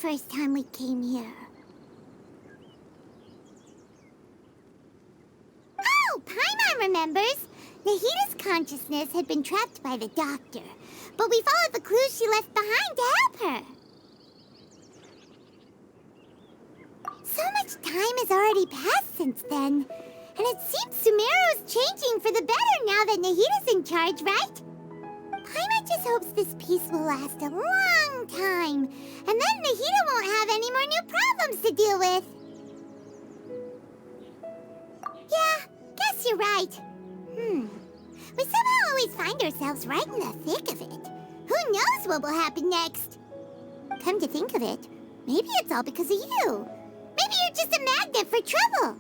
first time we came here. Oh, Paimon remembers! Nahita's consciousness had been trapped by the doctor, but we followed the clues she left behind to help her. So much time has already passed since then, and it seems Sumeru's changing for the better now that Nahita's in charge, right? Paimon just hopes this peace will last a long time, and then Nahita won't have any more new problems to deal with. Yeah, guess you're right. We somehow always find ourselves right in the thick of it. Who knows what will happen next? Come to think of it, maybe it's all because of you. Maybe you're just a magnet for trouble.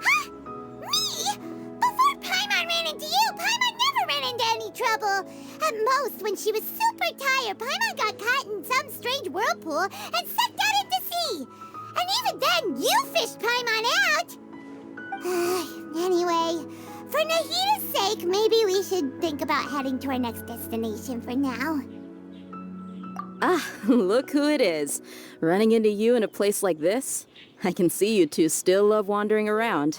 Huh? Me? Before Paimon ran into you, Paimon never ran into any trouble. At most, when she was super tired, Paimon got caught in some strange whirlpool and sucked out into sea. And even then, you fished Paimon out! Anyway, for Nahita's sake, maybe we should think about heading to our next destination for now. Ah, look who it is. Running into you in a place like this? I can see you two still love wandering around.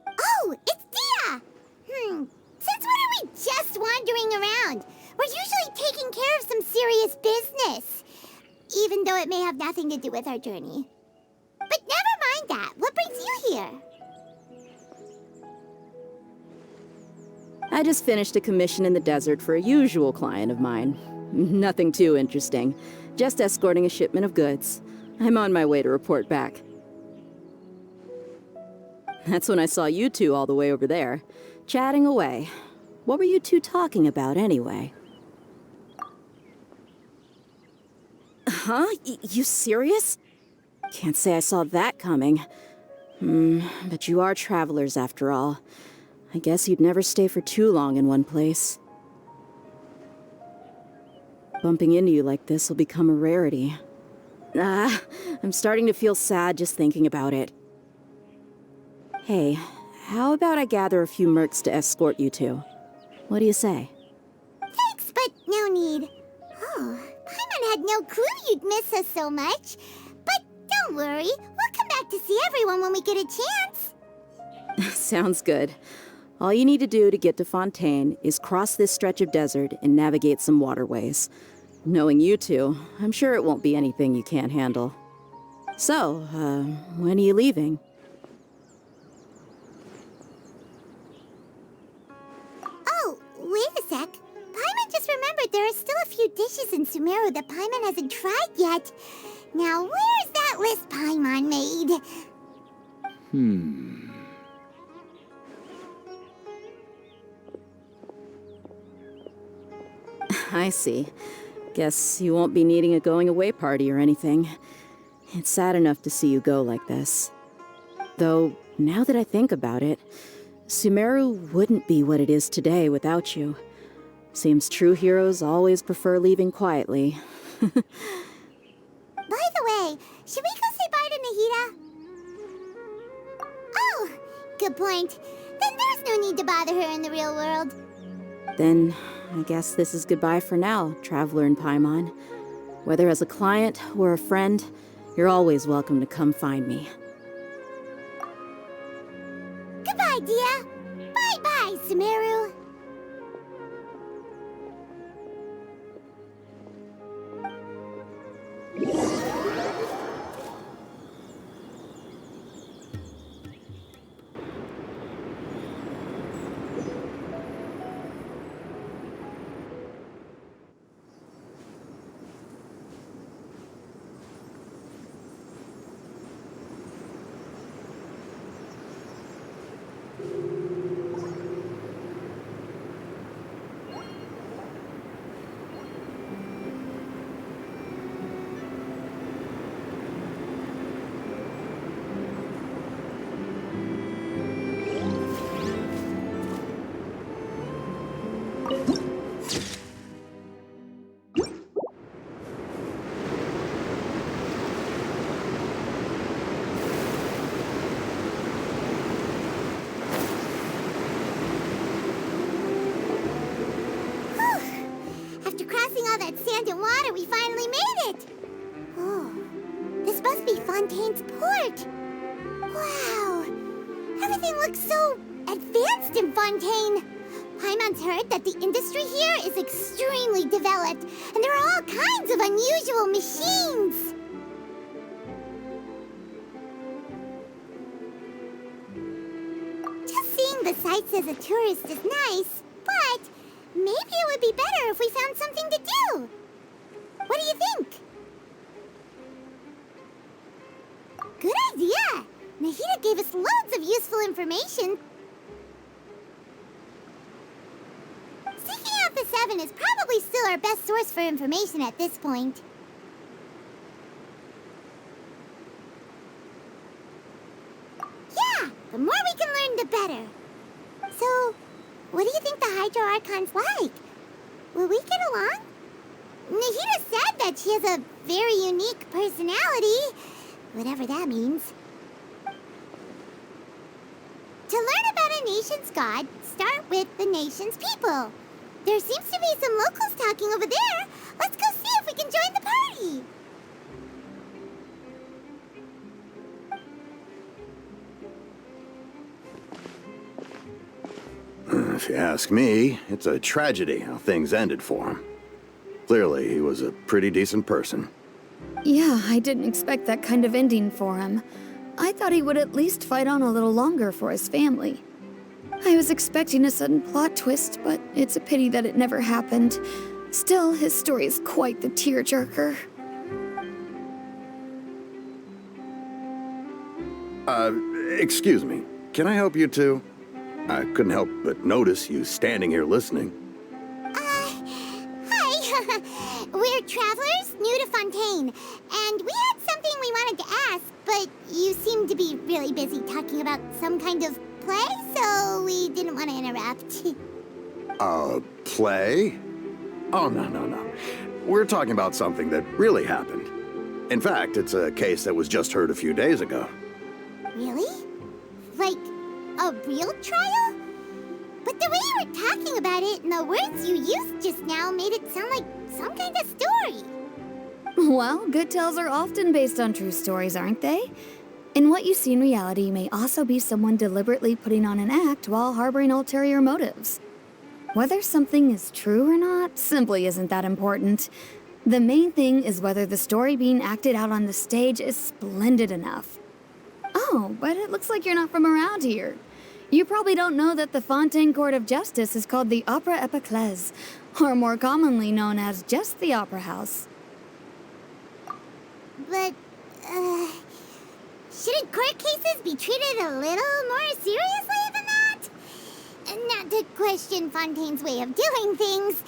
Oh, it's Dia! Since when are we just wandering around? We're usually taking care of some serious business. Even though it may have nothing to do with our journey. But never mind that. What brings you here? I just finished a commission in the desert for a usual client of mine. Nothing too interesting. Just escorting a shipment of goods. I'm on my way to report back. That's when I saw you two all the way over there, chatting away. What were you two talking about anyway? Huh? You serious? Can't say I saw that coming. But you are travelers after all. I guess you'd never stay for too long in one place. Bumping into you like this will become a rarity. I'm starting to feel sad just thinking about it. Hey, how about I gather a few mercs to escort you two? What do you say? Thanks, but no need. Oh, Paimon had no clue you'd miss us so much. But don't worry, we'll come back to see everyone when we get a chance. Sounds good. All you need to do to get to Fontaine is cross this stretch of desert and navigate some waterways. Knowing you two, I'm sure it won't be anything you can't handle. So, when are you leaving? Oh, wait a sec. Paimon just remembered there are still a few dishes in Sumeru that Paimon hasn't tried yet. Now, where's that list Paimon made? I see. Guess you won't be needing a going-away party or anything. It's sad enough to see you go like this. Though, now that I think about it, Sumeru wouldn't be what it is today without you. Seems true heroes always prefer leaving quietly. By the way, should we go say bye to Nahita? Oh, good point. Then there's no need to bother her in the real world. Then, I guess this is goodbye for now, Traveler in Paimon. Whether as a client or a friend, you're always welcome to come find me. Goodbye, Dia. Bye-bye, Sumeru. that sand and water, we finally made it! Oh, this must be Fontaine's port. Wow, everything looks so advanced in Fontaine. Paimon's heard that the industry here is extremely developed, and there are all kinds of unusual machines. Just seeing the sights as a tourist is nice, but maybe it would be better if we found something to do. What do you think? Good idea! Nahida gave us loads of useful information. Seeking out the Seven is probably still our best source for information at this point. Yeah, the more we can learn, the better. So, what do you think the Hydro Archon's like? Will we get along? Nahida said that she has a very unique personality, whatever that means. To learn about a nation's god, start with the nation's people. There seems to be some locals talking over there. Let's go see if we can join the party. If you ask me, it's a tragedy how things ended for him. Clearly, he was a pretty decent person. Yeah, I didn't expect that kind of ending for him. I thought he would at least fight on a little longer for his family. I was expecting a sudden plot twist, but it's a pity that it never happened. Still, his story is quite the tearjerker. Excuse me. Can I help you two? I couldn't help but notice you standing here listening. Hi. We're travelers new to Fontaine, and we had something we wanted to ask, but you seem to be really busy talking about some kind of play, so we didn't want to interrupt. Play? Oh, no. We're talking about something that really happened. In fact, it's a case that was just heard a few days ago. Really? Like, a real trial? But the way you were talking about it and the words you used just now made it sound like some kind of story. Well, good tales are often based on true stories, aren't they? And what you see in reality may also be someone deliberately putting on an act while harboring ulterior motives. Whether something is true or not simply isn't that important. The main thing is whether the story being acted out on the stage is splendid enough. Oh, but it looks like you're not from around here. You probably don't know that the Fontaine Court of Justice is called the Opera Epiclese, or more commonly known as just the Opera House. But, shouldn't court cases be treated a little more seriously than that? Not to question Fontaine's way of doing things.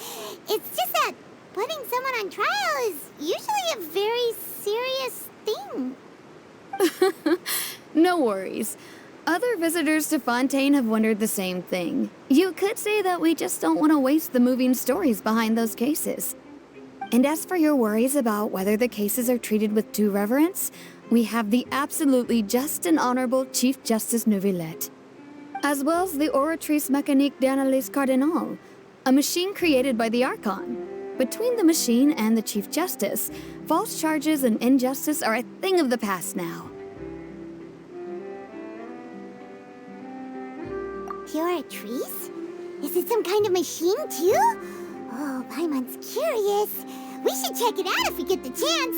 It's just that putting someone on trial is usually a very serious thing. No worries. Other visitors to Fontaine have wondered the same thing. You could say that we just don't want to waste the moving stories behind those cases. And as for your worries about whether the cases are treated with due reverence, we have the absolutely just and honorable Chief Justice Neuvillette, as well as the Oratrice Mécanique d'Analyse Cardinal, a machine created by the Archon. Between the machine and the Chief Justice, false charges and injustice are a thing of the past now. Oratrice? Is it some kind of machine, too? Oh, Paimon's curious. We should check it out if we get the chance.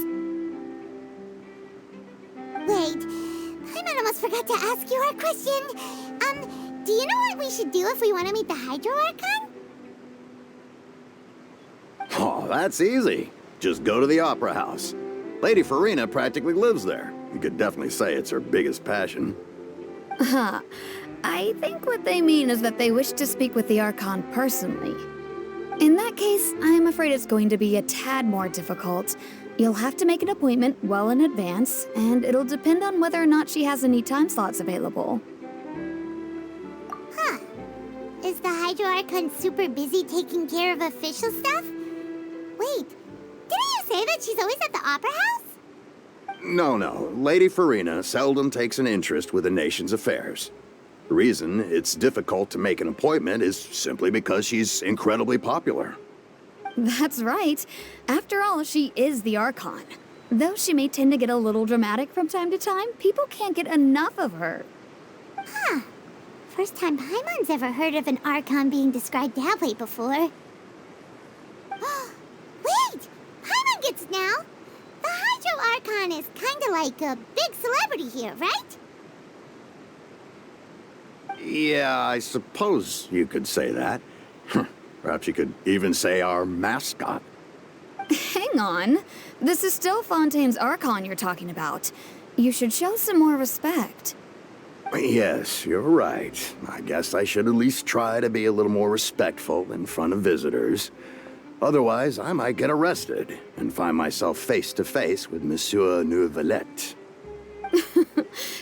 Wait, Paimon almost forgot to ask you our question. Do you know what we should do if we want to meet the Hydro Archon? Oh, that's easy. Just go to the Opera House. Lady Farina practically lives there. You could definitely say it's her biggest passion. Huh. I think what they mean is that they wish to speak with the Archon personally. In that case, I'm afraid it's going to be a tad more difficult. You'll have to make an appointment well in advance, and it'll depend on whether or not she has any time slots available. Huh. Is the Hydro Archon super busy taking care of official stuff? Wait, didn't you say that she's always at the Opera House? No. Lady Farina seldom takes an interest with the nation's affairs. The reason it's difficult to make an appointment is simply because she's incredibly popular. That's right. After all, she is the Archon. Though she may tend to get a little dramatic from time to time, people can't get enough of her. Huh. First time Paimon's ever heard of an Archon being described that way before. Wait! Paimon gets it now! The Hydro Archon is kinda like a big celebrity here, right? Yeah, I suppose you could say that. Perhaps you could even say our mascot. Hang on. This is still Fontaine's Archon you're talking about. You should show some more respect. Yes, you're right. I guess I should at least try to be a little more respectful in front of visitors. Otherwise, I might get arrested and find myself face to face with Monsieur Neuvillette.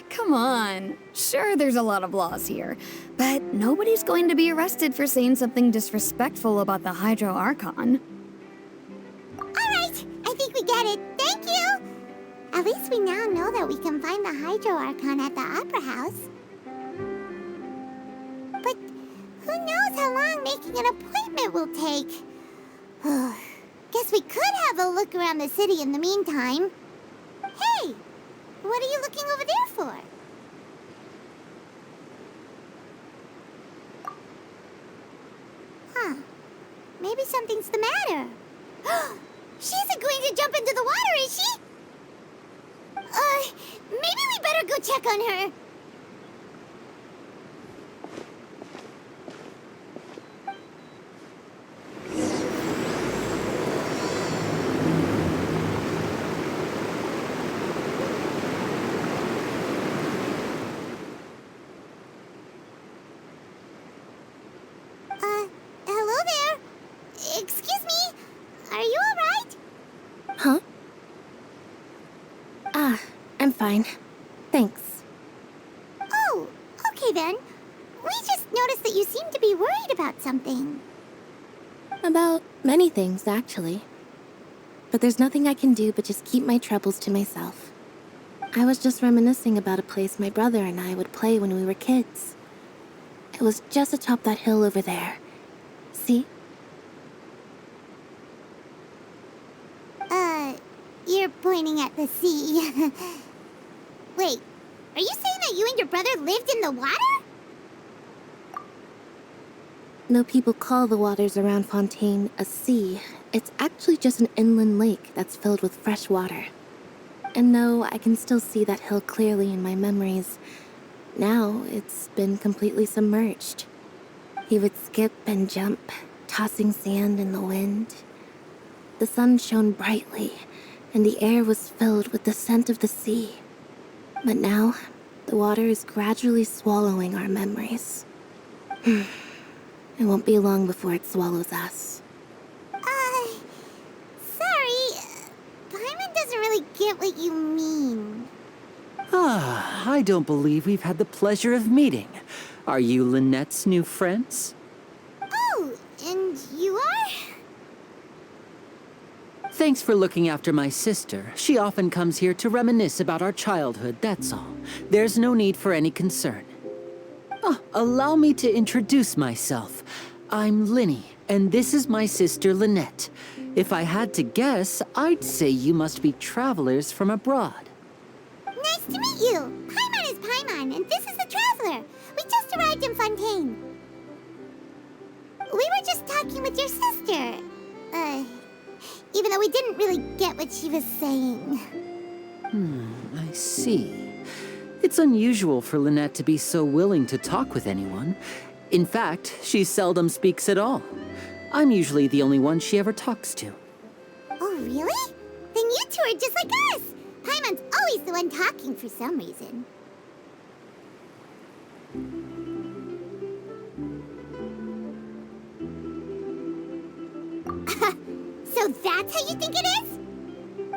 Come on. Sure, there's a lot of laws here, but nobody's going to be arrested for saying something disrespectful about the Hydro Archon. Alright, I think we get it. Thank you! At least we now know that we can find the Hydro Archon at the Opera House. But who knows how long making an appointment will take? Guess we could have a look around the city in the meantime. Hey! What are you looking over there for? Huh. Maybe something's the matter. She isn't going to jump into the water, is she? Maybe we better go check on her. Hello there. Excuse me. Are you alright? Huh? I'm fine. Thanks. Oh, okay then. We just noticed that you seem to be worried about something. About many things, actually. But there's nothing I can do but just keep my troubles to myself. I was just reminiscing about a place my brother and I would play when we were kids. It was just atop that hill over there. See? You're pointing at the sea. Wait, are you saying that you and your brother lived in the water? No, people call the waters around Fontaine a sea. It's actually just an inland lake that's filled with fresh water. And no, I can still see that hill clearly in my memories. Now, it's been completely submerged. He would skip and jump, tossing sand in the wind. The sun shone brightly, and the air was filled with the scent of the sea. But now, the water is gradually swallowing our memories. It won't be long before it swallows us. Sorry. Paimon doesn't really get what you mean. I don't believe we've had the pleasure of meeting. Are you Lynette's new friends? Oh, and you are? Thanks for looking after my sister. She often comes here to reminisce about our childhood, that's all. There's no need for any concern. Allow me to introduce myself. I'm Linny, and this is my sister Lynette. If I had to guess, I'd say you must be travelers from abroad. Nice to meet you. Paimon is Paimon, and this is the Traveler. We just arrived in Fontaine. We were just talking with your sister. Even though we didn't really get what she was saying. I see. It's unusual for Lynette to be so willing to talk with anyone. In fact, she seldom speaks at all. I'm usually the only one she ever talks to. Oh, really? Then you two are just like us. Paimon's always the one talking for some reason. So that's how you think it is?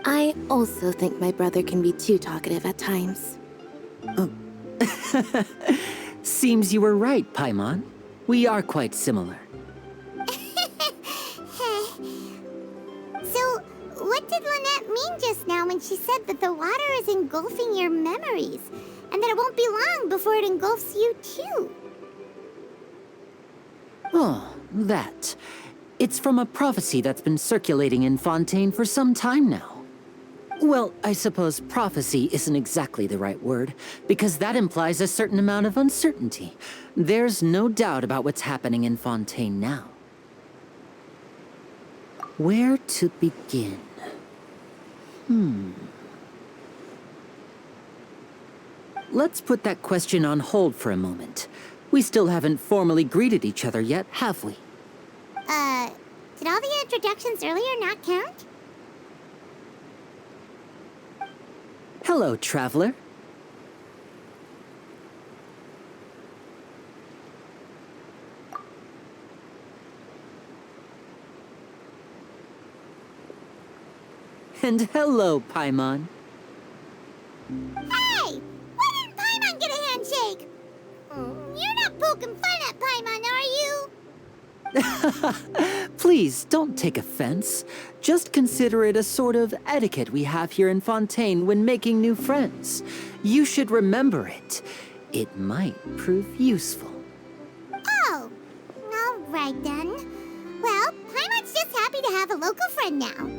I also think my brother can be too talkative at times. Seems you were right, Paimon. We are quite similar. So, what did Lynette mean just now when she said that the water is engulfing your memories, and that it won't be long before it engulfs you too? Oh, that. It's from a prophecy that's been circulating in Fontaine for some time now. Well, I suppose prophecy isn't exactly the right word, because that implies a certain amount of uncertainty. There's no doubt about what's happening in Fontaine now. Where to begin? Let's put that question on hold for a moment. We still haven't formally greeted each other yet, have we? Did all the introductions earlier not count? Hello, traveler. And hello, Paimon. Hey! Why didn't Paimon get a handshake? You're not poking fun at Paimon, are you? Please, don't take offense. Just consider it a sort of etiquette we have here in Fontaine when making new friends. You should remember it. It might prove useful. Oh, all right then. Well, Paimon's just happy to have a local friend now.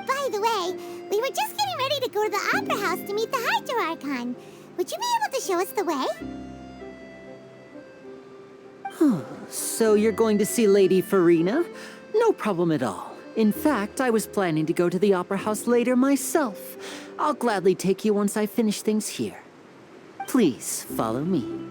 By the way, we were just getting ready to go to the Opera House to meet the Hydro Archon. Would you be able to show us the way? So you're going to see Lady Farina? No problem at all. In fact, I was planning to go to the Opera House later myself. I'll gladly take you once I finish things here. Please, follow me.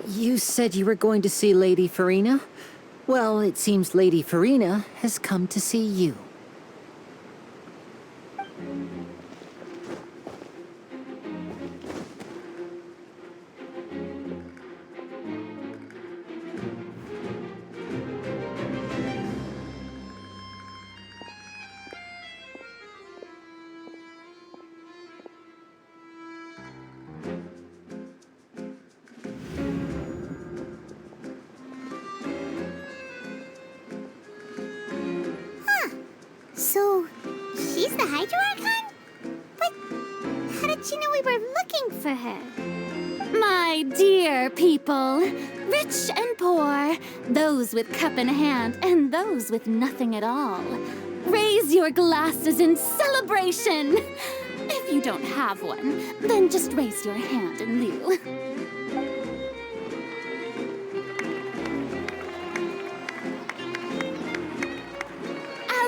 You said you were going to see Lady Farina? Well, it seems Lady Farina has come to see you. So, she's the Hydro Archon? But how did she know we were looking for her? My dear people, rich and poor, those with cup in hand and those with nothing at all, raise your glasses in celebration. If you don't have one, then just raise your hand in lieu.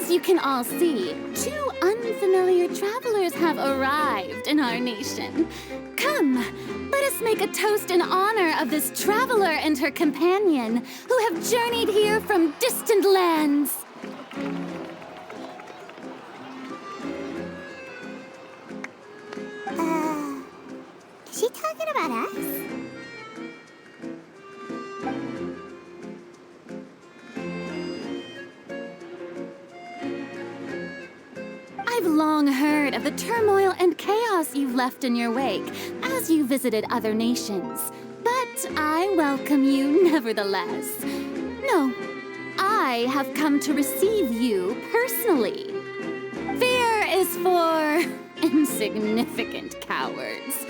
As you can all see, two unfamiliar travelers have arrived in our nation. Come, let us make a toast in honor of this traveler and her companion who have journeyed here from distant lands. Is she talking about us? I've long heard of the turmoil and chaos you've left in your wake as you visited other nations. But I welcome you nevertheless. No, I have come to receive you personally. Fear is for insignificant cowards.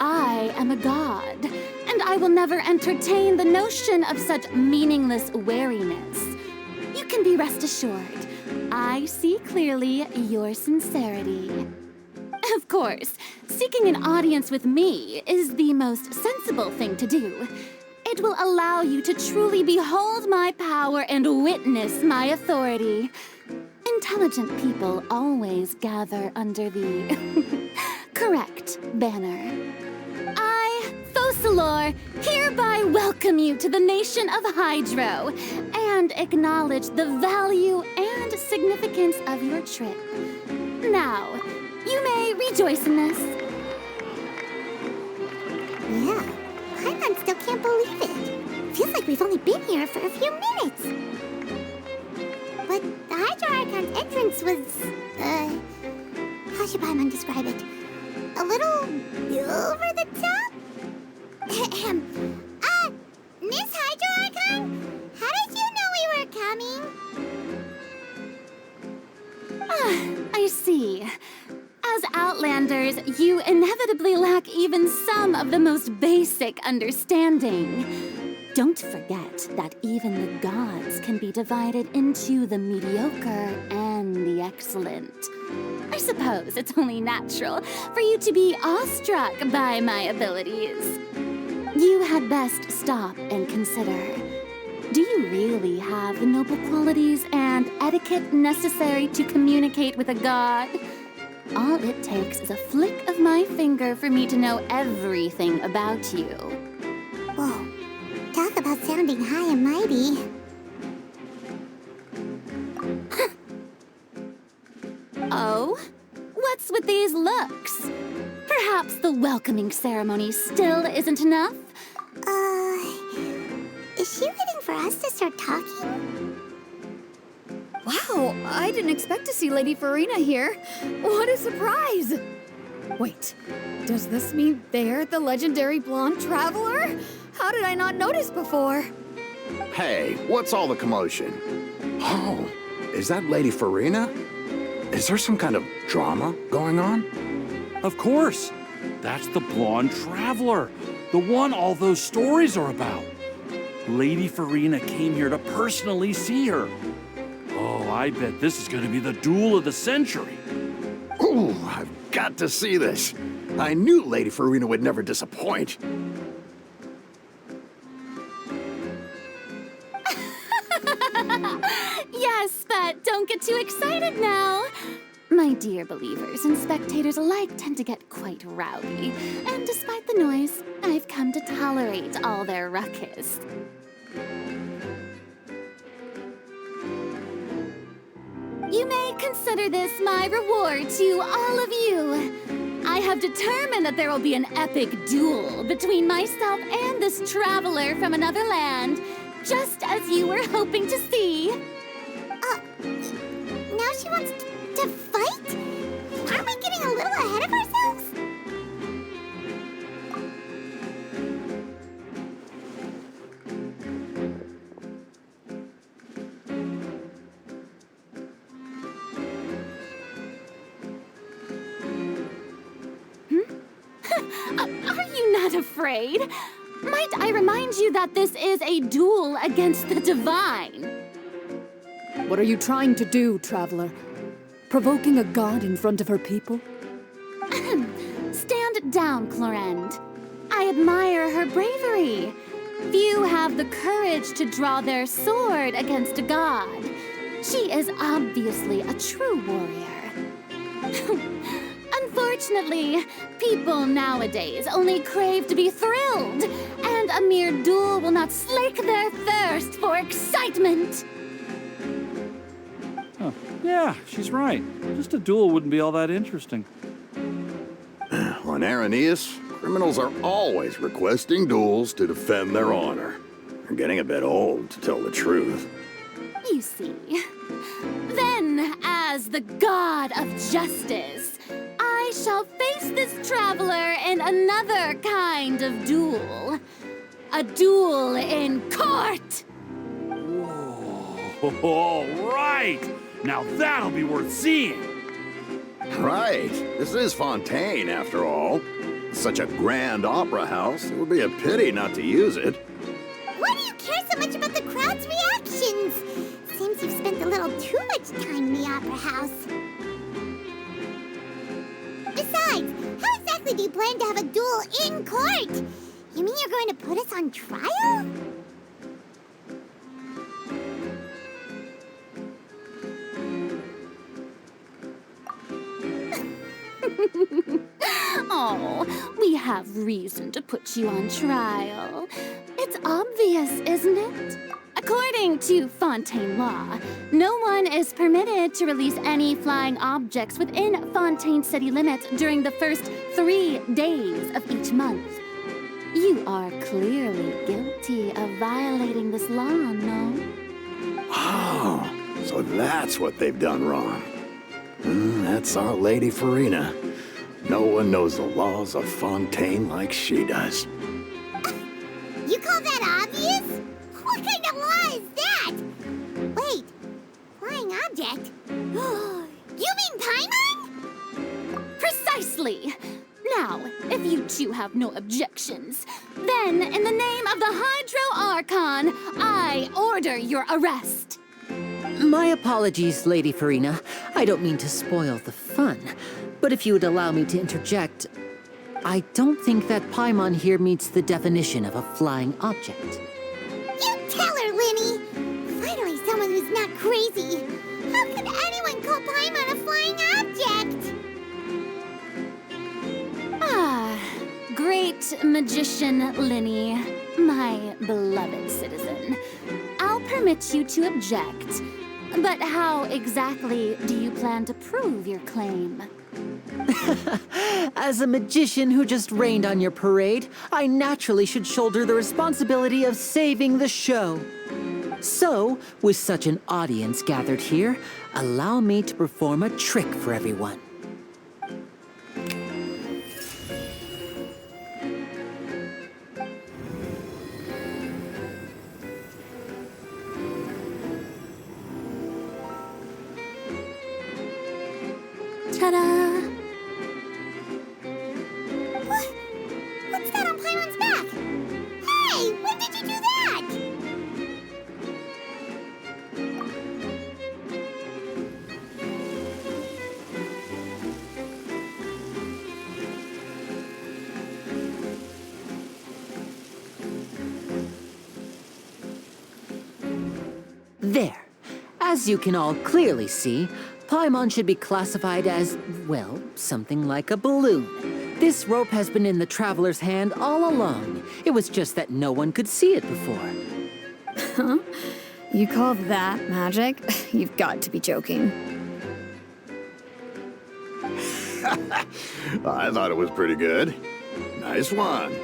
I am a god, and I will never entertain the notion of such meaningless wariness. You can be rest assured, I see clearly your sincerity. Of course, seeking an audience with me is the most sensible thing to do. It will allow you to truly behold my power and witness my authority. Intelligent people always gather under the correct banner. I, Fosalor, hereby welcome you to the nation of Hydro and acknowledge the value and significance of your trip. Now, you may rejoice in this. Yeah, Paimon still can't believe it. Feels like we've only been here for a few minutes. performance was, how should Paimon describe it? A little over the top? Miss Hydro Archon, how did you know we were coming? I see. As Outlanders, you inevitably lack even some of the most basic understanding. Don't forget that even the gods can be divided into the mediocre and the excellent. I suppose it's only natural for you to be awestruck by my abilities. You had best stop and consider. Do you really have the noble qualities and etiquette necessary to communicate with a god? All it takes is a flick of my finger for me to know everything about you. Whoa, talk about sounding high and mighty. Oh? What's with these looks? Perhaps the welcoming ceremony still isn't enough? Is she waiting for us to start talking? Wow, I didn't expect to see Lady Farina here. What a surprise! Wait, does this mean they're the legendary blonde traveler? How did I not notice before? Hey, what's all the commotion? Oh, is that Lady Farina? Is there some kind of drama going on? Of course. That's the blonde traveler. The one all those stories are about. Lady Farina came here to personally see her. Oh, I bet this is going to be the duel of the century. Ooh, I've got to see this. I knew Lady Farina would never disappoint. Yes, but don't get too excited now. My dear believers and spectators alike tend to get quite rowdy, and despite the noise, I've come to tolerate all their ruckus. You may consider this my reward to all of you. I have determined that there will be an epic duel between myself and this traveler from another land, just as you were hoping to see. Now she wants to fight? Aren't we getting a little ahead of ourselves? Are you not afraid? Might I remind you that this is a duel against the divine? What are you trying to do, traveler? Provoking a god in front of her people? Stand down, Clorend. I admire her bravery. Few have the courage to draw their sword against a god. She is obviously a true warrior. Unfortunately, people nowadays only crave to be thrilled, and a mere duel will not slake their thirst for excitement. Huh. Yeah, she's right. Just a duel wouldn't be all that interesting. On Araneus, criminals are always requesting duels to defend their honor. They're getting a bit old, to tell the truth. You see. Then, as the god of justice, I shall face this traveler in another kind of duel. A duel in court! Whoa, all right! Now that'll be worth seeing! Right. This is Fontaine, after all. Such a grand opera house, it would be a pity not to use it. Why do you care so much about the crowd's reactions? Seems you've spent a little too much time in the opera house. Besides, how exactly do you plan to have a duel in court? You mean you're going to put us on trial? Oh, we have reason to put you on trial. It's obvious, isn't it? According to Fontaine law, no one is permitted to release any flying objects within Fontaine city limits during the first 3 days of each month. You are clearly guilty of violating this law, no? Oh, so that's what they've done wrong. That's our Lady Farina. No one knows the laws of Fontaine like she does. You call that obvious? What kind of law is that? Wait, flying object? You mean Paimon? Precisely! Now, if you two have no objections, then in the name of the Hydro Archon, I order your arrest. My apologies, Lady Farina. I don't mean to spoil the fun, but if you would allow me to interject, I don't think that Paimon here meets the definition of a flying object. You tell her, Linny! Finally someone who's not crazy. How could anyone call Paimon a flying object? Ah, great magician Linny, my beloved citizen. I'll permit you to object, but how exactly do you plan to prove your claim? As a magician who just rained on your parade, I naturally should shoulder the responsibility of saving the show. So, with such an audience gathered here, allow me to perform a trick for everyone. Ta-da! What's that on Paimon's back? Hey, when did you do that? There. As you can all clearly see, Paimon should be classified as, well, something like a balloon. This rope has been in the traveler's hand all along. It was just that no one could see it before. Huh? You call that magic? You've got to be joking. I thought it was pretty good. Nice one.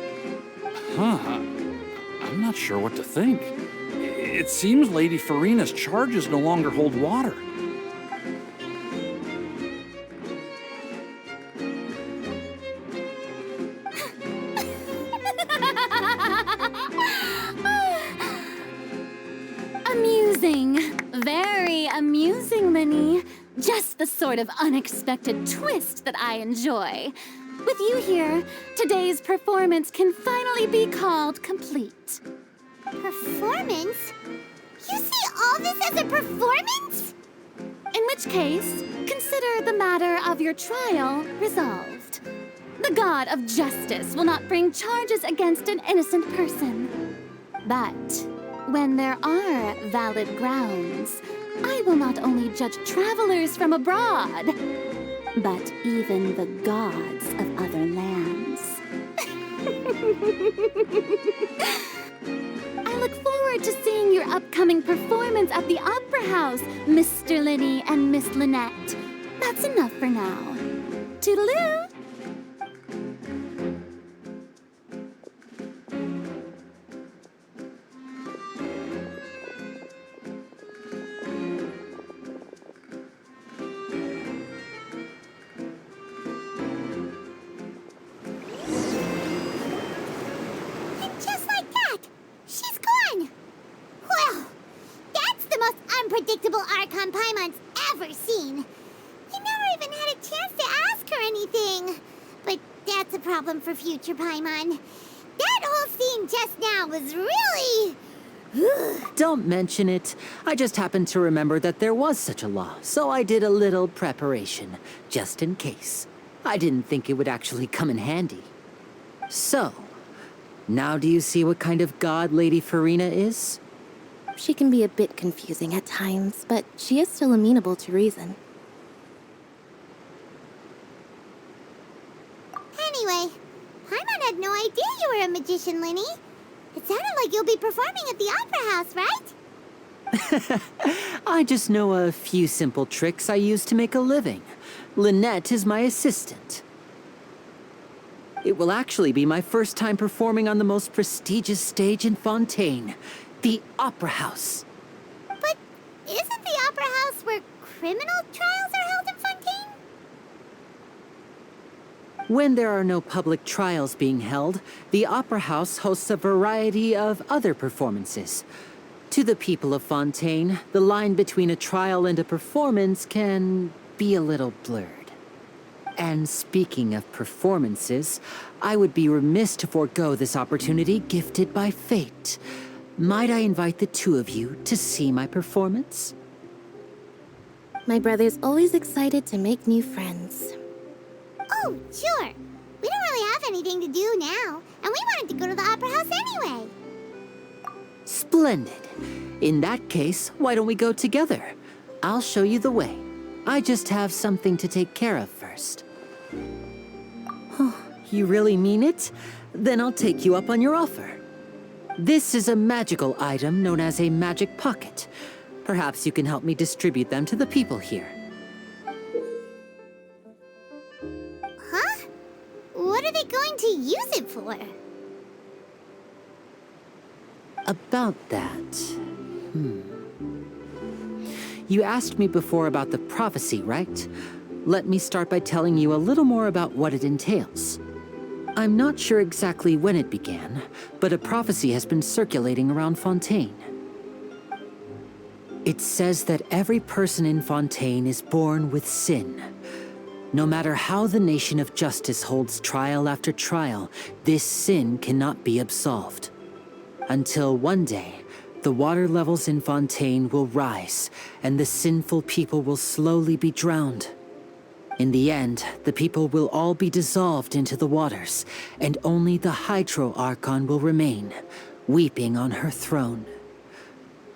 Huh. I'm not sure what to think. It seems Lady Farina's charges no longer hold water. Amusing. Very amusing, Linny. Just the sort of unexpected twist that I enjoy. With you here, today's performance can finally be called complete. Performance? You see all this as a performance? In which case, consider the matter of your trial resolved. The god of justice will not bring charges against an innocent person. But when there are valid grounds, I will not only judge travelers from abroad, but even the gods of other lands. I look forward to seeing your upcoming performance at the Opera House, Mr. Linny and Miss Lynette. That's enough for now. Toodaloo! Unpredictable Archon Paimon's ever seen. I never even had a chance to ask her anything. But that's a problem for future Paimon. That whole scene just now was really... Don't mention it. I just happened to remember that there was such a law, so I did a little preparation, just in case. I didn't think it would actually come in handy. So, now do you see what kind of god Lady Farina is? She can be a bit confusing at times, but she is still amenable to reason. Anyway, Paimon had no idea you were a magician, Linny. It sounded like you'll be performing at the Opera House, right? I just know a few simple tricks I use to make a living. Lynette is my assistant. It will actually be my first time performing on the most prestigious stage in Fontaine, the Opera House. But isn't the Opera House where criminal trials are held in Fontaine? When there are no public trials being held, the Opera House hosts a variety of other performances. To the people of Fontaine, the line between a trial and a performance can be a little blurred. And speaking of performances, I would be remiss to forego this opportunity gifted by fate. Might I invite the two of you to see my performance? My brother's always excited to make new friends. Oh, sure. We don't really have anything to do now, and we wanted to go to the Opera House anyway. Splendid. In that case, why don't we go together? I'll show you the way. I just have something to take care of first. Oh, you really mean it? Then I'll take you up on your offer. This is a magical item known as a magic pocket. Perhaps you can help me distribute them to the people here. Huh? What are they going to use it for? About that... You asked me before about the prophecy, right? Let me start by telling you a little more about what it entails. I'm not sure exactly when it began, but a prophecy has been circulating around Fontaine. It says that every person in Fontaine is born with sin. No matter how the nation of justice holds trial after trial, this sin cannot be absolved. Until one day, the water levels in Fontaine will rise, and the sinful people will slowly be drowned. In the end, the people will all be dissolved into the waters, and only the Hydro Archon will remain, weeping on her throne.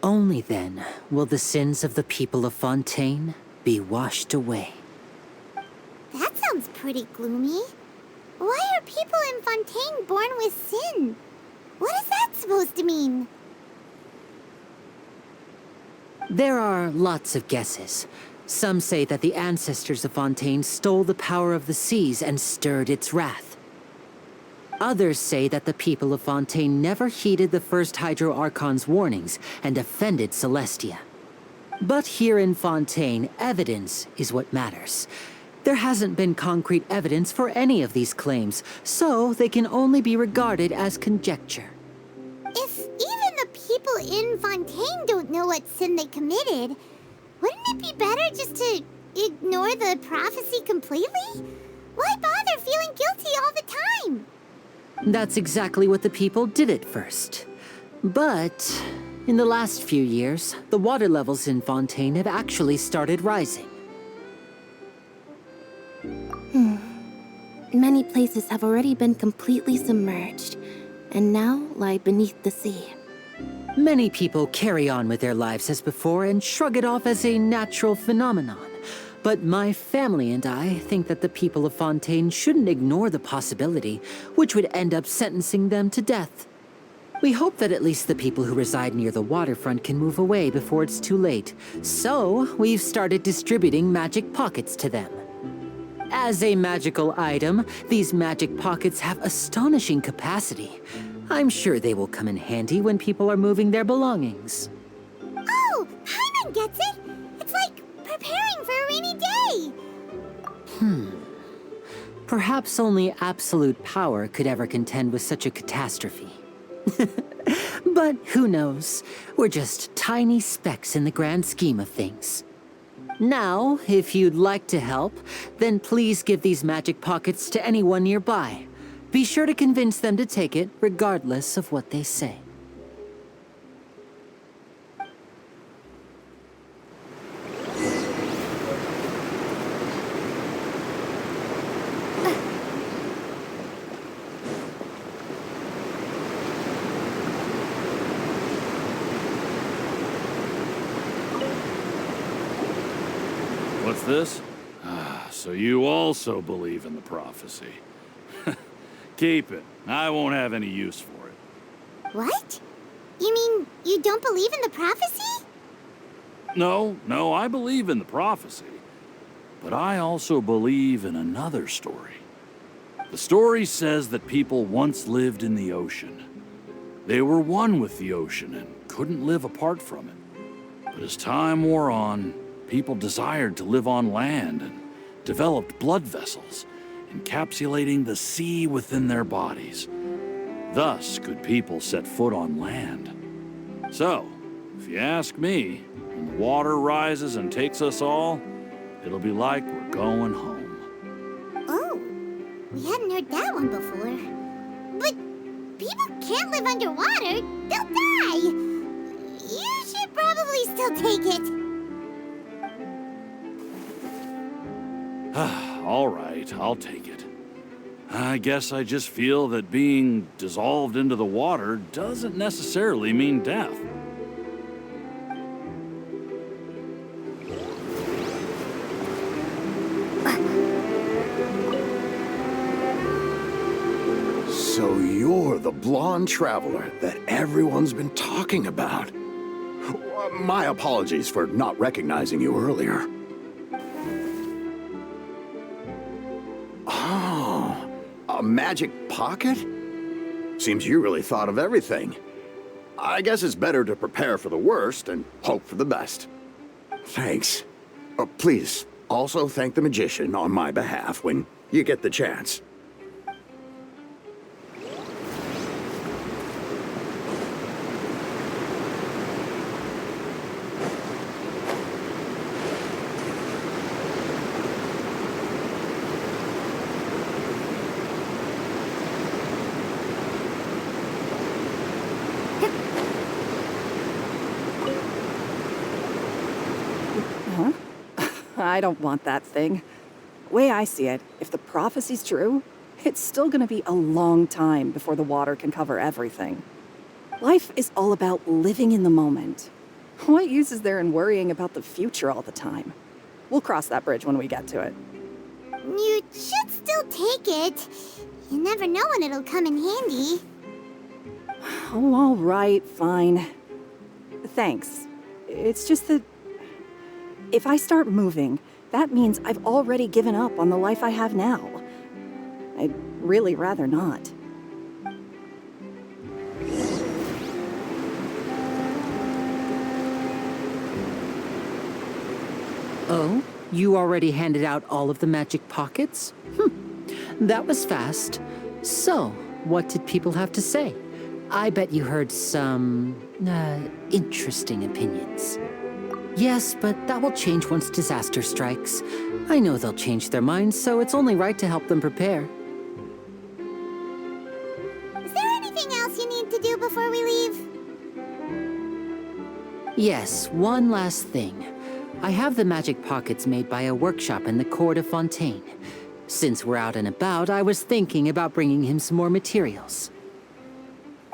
Only then will the sins of the people of Fontaine be washed away. That sounds pretty gloomy. Why are people in Fontaine born with sin? What is that supposed to mean? There are lots of guesses. Some say that the ancestors of Fontaine stole the power of the seas and stirred its wrath. Others say that the people of Fontaine never heeded the first Hydro Archon's warnings and offended Celestia. But here in Fontaine, evidence is what matters. There hasn't been concrete evidence for any of these claims, so they can only be regarded as conjecture. If even the people in Fontaine don't know what sin they committed, wouldn't it be better just to ignore the prophecy completely? Why bother feeling guilty all the time? That's exactly what the people did at first. But in the last few years, the water levels in Fontaine have actually started rising. Many places have already been completely submerged, and now lie beneath the sea. Many people carry on with their lives as before and shrug it off as a natural phenomenon. But my family and I think that the people of Fontaine shouldn't ignore the possibility, which would end up sentencing them to death. We hope that at least the people who reside near the waterfront can move away before it's too late. So, we've started distributing magic pockets to them. As a magical item, these magic pockets have astonishing capacity. I'm sure they will come in handy when people are moving their belongings. Oh, Paimon gets it! It's like preparing for a rainy day! Perhaps only absolute power could ever contend with such a catastrophe. But who knows? We're just tiny specks in the grand scheme of things. Now, if you'd like to help, then please give these magic pockets to anyone nearby. Be sure to convince them to take it, regardless of what they say. What's this? So you also believe in the prophecy. Keep it. I won't have any use for it. What? You mean you don't believe in the prophecy? No, I believe in the prophecy. But I also believe in another story. The story says that people once lived in the ocean. They were one with the ocean and couldn't live apart from it. But as time wore on, people desired to live on land and developed blood vessels encapsulating the sea within their bodies. Thus could people set foot on land. So, if you ask me, when the water rises and takes us all, it'll be like we're going home. Oh, we hadn't heard that one before. But people can't live underwater. They'll die. You should probably still take it. All right, I'll take it. I guess I just feel that being dissolved into the water doesn't necessarily mean death. So you're the blonde traveler that everyone's been talking about. My apologies for not recognizing you earlier. Oh, a magic pocket? Seems you really thought of everything. I guess it's better to prepare for the worst and hope for the best. Thanks. Please, also thank the magician on my behalf when you get the chance. I don't want that thing. Way I see it, if the prophecy's true, it's still gonna be a long time before the water can cover everything. Life is all about living in the moment. What use is there in worrying about the future all the time? We'll cross that bridge when we get to it. You should still take it. You never know when it'll come in handy. Oh, all right, fine. Thanks. It's just that if I start moving, that means I've already given up on the life I have now. I'd really rather not. Oh? You already handed out all of the magic pockets? That was fast. So, what did people have to say? I bet you heard some, interesting opinions. Yes, but that will change once disaster strikes. I know they'll change their minds, so it's only right to help them prepare. Is there anything else you need to do before we leave? Yes, one last thing. I have the magic pockets made by a workshop in the court of Fontaine. Since we're out and about, I was thinking about bringing him some more materials.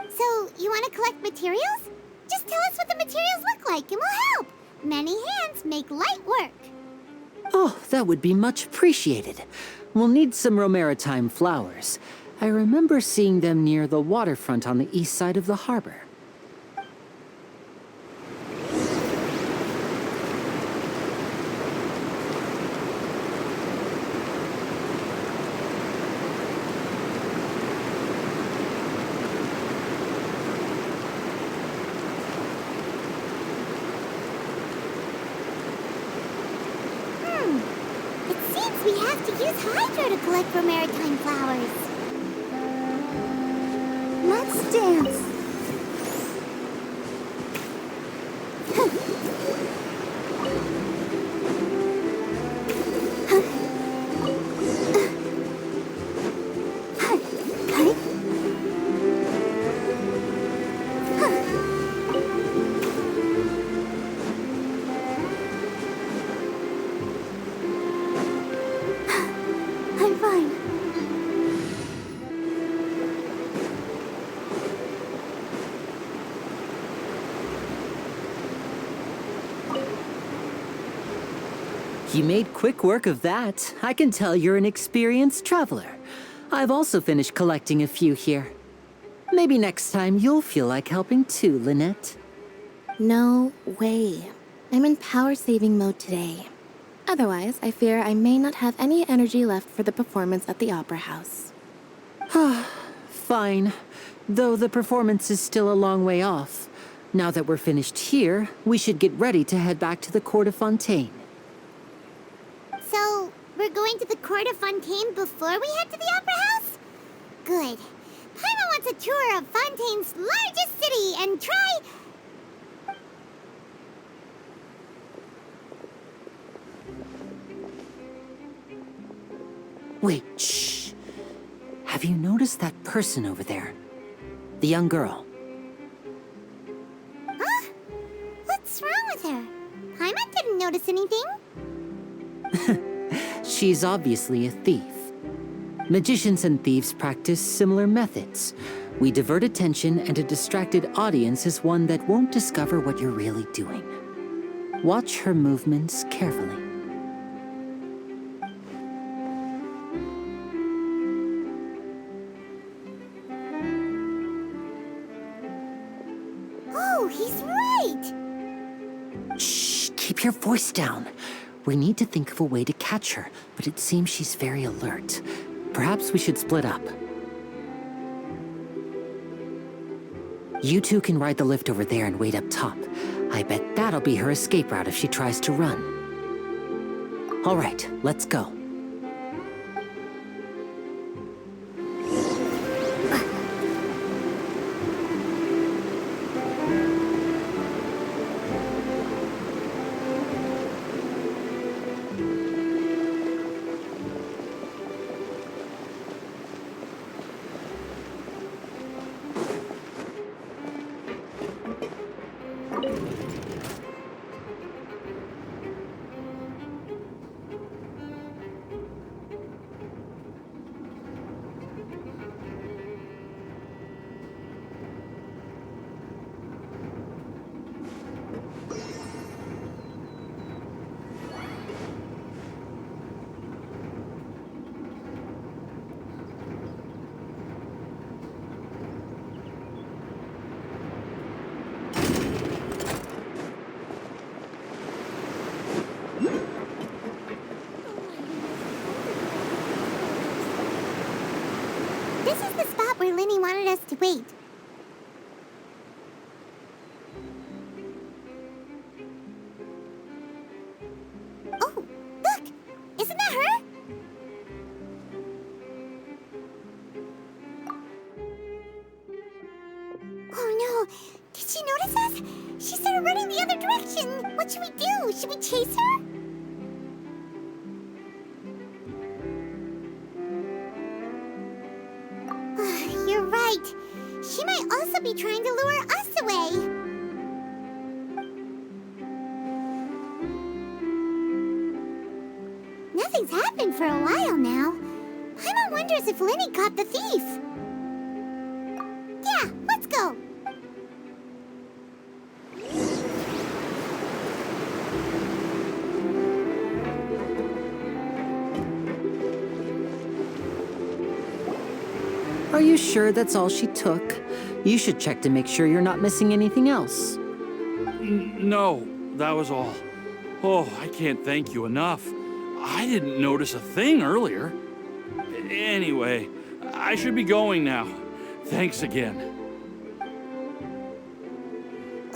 So, you want to collect materials? Just tell us what the materials look like and we'll help. Many hands make light work. Oh, that would be much appreciated. We'll need some romaritime flowers. I remember seeing them near the waterfront on the east side of the harbor. We have to use Hydro to collect romaritime flowers. Let's dance. I'm fine. You made quick work of that. I can tell you're an experienced traveler. I've also finished collecting a few here. Maybe next time you'll feel like helping too, Lynette. No way. I'm in power-saving mode today. Otherwise, I fear I may not have any energy left for the performance at the Opera House. Fine. Though the performance is still a long way off. Now that we're finished here, we should get ready to head back to the court of Fontaine. So, we're going to the court of Fontaine before we head to the Opera House? Good. Paimon wants a tour of Fontaine's largest city and try... Wait, shh. Have you noticed that person over there? The young girl. Huh? What's wrong with her? Paimon didn't notice anything. She's obviously a thief. Magicians and thieves practice similar methods. We divert attention, and a distracted audience is one that won't discover what you're really doing. Watch her movements carefully. Oh, he's right! Shh, keep your voice down. We need to think of a way to catch her, but it seems she's very alert. Perhaps we should split up. You two can ride the lift over there and wait up top. I bet that'll be her escape route if she tries to run. All right, let's go. This is the spot where Linny wanted us to wait. Oh, look! Isn't that her? Oh no! Did she notice us? She started running the other direction! What should we do? Should we chase her? You're right. She might also be trying to lure us away. Nothing's happened for a while now. Paimon wonders if Linny caught the thief. Yeah, let's go. Are you sure that's all she took? You should check to make sure you're not missing anything else. No, that was all. Oh, I can't thank you enough. I didn't notice a thing earlier. Anyway, I should be going now. Thanks again.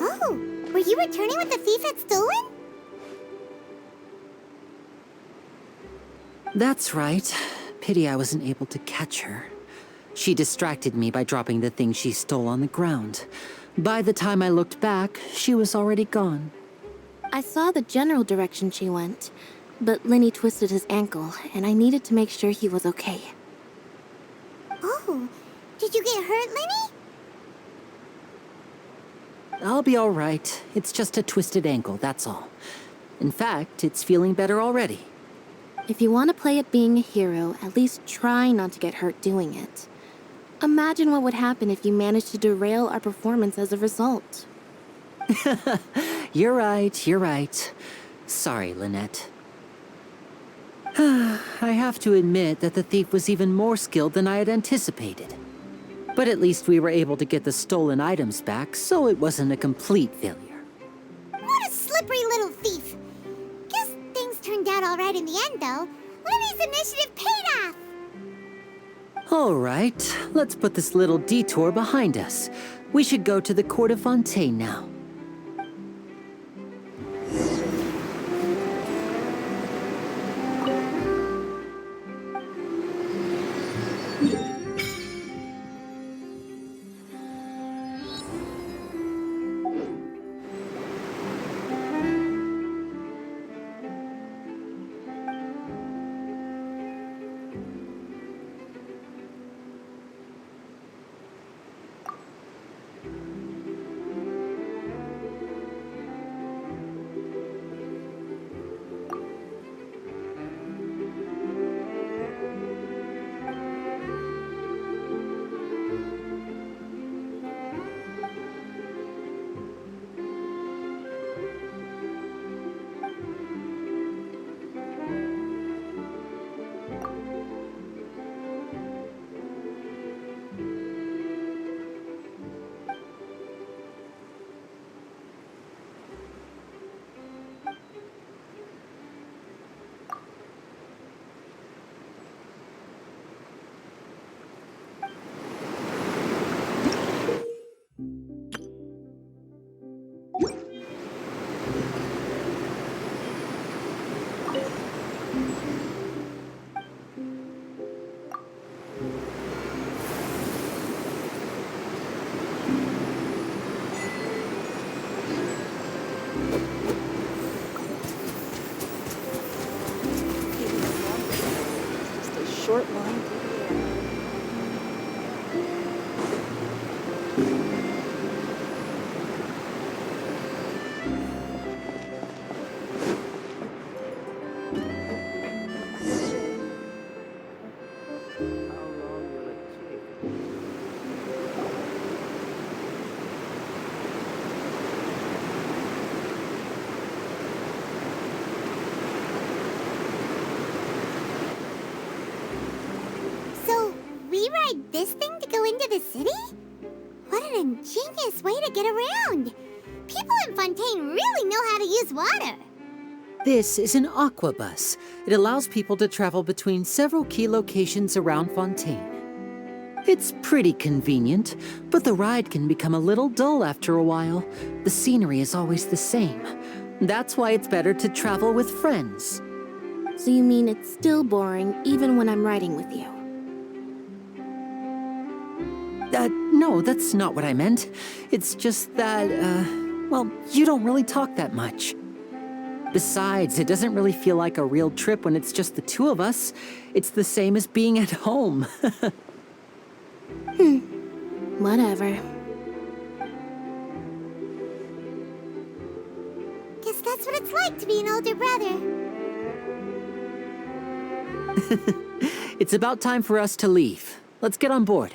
Oh, were you returning what the thief had stolen? That's right. Pity I wasn't able to catch her. She distracted me by dropping the thing she stole on the ground. By the time I looked back, she was already gone. I saw the general direction she went, but Linny twisted his ankle, and I needed to make sure he was okay. Oh, did you get hurt, Linny? I'll be all right. It's just a twisted ankle, that's all. In fact, it's feeling better already. If you want to play at being a hero, at least try not to get hurt doing it. Imagine what would happen if you managed to derail our performance as a result. You're right, you're right. Sorry, Lynette. I have to admit that the thief was even more skilled than I had anticipated. But at least we were able to get the stolen items back, so it wasn't a complete failure. What a slippery little thief. Guess things turned out all right in the end, though. Linny's initiative paid off. All right, let's put this little detour behind us. We should go to the court of Fontaine now. Short line through the air. So, we ride this thing to go into the city? What an ingenious way to get around! People in Fontaine really know how to use water! This is an aquabus. It allows people to travel between several key locations around Fontaine. It's pretty convenient, but the ride can become a little dull after a while. The scenery is always the same. That's why it's better to travel with friends. So you mean it's still boring even when I'm riding with you? No, that's not what I meant. It's just that, well, you don't really talk that much. Besides, it doesn't really feel like a real trip when it's just the two of us. It's the same as being at home. Whatever. Guess that's what it's like to be an older brother. It's about time for us to leave. Let's get on board.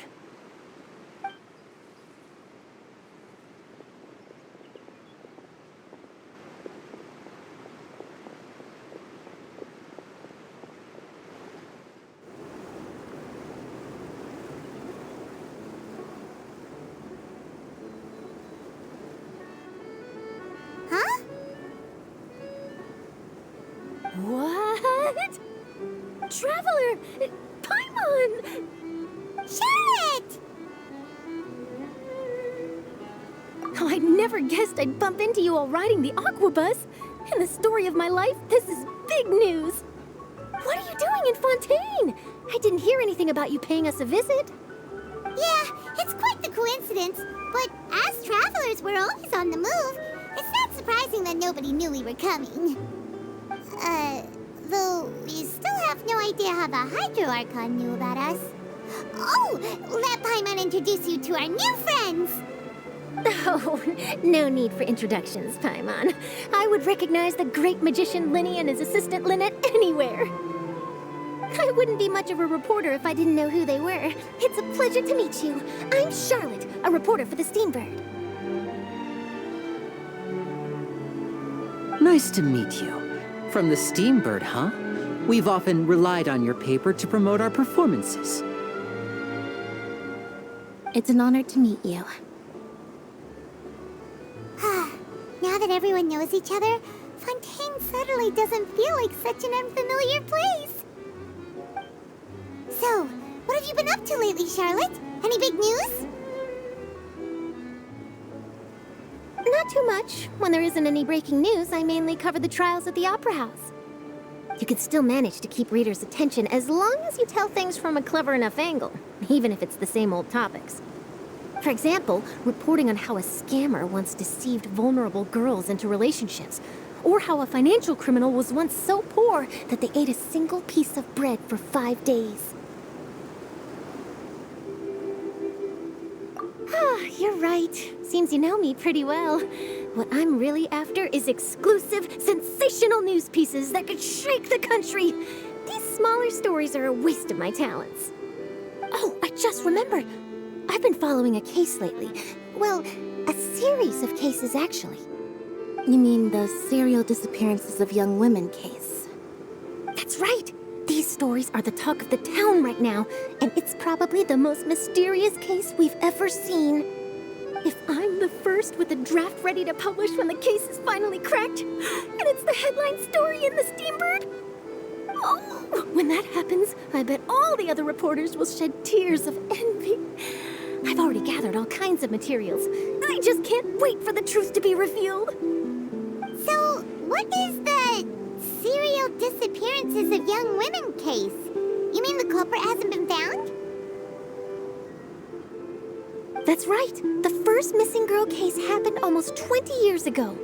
Huh? What? Traveler! Paimon! Charlotte! Oh, I never guessed I'd bump into you while riding the aquabus. In the story of my life, this is big news. What are you doing in Fontaine? I didn't hear anything about you paying us a visit. Yeah, it's quite the coincidence. But as travelers, we're always on the move. It's not surprising that nobody knew we were coming. Though we still have no idea how the Hydro Archon knew about us. Oh, let Paimon introduce you to our new friends. Oh, no need for introductions, Paimon. I would recognize the great magician Linny and his assistant Lynette anywhere. I wouldn't be much of a reporter if I didn't know who they were. It's a pleasure to meet you. I'm Charlotte, a reporter for the Steambird. Nice to meet you. From the Steambird, huh? We've often relied on your paper to promote our performances. It's an honor to meet you. Now that everyone knows each other, Fontaine suddenly doesn't feel like such an unfamiliar place. So, what have you been up to lately, Charlotte? Any big news? Not too much. When there isn't any breaking news, I mainly cover the trials at the Opera House. You can still manage to keep readers' attention as long as you tell things from a clever enough angle, even if it's the same old topics. For example, reporting on how a scammer once deceived vulnerable girls into relationships, or how a financial criminal was once so poor that they ate a single piece of bread for 5 days. Ah, you're right. Seems you know me pretty well. What I'm really after is exclusive, sensational news pieces that could shake the country. These smaller stories are a waste of my talents. Oh, I just remembered. I've been following a case lately. Well, a series of cases, actually. You mean the serial disappearances of young women case? That's right! These stories are the talk of the town right now, and it's probably the most mysterious case we've ever seen. If I'm the first with a draft ready to publish when the case is finally cracked, and it's the headline story in the Steambird, oh, when that happens, I bet all the other reporters will shed tears of envy. I've already gathered all kinds of materials. I just can't wait for the truth to be revealed. So, what is the serial disappearances of young women case? You mean the culprit hasn't been found? That's right. The first missing girl case happened almost 20 years ago.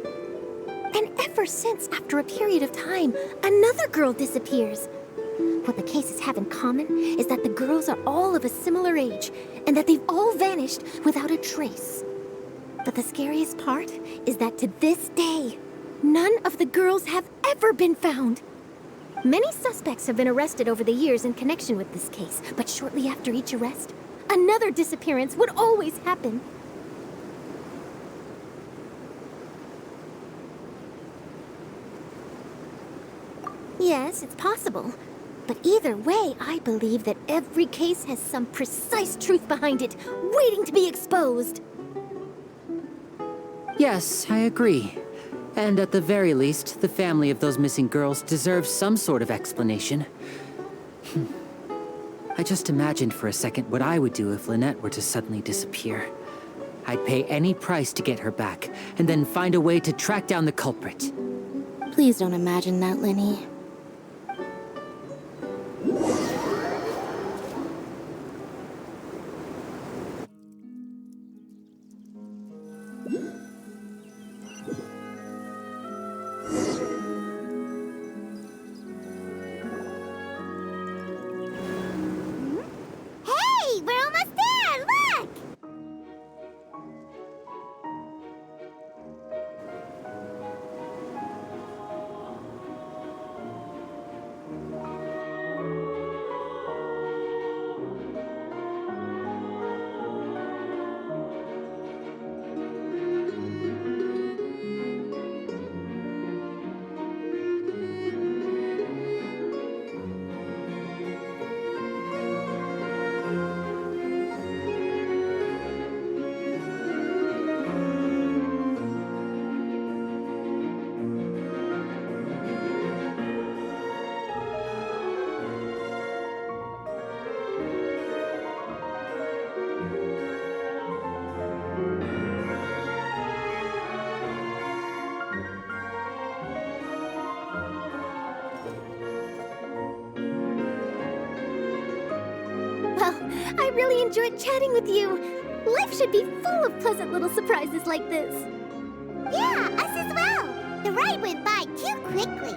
And ever since, after a period of time, another girl disappears. What the cases have in common is that the girls are all of a similar age, and that they've all vanished without a trace. But the scariest part is that to this day, none of the girls have ever been found. Many suspects have been arrested over the years in connection with this case, but shortly after each arrest, another disappearance would always happen. Yes, it's possible. But either way, I believe that every case has some precise truth behind it, waiting to be exposed. Yes, I agree. And at the very least, the family of those missing girls deserves some sort of explanation. I just imagined for a second what I would do if Lynette were to suddenly disappear. I'd pay any price to get her back, and then find a way to track down the culprit. Please don't imagine that, Lenny. Hey, we're almost there! Look! Well, I really enjoyed chatting with you. Life should be full of pleasant little surprises like this. Yeah, us as well. The ride went by too quickly.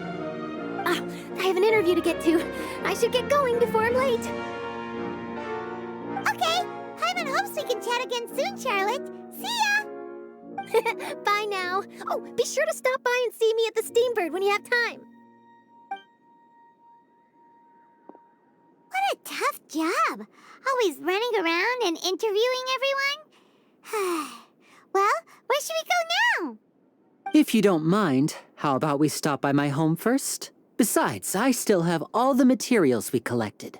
Ah, I have an interview to get to. I should get going before I'm late. Okay, Hyman hopes we can chat again soon, Charlotte. See ya! Bye now. Oh, be sure to stop by and see me at the Steambird when you have time. What a tough job. Always running around and interviewing everyone. Well, where should we go now? If you don't mind, how about we stop by my home first? Besides, I still have all the materials we collected.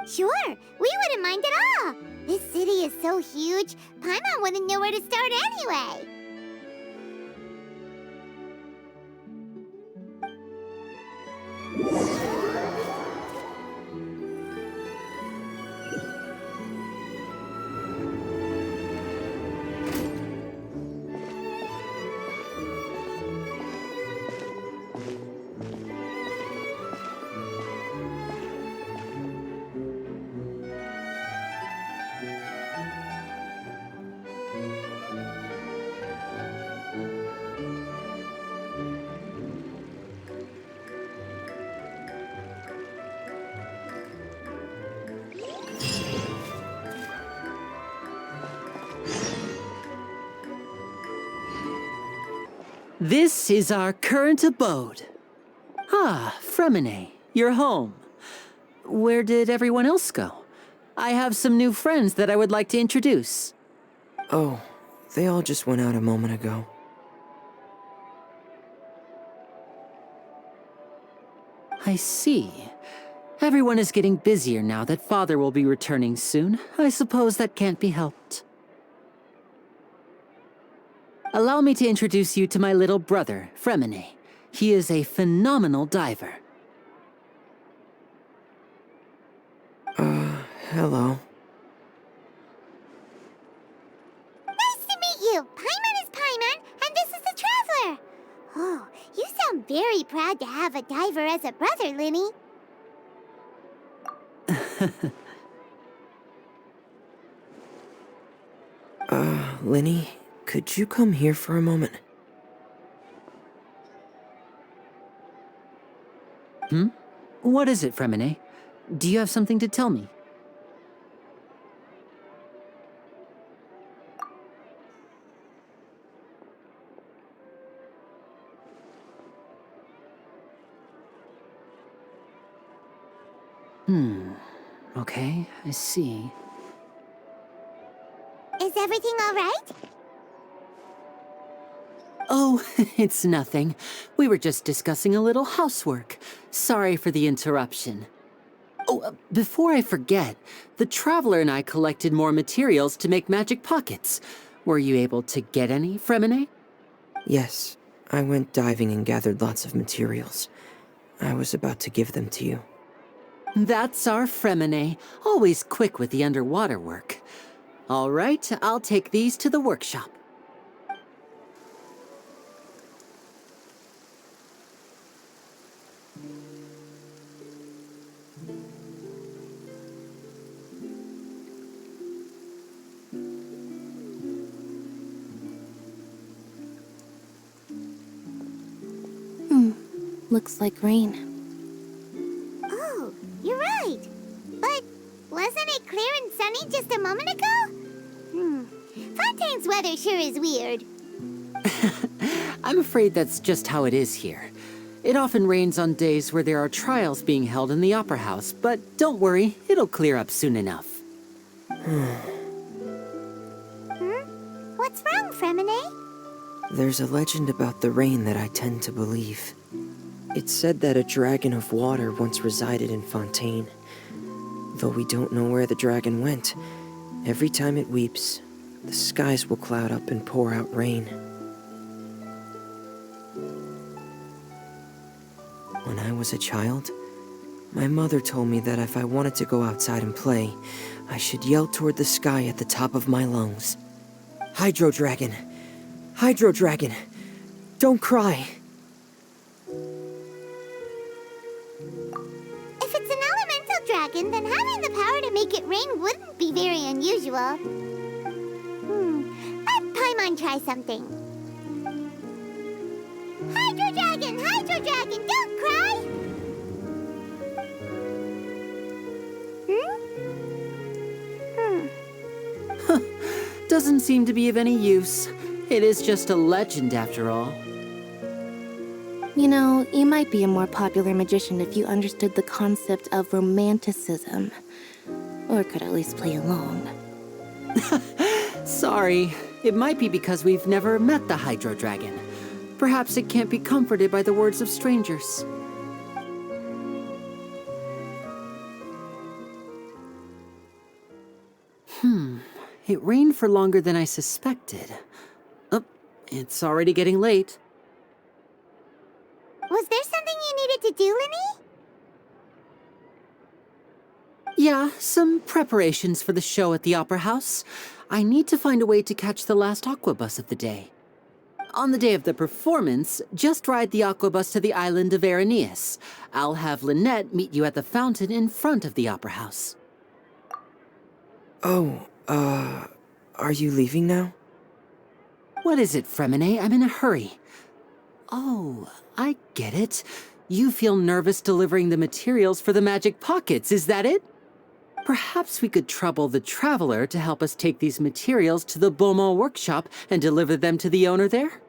Sure, we wouldn't mind at all. This city is so huge, Paimon wouldn't know where to start anyway. This is our current abode. Ah, Fremine, you're home. Where did everyone else go? I have some new friends that I would like to introduce. Oh, they all just went out a moment ago. I see. Everyone is getting busier now that Father will be returning soon. I suppose that can't be helped. Allow me to introduce you to my little brother, Fremine. He is a phenomenal diver. Hello. Nice to meet you. Paimon is Paimon, and this is the Traveler. Oh, you sound very proud to have a diver as a brother, Linny. Linny, could you come here for a moment? What is it, Fremine? Do you have something to tell me? Okay, I see. Is everything all right? Oh, it's nothing. We were just discussing a little housework. Sorry for the interruption. Oh, before I forget, the Traveler and I collected more materials to make magic pockets. Were you able to get any, Fremine? Yes, I went diving and gathered lots of materials. I was about to give them to you. That's our Fremine, always quick with the underwater work. All right, I'll take these to the workshop. Looks like rain. Oh, you're right. But wasn't it clear and sunny just a moment ago? Fontaine's weather sure is weird. I'm afraid that's just how it is here. It often rains on days where there are trials being held in the Opera House, but don't worry, it'll clear up soon enough. What's wrong, Fremine? There's a legend about the rain that I tend to believe. It's said that a dragon of water once resided in Fontaine. Though we don't know where the dragon went, every time it weeps, the skies will cloud up and pour out rain. When I was a child, my mother told me that if I wanted to go outside and play, I should yell toward the sky at the top of my lungs. Hydro Dragon! Hydro Dragon! Don't cry! If it's an elemental dragon, then having the power to make it rain wouldn't be very unusual. Let Paimon try something. Hydro Dragon, don't cry! Doesn't seem to be of any use. It is just a legend after all. You know, you might be a more popular magician if you understood the concept of romanticism. Or could at least play along. Sorry. It might be because we've never met the Hydro Dragon. Perhaps it can't be comforted by the words of strangers. It rained for longer than I suspected. Oh, it's already getting late. Was there something you needed to do, Linny? Yeah, some preparations for the show at the Opera House. I need to find a way to catch the last aquabus of the day. On the day of the performance, just ride the aquabus to the island of Aeneas. I'll have Lynette meet you at the fountain in front of the Opera House. Oh, are you leaving now? What is it, Fremine? I'm in a hurry. Oh, I get it. You feel nervous delivering the materials for the magic pockets, is that it? Perhaps we could trouble the Traveler to help us take these materials to the Beaumont workshop and deliver them to the owner there?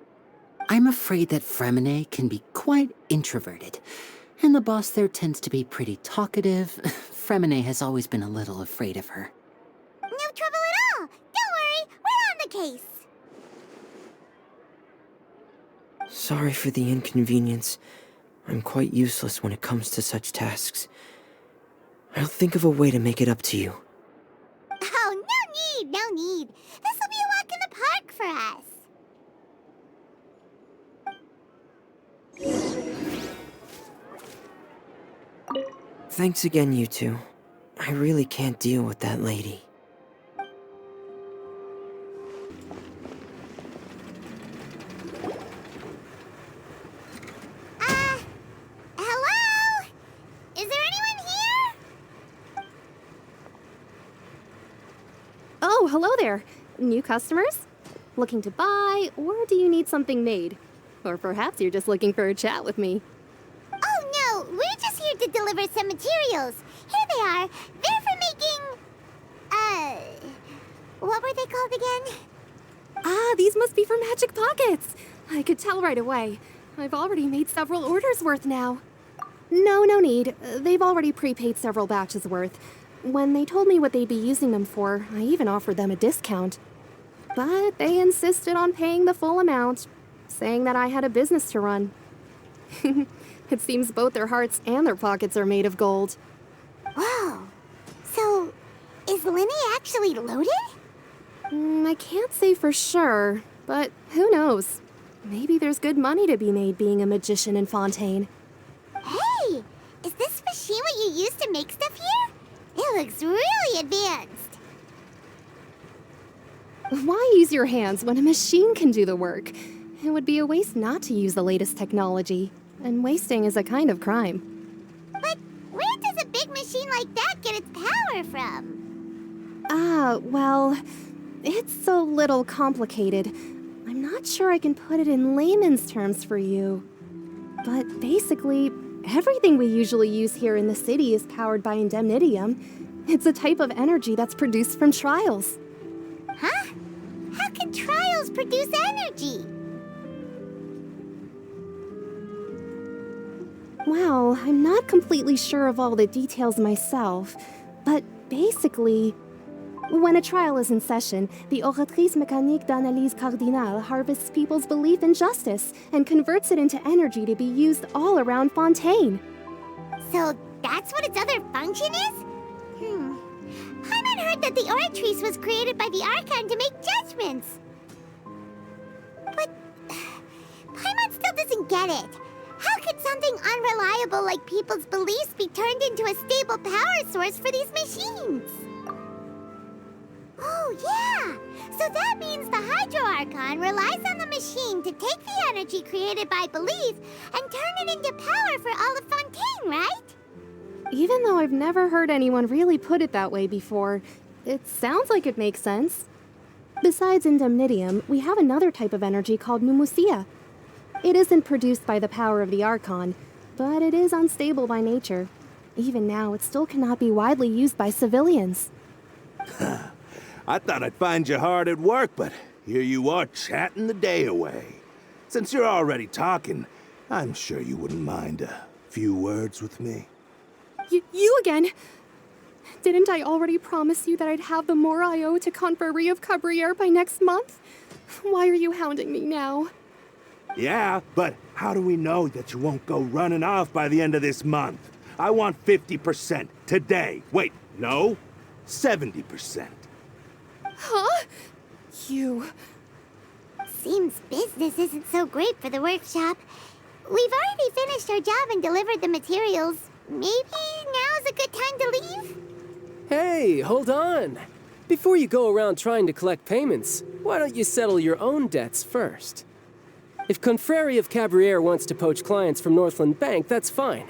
I'm afraid that Fremine can be quite introverted, and the boss there tends to be pretty talkative. Fremine has always been a little afraid of her. No trouble at all. Don't worry, we're on the case. Sorry for the inconvenience. I'm quite useless when it comes to such tasks. I'll think of a way to make it up to you. Oh, no need. This will be a walk in the park for us. Thanks again, you two. I really can't deal with that lady. Hello? Is there anyone here? Oh, hello there. New customers? Looking to buy, or do you need something made? Or perhaps you're just looking for a chat with me. Oh, no, we're just here to deliver some materials. Here they are. They're for making... what were they called again? Ah, these must be for magic pockets. I could tell right away. I've already made several orders worth now. No need. They've already prepaid several batches worth. When they told me what they'd be using them for, I even offered them a discount. But they insisted on paying the full amount, saying that I had a business to run. It seems both their hearts and their pockets are made of gold. Whoa. So, is Linny actually loaded? I can't say for sure, but who knows? Maybe there's good money to be made being a magician in Fontaine. Hey, is this machine what you use to make stuff here? It looks really advanced. Why use your hands when a machine can do the work? It would be a waste not to use the latest technology, and wasting is a kind of crime. But where does a big machine like that get its power from? Well, it's a little complicated. I'm not sure I can put it in layman's terms for you. But basically, everything we usually use here in the city is powered by indemnitium. It's a type of energy that's produced from trials. Huh? How can trials produce energy? Well, I'm not completely sure of all the details myself, but basically, when a trial is in session, the Oratrice Mécanique d'Analyse Cardinale harvests people's belief in justice and converts it into energy to be used all around Fontaine. So that's what its other function is? Paimon heard that the Oratrice was created by the Archon to make judgments. But Paimon still doesn't get it. How could something unreliable like people's beliefs be turned into a stable power source for these machines? Oh, yeah! So that means the Hydro Archon relies on the machine to take the energy created by belief and turn it into power for all of Fontaine, right? Even though I've never heard anyone really put it that way before, it sounds like it makes sense. Besides indemnitium, we have another type of energy called pneumosia. It isn't produced by the power of the Archon, but it is unstable by nature. Even now, it still cannot be widely used by civilians. I thought I'd find you hard at work, but here you are chatting the day away. Since you're already talking, I'm sure you wouldn't mind a few words with me. You again? Didn't I already promise you that I'd have the more I owe to Confrérie of Cabriere by next month? Why are you hounding me now? Yeah, but how do we know that you won't go running off by the end of this month? I want 50% today. Wait, no, 70%. Huh? You... Seems business isn't so great for the workshop. We've already finished our job and delivered the materials. Maybe now's a good time to leave? Hey, hold on. Before you go around trying to collect payments, why don't you settle your own debts first? If Confrérie of Cabriere wants to poach clients from Northland Bank, that's fine.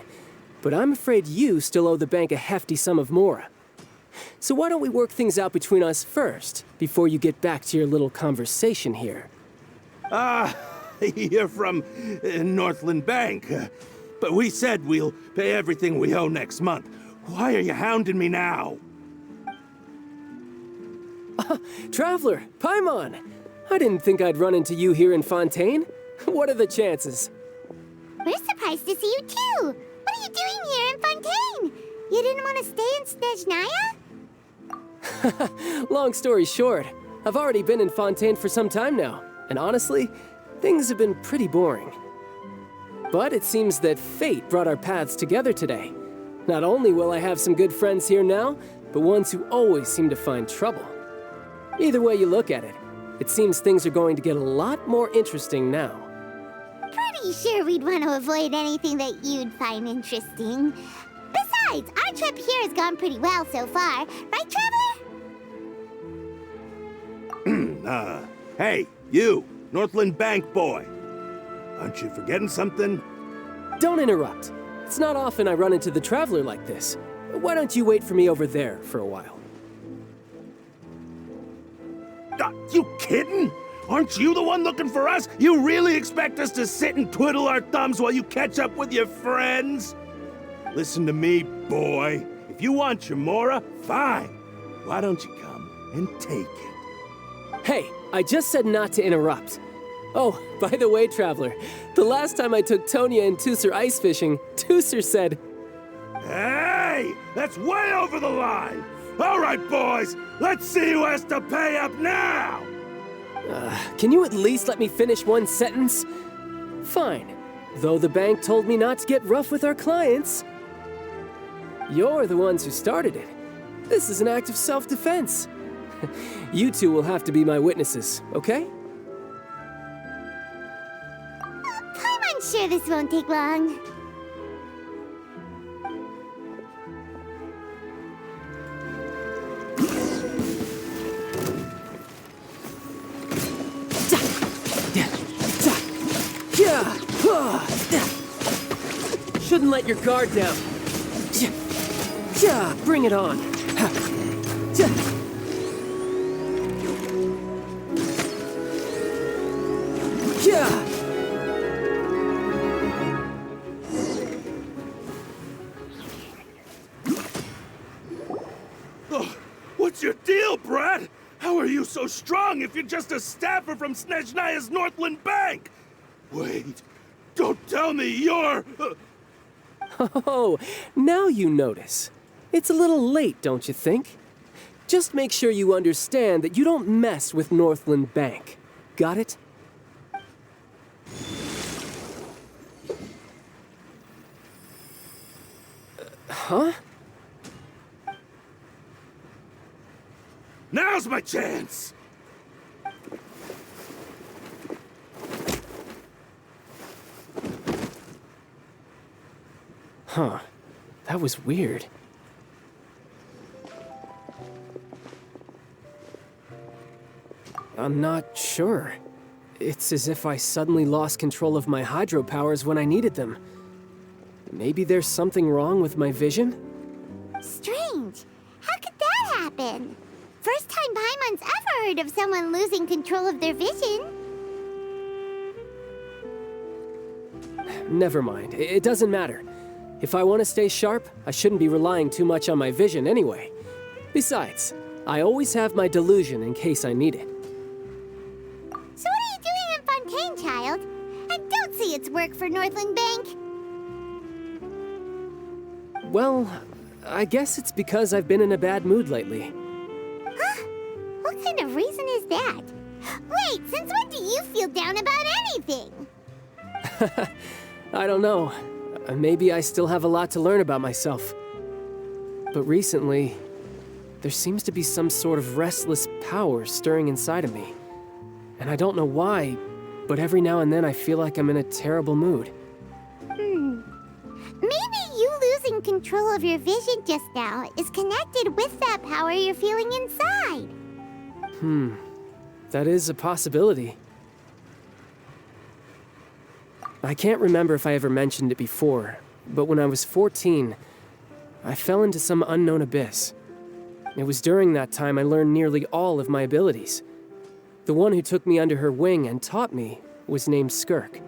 But I'm afraid you still owe the bank a hefty sum of mora. So why don't we work things out between us first, before you get back to your little conversation here? You're from Northland Bank. But we said we'll pay everything we owe next month. Why are you hounding me now? Traveler, Paimon! I didn't think I'd run into you here in Fontaine. What are the chances? We're surprised to see you too. What are you doing here in Fontaine? You didn't want to stay in Snezhnaya? Long story short, I've already been in Fontaine for some time now, and honestly, things have been pretty boring. But it seems that fate brought our paths together today. Not only will I have some good friends here now, but ones who always seem to find trouble. Either way you look at it, it seems things are going to get a lot more interesting now. Pretty sure we'd want to avoid anything that you'd find interesting. Besides, our trip here has gone pretty well so far. Right, Traveler? Hey, you, Northland Bank boy. Aren't you forgetting something? Don't interrupt. It's not often I run into the Traveler like this. Why don't you wait for me over there for a while? You kidding? Aren't you the one looking for us? You really expect us to sit and twiddle our thumbs while you catch up with your friends? Listen to me, boy. If you want your Mora, fine. Why don't you come and take it? Hey, I just said not to interrupt. Oh, by the way, Traveler, the last time I took Tonya and Tusser ice fishing, Tusser said, "Hey, that's way over the line! All right, boys, let's see who has to pay up now!" Can you at least let me finish one sentence? Fine, though the bank told me not to get rough with our clients. You're the ones who started it. This is an act of self-defense. You two will have to be my witnesses, okay? I'm sure this won't take long. Shouldn't let your guard down. Bring it on. Oh, what's your deal, Brad? How are you so strong if you're just a staffer from Snezhnaya's Northland Bank? Wait, don't tell me you're... Oh, now you notice. It's a little late, don't you think? Just make sure you understand that you don't mess with Northland Bank. Got it? Huh? Now's my chance! Huh. That was weird. I'm not sure. It's as if I suddenly lost control of my hydro powers when I needed them. Maybe there's something wrong with my vision? Strange. How could that happen? First time Paimon's ever heard of someone losing control of their vision. Never mind. It doesn't matter. If I want to stay sharp, I shouldn't be relying too much on my vision anyway. Besides, I always have my delusion in case I need it. So what are you doing in Fontaine, child? And don't say it's work for Northland Bank. Well, I guess it's because I've been in a bad mood lately. Huh? What kind of reason is that? Wait, since when do you feel down about anything? I don't know. Maybe I still have a lot to learn about myself. But recently, there seems to be some sort of restless power stirring inside of me. And I don't know why, but every now and then I feel like I'm in a terrible mood. Maybe you losing control of your vision just now is connected with that power you're feeling inside. That is a possibility. I can't remember if I ever mentioned it before, but when I was 14, I fell into some unknown abyss. It was during that time I learned nearly all of my abilities. The one who took me under her wing and taught me was named Skirk.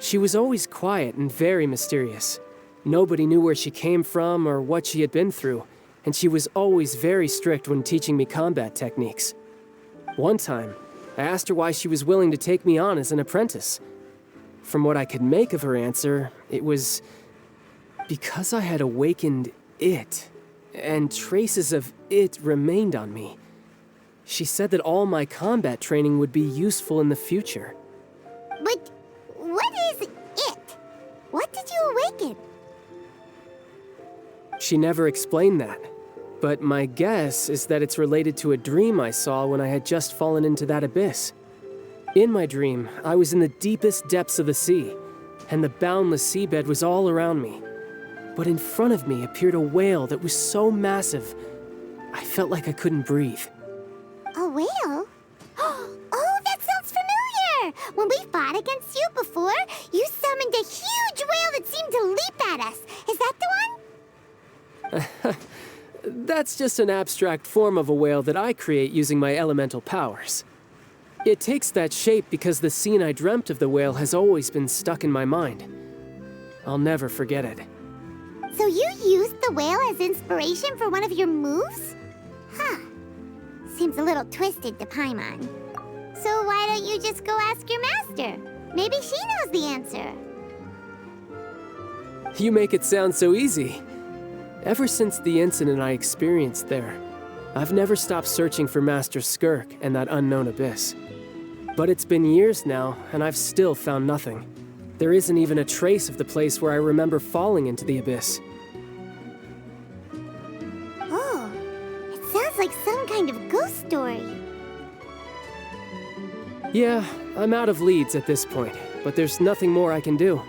She was always quiet and very mysterious. Nobody knew where she came from or what she had been through, and she was always very strict when teaching me combat techniques. One time, I asked her why she was willing to take me on as an apprentice, from what I could make of her answer, it was because I had awakened it, and traces of it remained on me. She said that all my combat training would be useful in the future. But what is it? What did you awaken? She never explained that, but my guess is that it's related to a dream I saw when I had just fallen into that abyss. In my dream, I was in the deepest depths of the sea, and the boundless seabed was all around me. But in front of me appeared a whale that was so massive, I felt like I couldn't breathe. A whale? Oh, that sounds familiar! When we fought against you before, you summoned a huge whale that seemed to leap at us. Is that the one? That's just an abstract form of a whale that I create using my elemental powers. It takes that shape because the scene I dreamt of the whale has always been stuck in my mind. I'll never forget it. So you used the whale as inspiration for one of your moves? Huh. Seems a little twisted to Paimon. So why don't you just go ask your master? Maybe she knows the answer. You make it sound so easy. Ever since the incident I experienced there, I've never stopped searching for Master Skirk and that unknown abyss. But it's been years now, and I've still found nothing. There isn't even a trace of the place where I remember falling into the abyss. Oh, it sounds like some kind of ghost story. Yeah, I'm out of leads at this point, but there's nothing more I can do.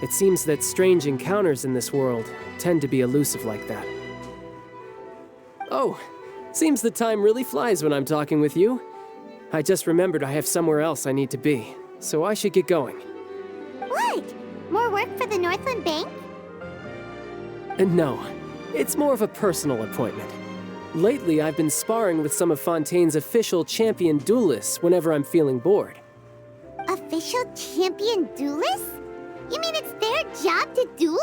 It seems that strange encounters in this world tend to be elusive like that. Oh, seems the time really flies when I'm talking with you. I just remembered I have somewhere else I need to be, so I should get going. What? More work for the Northland Bank? No, it's more of a personal appointment. Lately, I've been sparring with some of Fontaine's official champion duelists whenever I'm feeling bored. Official champion duelists? You mean it's their job to duel?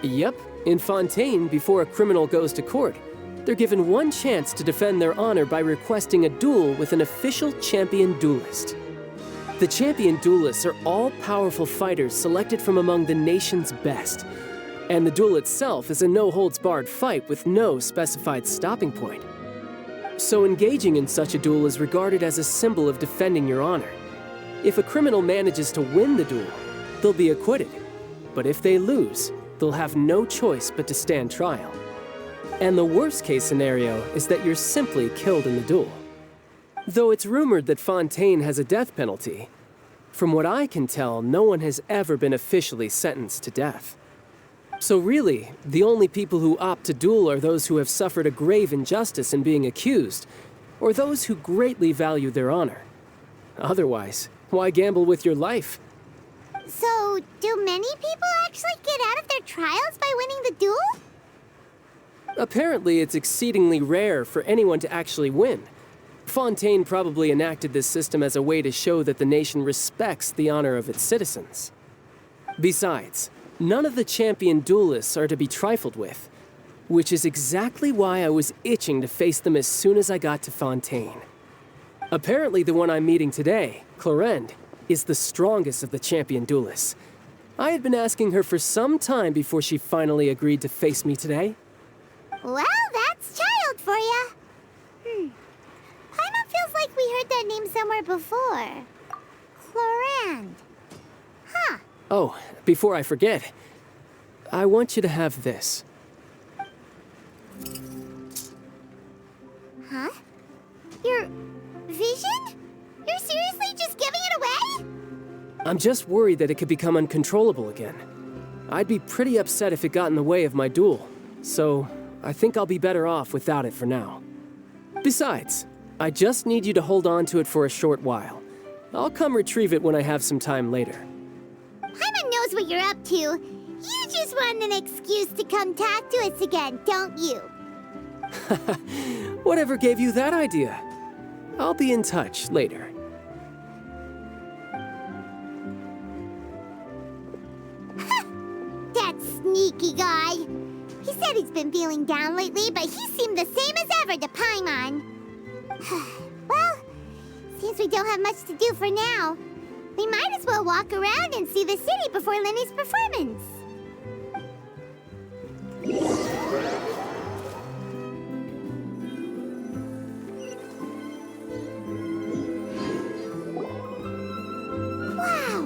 Yep, in Fontaine, before a criminal goes to court, they're given one chance to defend their honor by requesting a duel with an official champion duelist. The champion duelists are all-powerful fighters selected from among the nation's best, and the duel itself is a no-holds-barred fight with no specified stopping point. So engaging in such a duel is regarded as a symbol of defending your honor. If a criminal manages to win the duel, they'll be acquitted. But if they lose, they'll have no choice but to stand trial. And the worst-case scenario is that you're simply killed in the duel. Though it's rumored that Fontaine has a death penalty, from what I can tell, no one has ever been officially sentenced to death. So really, the only people who opt to duel are those who have suffered a grave injustice in being accused, or those who greatly value their honor. Otherwise, why gamble with your life? So, do many people actually get out of their trials by winning the duel? Apparently, it's exceedingly rare for anyone to actually win. Fontaine probably enacted this system as a way to show that the nation respects the honor of its citizens. Besides, none of the champion duelists are to be trifled with, which is exactly why I was itching to face them as soon as I got to Fontaine. Apparently, the one I'm meeting today, Clorinde, is the strongest of the champion duelists. I had been asking her for some time before she finally agreed to face me today. Well, that's child for ya. Paimon feels like we heard that name somewhere before. Clorinde. Huh. Oh, before I forget, I want you to have this. Huh? Your vision? You're seriously just giving it away? I'm just worried that it could become uncontrollable again. I'd be pretty upset if it got in the way of my duel, so I think I'll be better off without it for now. Besides, I just need you to hold on to it for a short while. I'll come retrieve it when I have some time later. Paimon knows what you're up to. You just want an excuse to come talk to us again, don't you? Whatever gave you that idea? I'll be in touch later. That sneaky guy. He said he's been feeling down lately, but he seemed the same as ever to Paimon. Well, seems we don't have much to do for now. We might as well walk around and see the city before Lenny's performance. Wow!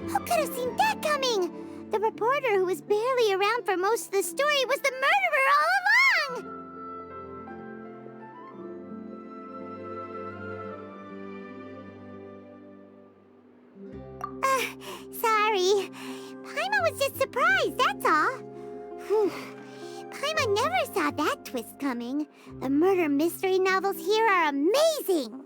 Who could have seen that coming? The reporter who was barely around for most of the story was the murderer all along! Sorry. Paimon was just surprised, that's all. Whew. Paimon never saw that twist coming. The murder mystery novels here are amazing.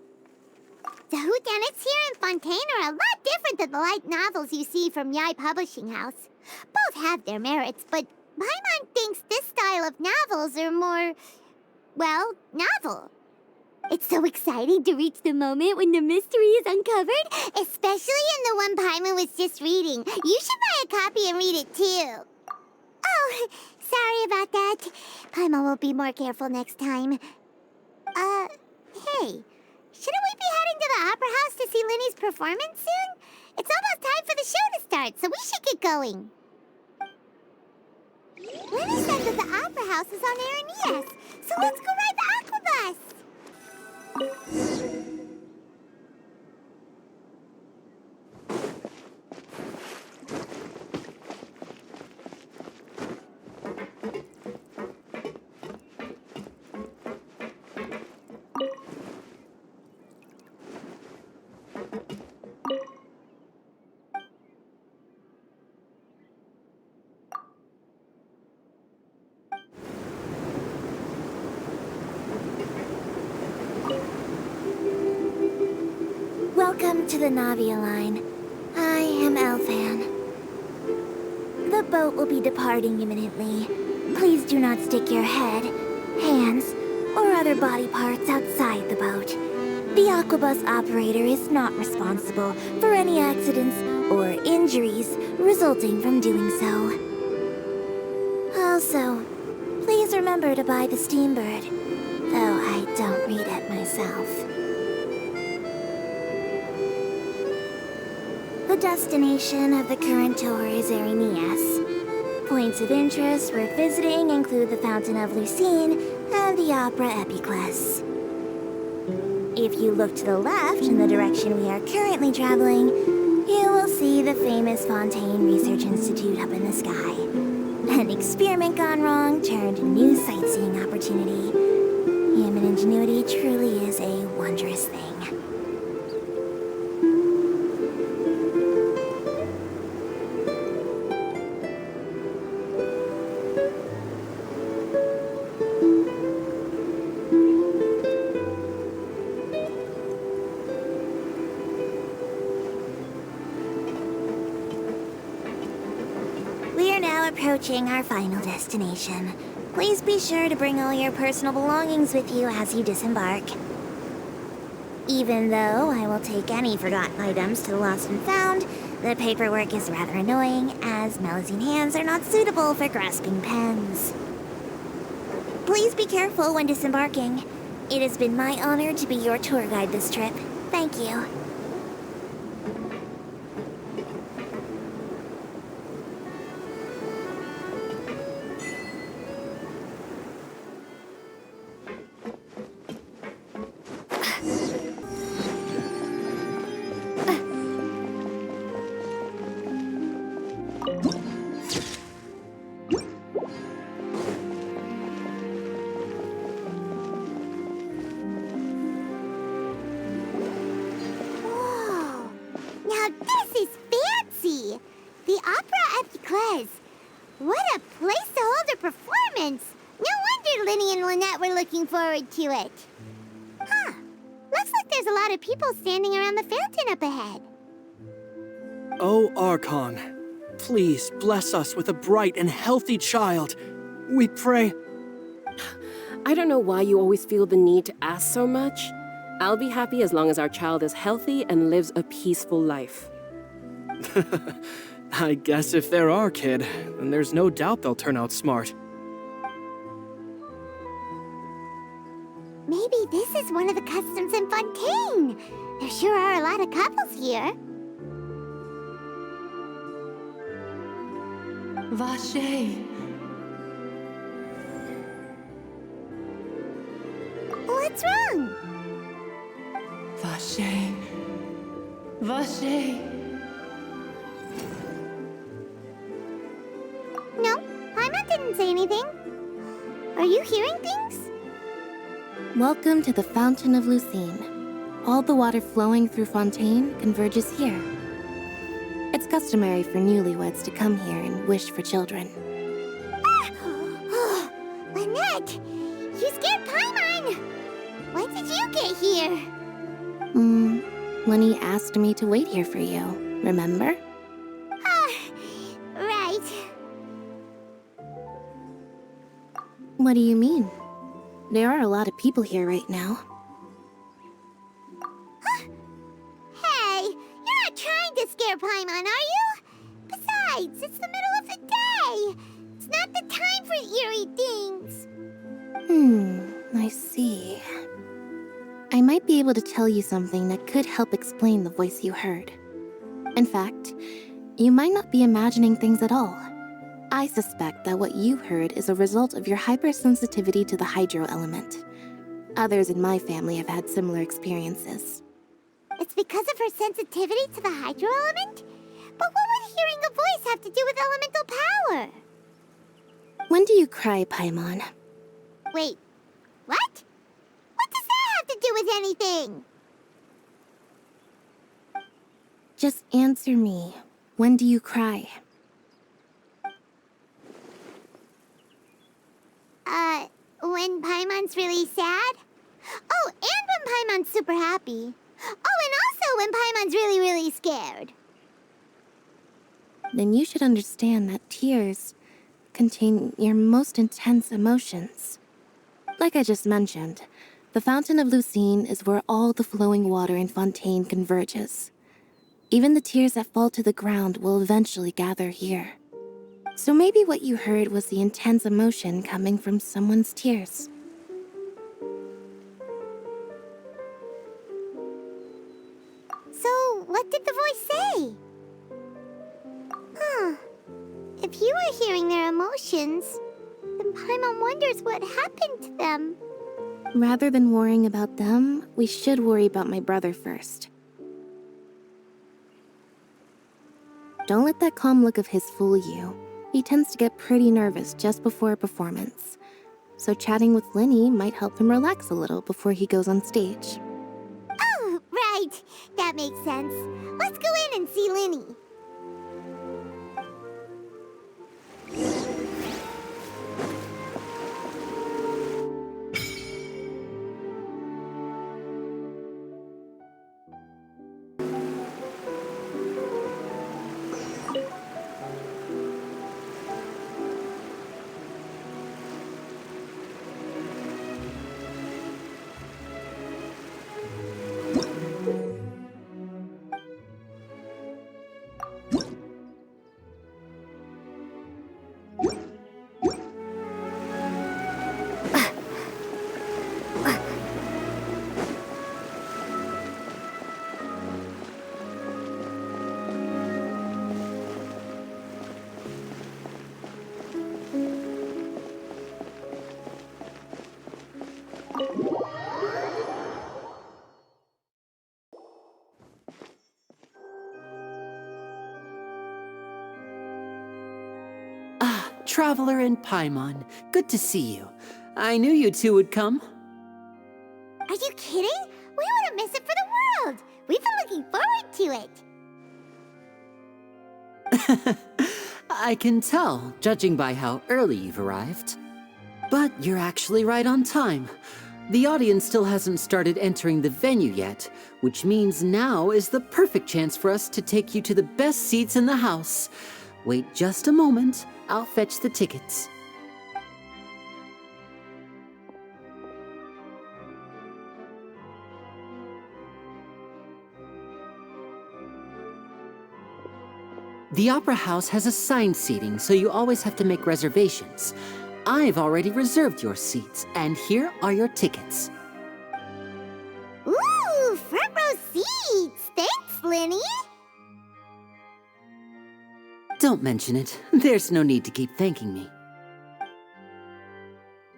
The whodunits here in Fontaine are a lot different than the light novels you see from Yai Publishing House. Both have their merits, but Paimon thinks this style of novels are more, well, novel. It's so exciting to reach the moment when the mystery is uncovered, especially in the one Paimon was just reading. You should buy a copy and read it too. Oh, sorry about that. Paimon will be more careful next time. Hey, shouldn't we be heading to the Opera House to see Linny's performance soon? It's almost time for the show to start, so we should get going. Linny said that the Opera House is on Aranias, so let's go ride the Aquabus. Welcome to the Navia line. I am Elfan. The boat will be departing imminently. Please do not stick your head, hands, or other body parts outside the boat. The Aquabus operator is not responsible for any accidents or injuries resulting from doing so. Also, please remember to buy the Steambird, though I don't read it myself. The destination of the current tour is Aranias. Points of interest worth visiting include the Fountain of Lucine and the Opera Epiclese. If you look to the left in the direction we are currently traveling, you will see the famous Fontaine Research Institute up in the sky. An experiment gone wrong turned a new sightseeing opportunity. Human ingenuity truly is a wondrous thing. Approaching our final destination. Please be sure to bring all your personal belongings with you as you disembark. Even though I will take any forgotten items to the lost and found, the paperwork is rather annoying, as Melusine hands are not suitable for grasping pens. Please be careful when disembarking. It has been my honor to be your tour guide this trip. Thank you. Forward to it. Huh. Looks like there's a lot of people standing around the fountain up ahead. Oh, Archon, please bless us with a bright and healthy child. We pray. I don't know why you always feel the need to ask so much. I'll be happy as long as our child is healthy and lives a peaceful life. I guess if they're our kid, then there's no doubt they'll turn out smart. Maybe this is one of the customs in Fontaine. There sure are a lot of couples here. Vache. What's wrong? Vache. Vache. No, Paimon didn't say anything. Are you hearing things? Welcome to the Fountain of Lucine. All the water flowing through Fontaine converges here. It's customary for newlyweds to come here and wish for children. Ah! Lynette! You scared Paimon! When did you get here? Lenny asked me to wait here for you, remember? Right. What do you mean? There are a lot of people here right now. Hey, you're not trying to scare Paimon, are you? Besides, it's the middle of the day. It's not the time for eerie things. I see. I might be able to tell you something that could help explain the voice you heard. In fact, you might not be imagining things at all. I suspect that what you heard is a result of your hypersensitivity to the hydro element. Others in my family have had similar experiences. It's because of her sensitivity to the hydro element? But what would hearing a voice have to do with elemental power? When do you cry, Paimon? Wait, what? What does that have to do with anything? Just answer me. When do you cry? When Paimon's really sad? Oh, and when Paimon's super happy. Oh, and also when Paimon's really, really scared. Then you should understand that tears contain your most intense emotions. Like I just mentioned, the Fountain of Lucine is where all the flowing water in Fontaine converges. Even the tears that fall to the ground will eventually gather here. So maybe what you heard was the intense emotion coming from someone's tears. So, what did the voice say? If you were hearing their emotions, then Paimon wonders what happened to them. Rather than worrying about them, we should worry about my brother first. Don't let that calm look of his fool you. He tends to get pretty nervous just before a performance. So chatting with Linny might help him relax a little before he goes on stage. Oh, right. That makes sense. Let's go in and see Linny. Traveler and Paimon, good to see you. I knew you two would come. Are you kidding? We wouldn't miss it for the world. We've been looking forward to it. I can tell, judging by how early you've arrived. But you're actually right on time. The audience still hasn't started entering the venue yet, which means now is the perfect chance for us to take you to the best seats in the house. Wait just a moment. I'll fetch the tickets. The Opera House has assigned seating, so you always have to make reservations. I've already reserved your seats, and here are your tickets. Ooh, front row seats! Thanks, Linny! Don't mention it. There's no need to keep thanking me.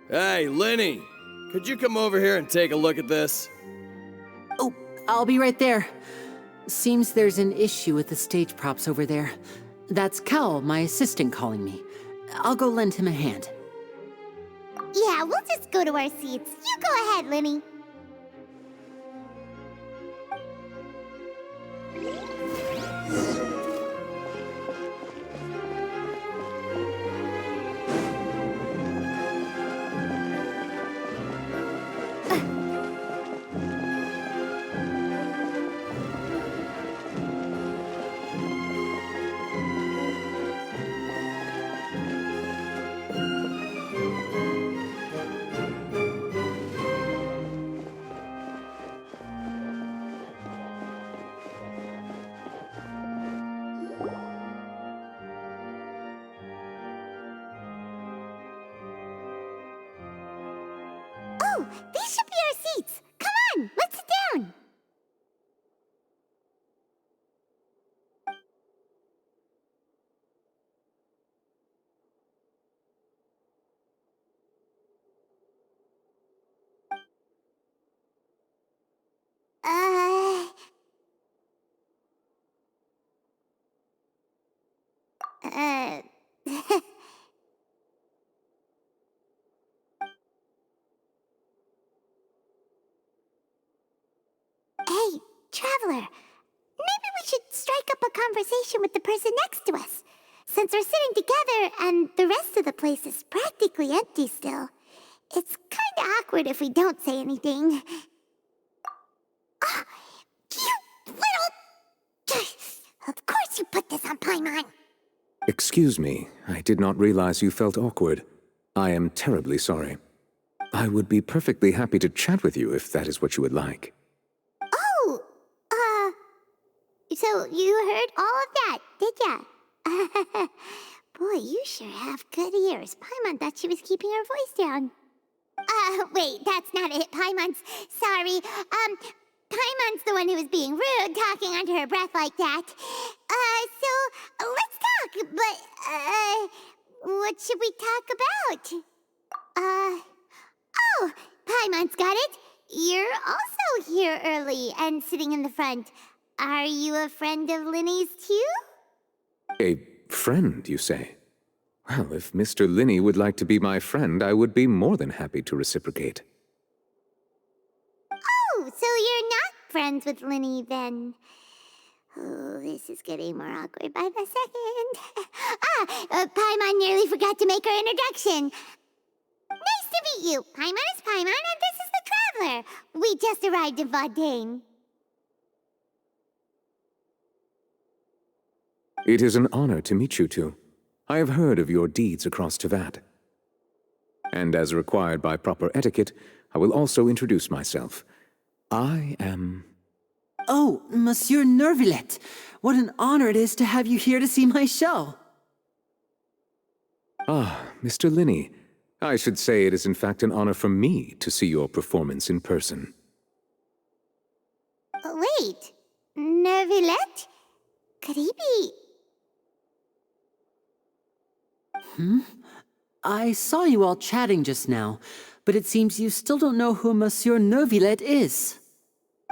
Hey, Lenny! Could you come over here and take a look at this? Oh, I'll be right there. Seems there's an issue with the stage props over there. That's Cal, my assistant, calling me. I'll go lend him a hand. Yeah, we'll just go to our seats. You go ahead, Lenny. Oh, these should be our seats. Come on, let's sit down. Uh... Uh... Hey, Traveler. Maybe we should strike up a conversation with the person next to us. Since we're sitting together and the rest of the place is practically empty still, it's kinda awkward if we don't say anything. Ah, you little... Of course you put this on Paimon. Excuse me, I did not realize you felt awkward. I am terribly sorry. I would be perfectly happy to chat with you if that is what you would like. Oh, so you heard all of that, did ya? Boy, you sure have good ears. Paimon thought she was keeping her voice down. Wait, that's not it. Paimon's... Sorry. Paimon's the one who was being rude, talking under her breath like that. So, let's talk, but, what should we talk about? Oh, Paimon's got it. You're also here early and sitting in the front. Are you a friend of Linny's too? A friend, you say? Well, if Mr. Linney would like to be my friend, I would be more than happy to reciprocate. Oh, so you're not friends with Linny then? Oh, this is getting more awkward by the second. Paimon nearly forgot to make her introduction. Nice to meet you. Paimon is Paimon, and this is the Traveler. We just arrived in Fontaine. It is an honor to meet you two. I have heard of your deeds across Tevat. And as required by proper etiquette, I will also introduce myself. I am... Oh, Monsieur Nervillet. What an honor it is to have you here to see my show. Ah, Mr. Linney. I should say it is in fact an honor for me to see your performance in person. Wait, Nervillet? Could he be... I saw you all chatting just now, but it seems you still don't know who Monsieur Nervillet is.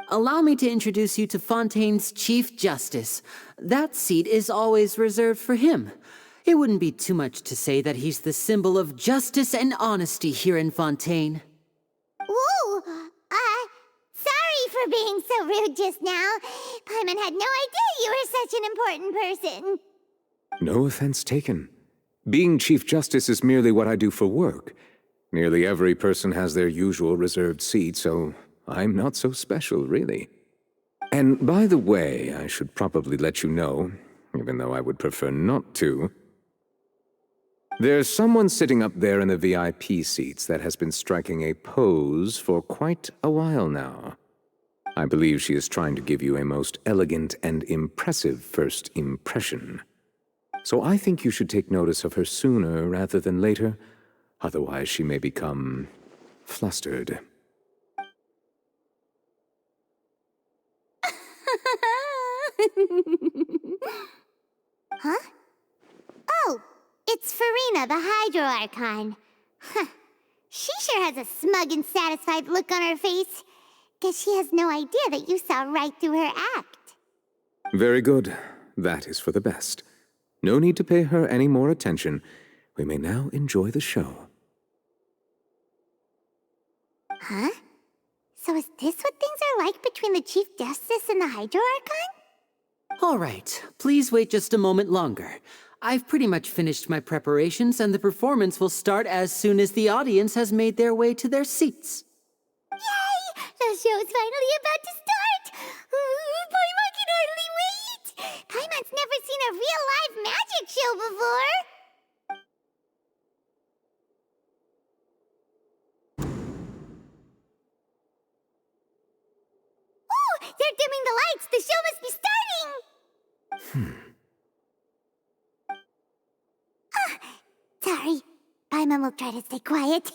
Allow me to introduce you to Fontaine's Chief Justice. That seat is always reserved for him. It wouldn't be too much to say that he's the symbol of justice and honesty here in Fontaine. Whoa! Sorry for being so rude just now. Paimon had no idea you were such an important person. No offense taken. Being Chief Justice is merely what I do for work. Nearly every person has their usual reserved seat, so I'm not so special, really. And by the way, I should probably let you know, even though I would prefer not to, there's someone sitting up there in the VIP seats that has been striking a pose for quite a while now. I believe she is trying to give you a most elegant and impressive first impression. So I think you should take notice of her sooner rather than later, otherwise she may become flustered. Huh? It's Farina, the Hydro Archon. Huh. She sure has a smug and satisfied look on her face. Guess she has no idea that you saw right through her act. Very good. That is for the best. No need to pay her any more attention. We may now enjoy the show. Huh? So is this what things are like between the Chief Justice and the Hydro Archon? All right, please wait just a moment longer. I've pretty much finished my preparations, and the performance will start as soon as the audience has made their way to their seats. Yay! The show's finally about to start! Paimon can hardly wait! Paimon's never seen a real live magic show before! Oh! They're dimming the lights! The show must be starting! Sorry. Paimon will try to stay quiet.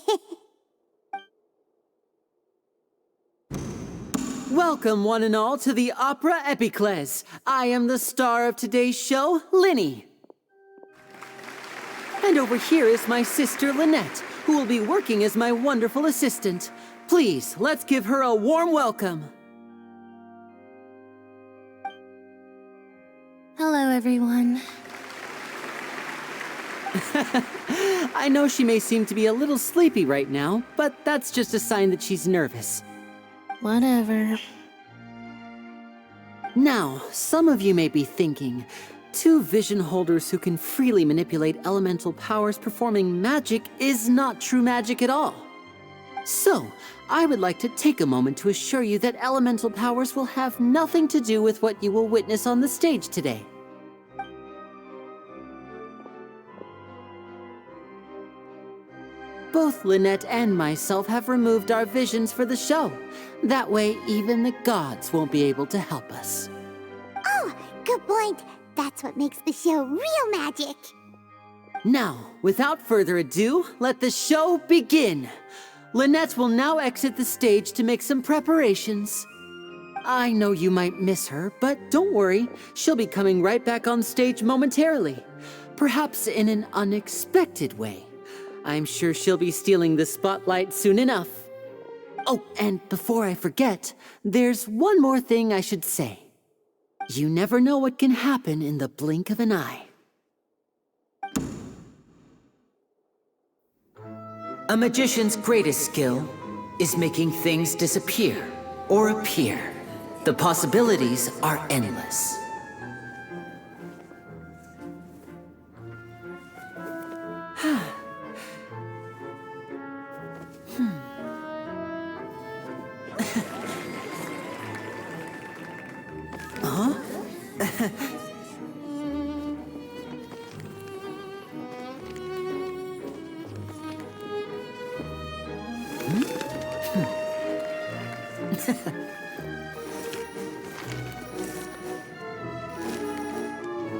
Welcome, one and all, to the Opera Epiclese. I am the star of today's show, Linny. And over here is my sister, Lynette, who will be working as my wonderful assistant. Please, let's give her a warm welcome. Hello, everyone. I know she may seem to be a little sleepy right now, but that's just a sign that she's nervous. Whatever. Now, some of you may be thinking, two vision holders who can freely manipulate elemental powers performing magic is not true magic at all. So, I would like to take a moment to assure you that elemental powers will have nothing to do with what you will witness on the stage today. Both Lynette and myself have removed our visions for the show. That way, even the gods won't be able to help us. Oh, good point. That's what makes the show real magic. Now, without further ado, let the show begin. Lynette will now exit the stage to make some preparations. I know you might miss her, but don't worry. She'll be coming right back on stage momentarily. Perhaps in an unexpected way. I'm sure she'll be stealing the spotlight soon enough. Oh, and before I forget, there's one more thing I should say. You never know what can happen in the blink of an eye. A magician's greatest skill is making things disappear or appear. The possibilities are endless.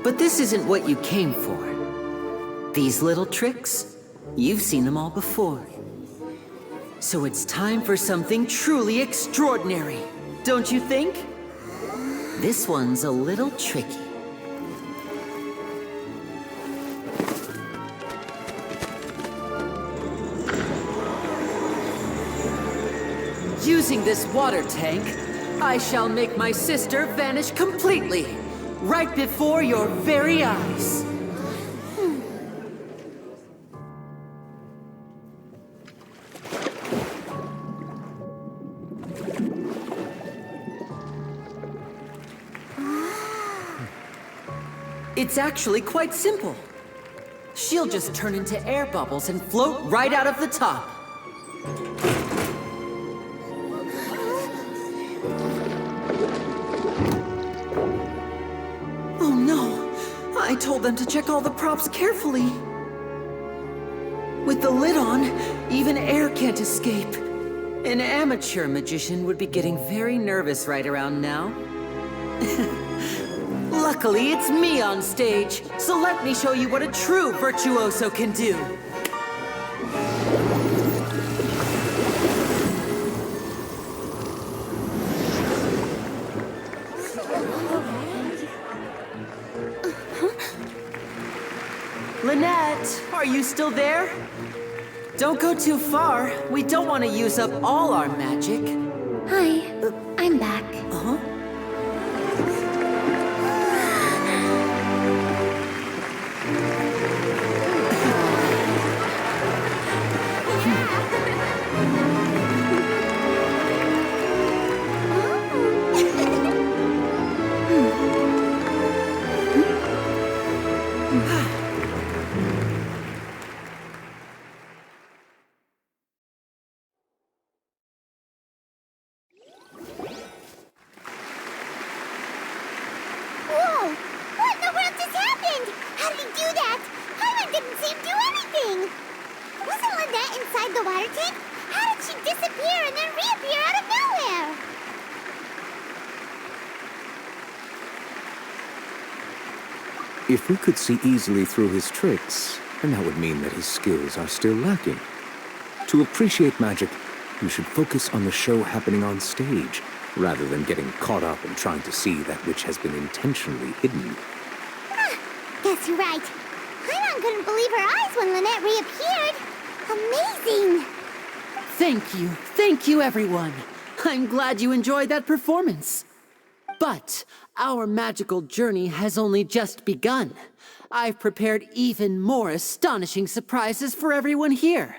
But this isn't what you came for. These little tricks, you've seen them all before. So it's time for something truly extraordinary, don't you think? This one's a little tricky. Using this water tank, I shall make my sister vanish completely, right before your very eyes. It's actually quite simple. She'll just turn into air bubbles and float right out of the top. Oh no! I told them to check all the props carefully. With the lid on, even air can't escape. An amateur magician would be getting very nervous right around now. Luckily, it's me on stage, so let me show you what a true virtuoso can do. Lynette! Are you still there? Don't go too far. We don't want to use up all our magic. Hi, I'm back. Uh-huh. Whoa! What in the world just happened? How did he do that? Paimon didn't see him do anything. Wasn't Lynette inside the water tank? How did she disappear and then reappear out of nowhere? If we could see easily through his tricks, then that would mean that his skills are still lacking. To appreciate magic, you should focus on the show happening on stage, rather than getting caught up in trying to see that which has been intentionally hidden. Guess you're right. Paimon couldn't believe her eyes when Lynette reappeared. Amazing! Thank you, everyone. I'm glad you enjoyed that performance. But our magical journey has only just begun. I've prepared even more astonishing surprises for everyone here.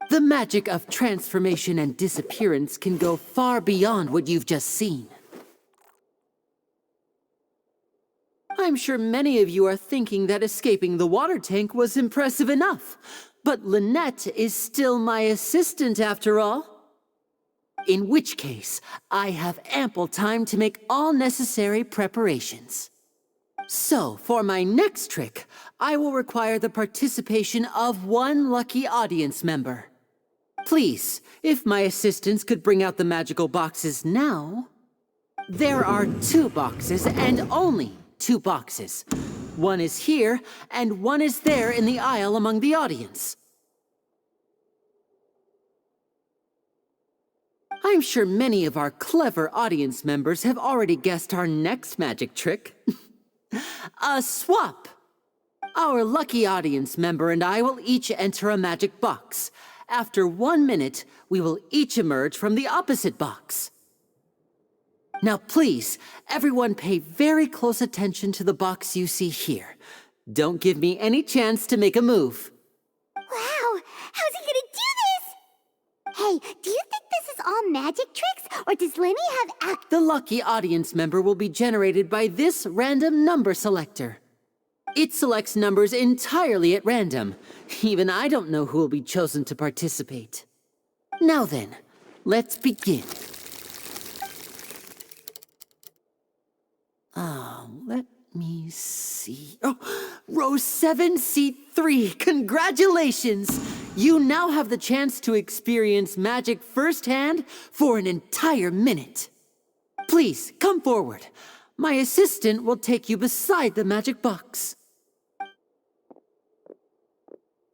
The magic of transformation and disappearance can go far beyond what you've just seen. I'm sure many of you are thinking that escaping the water tank was impressive enough, but Lynette is still my assistant after all. In which case, I have ample time to make all necessary preparations. So, for my next trick, I will require the participation of one lucky audience member. Please, if my assistants could bring out the magical boxes now. There are 2 boxes, and only 2 boxes. One is here, and one is there in the aisle among the audience. I'm sure many of our clever audience members have already guessed our next magic trick. A swap! Our lucky audience member and I will each enter a magic box. After 1 minute, we will each emerge from the opposite box. Now please, everyone pay very close attention to the box you see here. Don't give me any chance to make a move. Wow! How's he gonna do this? Hey, do you think this is all magic tricks, or does Lenny have The lucky audience member will be generated by this random number selector. It selects numbers entirely at random. Even I don't know who will be chosen to participate. Now then, let's begin. Let me see. Oh, row 7, seat 3. Congratulations! You now have the chance to experience magic firsthand for an entire minute. Please, come forward. My assistant will take you beside the magic box.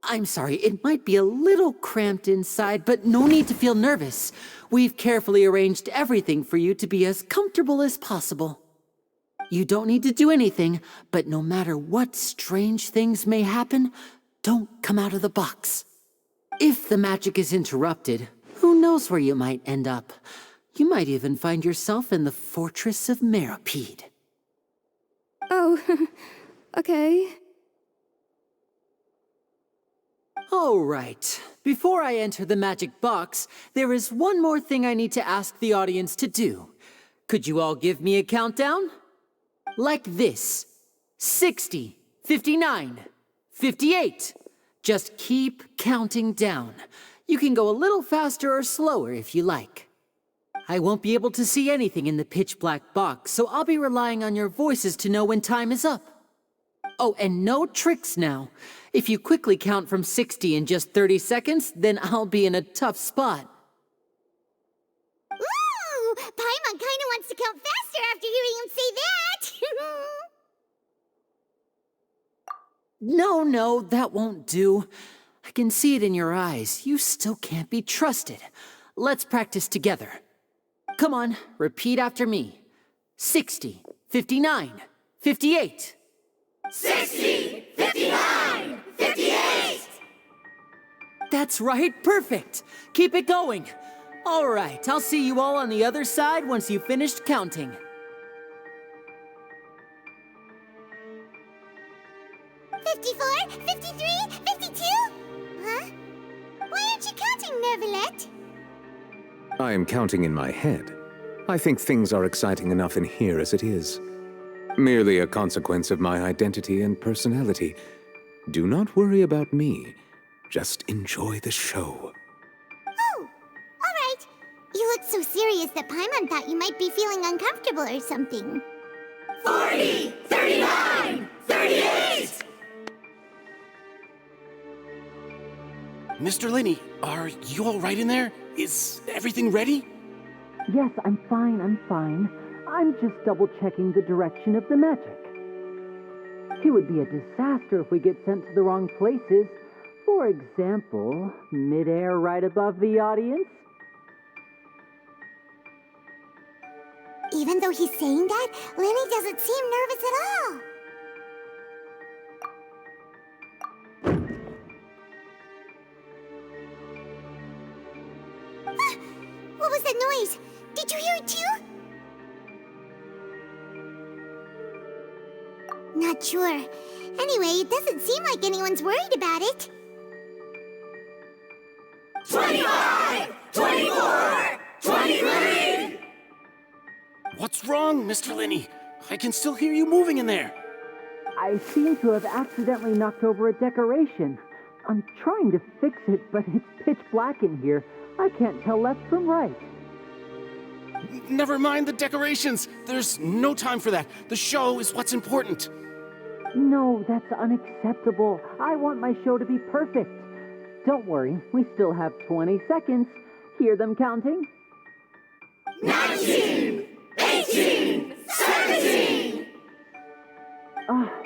I'm sorry, it might be a little cramped inside, but no need to feel nervous. We've carefully arranged everything for you to be as comfortable as possible. You don't need to do anything, but no matter what strange things may happen, don't come out of the box. If the magic is interrupted, who knows where you might end up? You might even find yourself in the Fortress of Meropide. Oh, okay. All right. Before I enter the magic box, there is one more thing I need to ask the audience to do. Could you all give me a countdown? Like this. 60, 59, 58. Just keep counting down. You can go a little faster or slower if you like. I won't be able to see anything in the pitch-black box, so I'll be relying on your voices to know when time is up. Oh, and no tricks now. If you quickly count from 60 in just 30 seconds, then I'll be in a tough spot. Ooh! Paimon kinda wants to count faster after hearing him say that! No, that won't do. I can see it in your eyes. You still can't be trusted. Let's practice together. Come on, repeat after me. 60, 59, 58. 60, 59, 58. That's right, perfect! Keep it going! All right, I'll see you all on the other side once you've finished counting. 54, 53, 52? Huh? Why aren't you counting, Nervalet? I am counting in my head. I think things are exciting enough in here as it is. Merely a consequence of my identity and personality. Do not worry about me. Just enjoy the show. Oh, all right. You look so serious that Paimon thought you might be feeling uncomfortable or something. 40, 39, 38! Mr. Linney, are you all right in there? Is everything ready? Yes, I'm fine. I'm just double-checking the direction of the magic. It would be a disaster if we get sent to the wrong places. For example, mid-air right above the audience. Even though he's saying that, Lenny doesn't seem nervous at all. Ah, what was that noise? Did you hear it too? Not sure. Anyway, it doesn't seem like anyone's worried about it. 25, 24, 23! What's wrong, Mr. Linney? I can still hear you moving in there. I seem to have accidentally knocked over a decoration. I'm trying to fix it, but it's pitch black in here. I can't tell left from right. Never mind the decorations. There's no time for that. The show is what's important. No, that's unacceptable. I want my show to be perfect. Don't worry, we still have 20 seconds. Hear them counting? 19, 18, 17!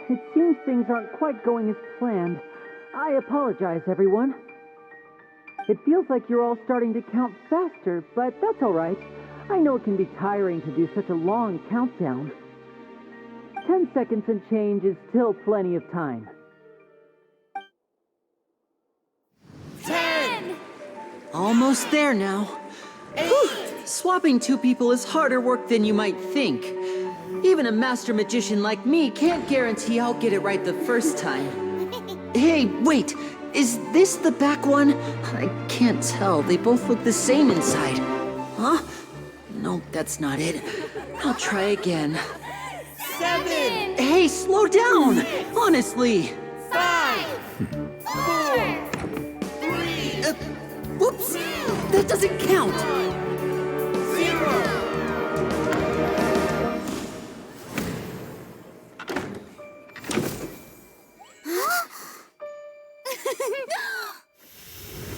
It seems things aren't quite going as planned. I apologize, everyone. It feels like you're all starting to count faster, but that's all right. I know it can be tiring to do such a long countdown. 10 seconds and change is still plenty of time. 10! Almost there now. Whew. Swapping two people is harder work than you might think. Even a master magician like me can't guarantee I'll get it right the first time. Hey, wait! Is this the back one? I can't tell. They both look the same inside. Huh? Nope, that's not it. I'll try again. 7! Hey, slow down! Honestly! 5! 4! 3! Whoops! That doesn't count! 0!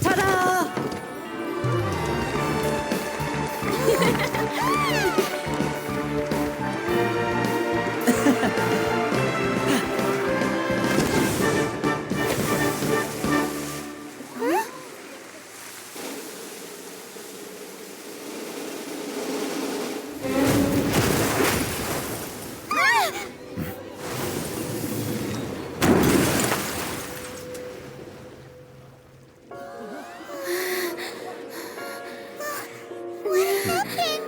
Ta-da! What happened?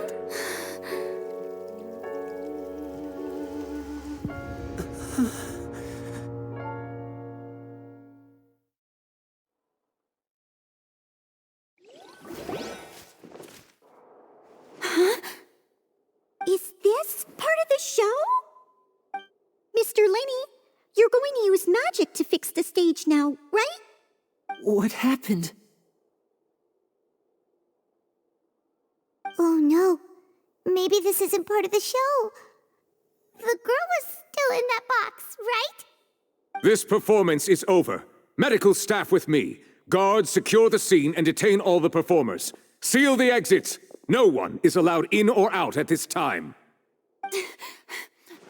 Huh? Is this part of the show? Mr. Linney, you're going to use magic to fix the stage now, right? What happened? Oh no. Maybe this isn't part of the show. The girl was still in that box, right? This performance is over. Medical staff with me. Guards, secure the scene and detain all the performers. Seal the exits. No one is allowed in or out at this time.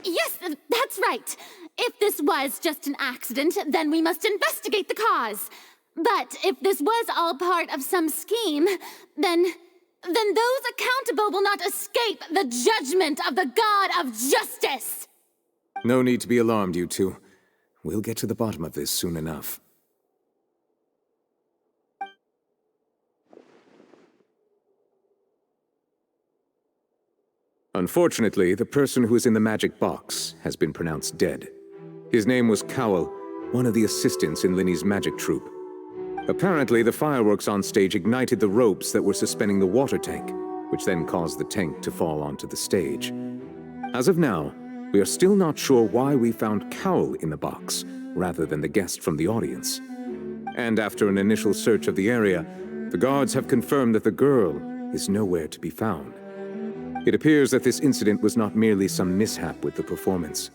Yes, that's right. If this was just an accident, then we must investigate the cause. But if this was all part of some scheme, then those accountable will not escape the judgment of the God of Justice! No need to be alarmed, you two. We'll get to the bottom of this soon enough. Unfortunately, the person who is in the magic box has been pronounced dead. His name was Cowell, one of the assistants in Linny's magic troupe. Apparently, the fireworks on stage ignited the ropes that were suspending the water tank, which then caused the tank to fall onto the stage. As of now, we are still not sure why we found Cowell in the box, rather than the guest from the audience. And after an initial search of the area, the guards have confirmed that the girl is nowhere to be found. It appears that this incident was not merely some mishap with the performance.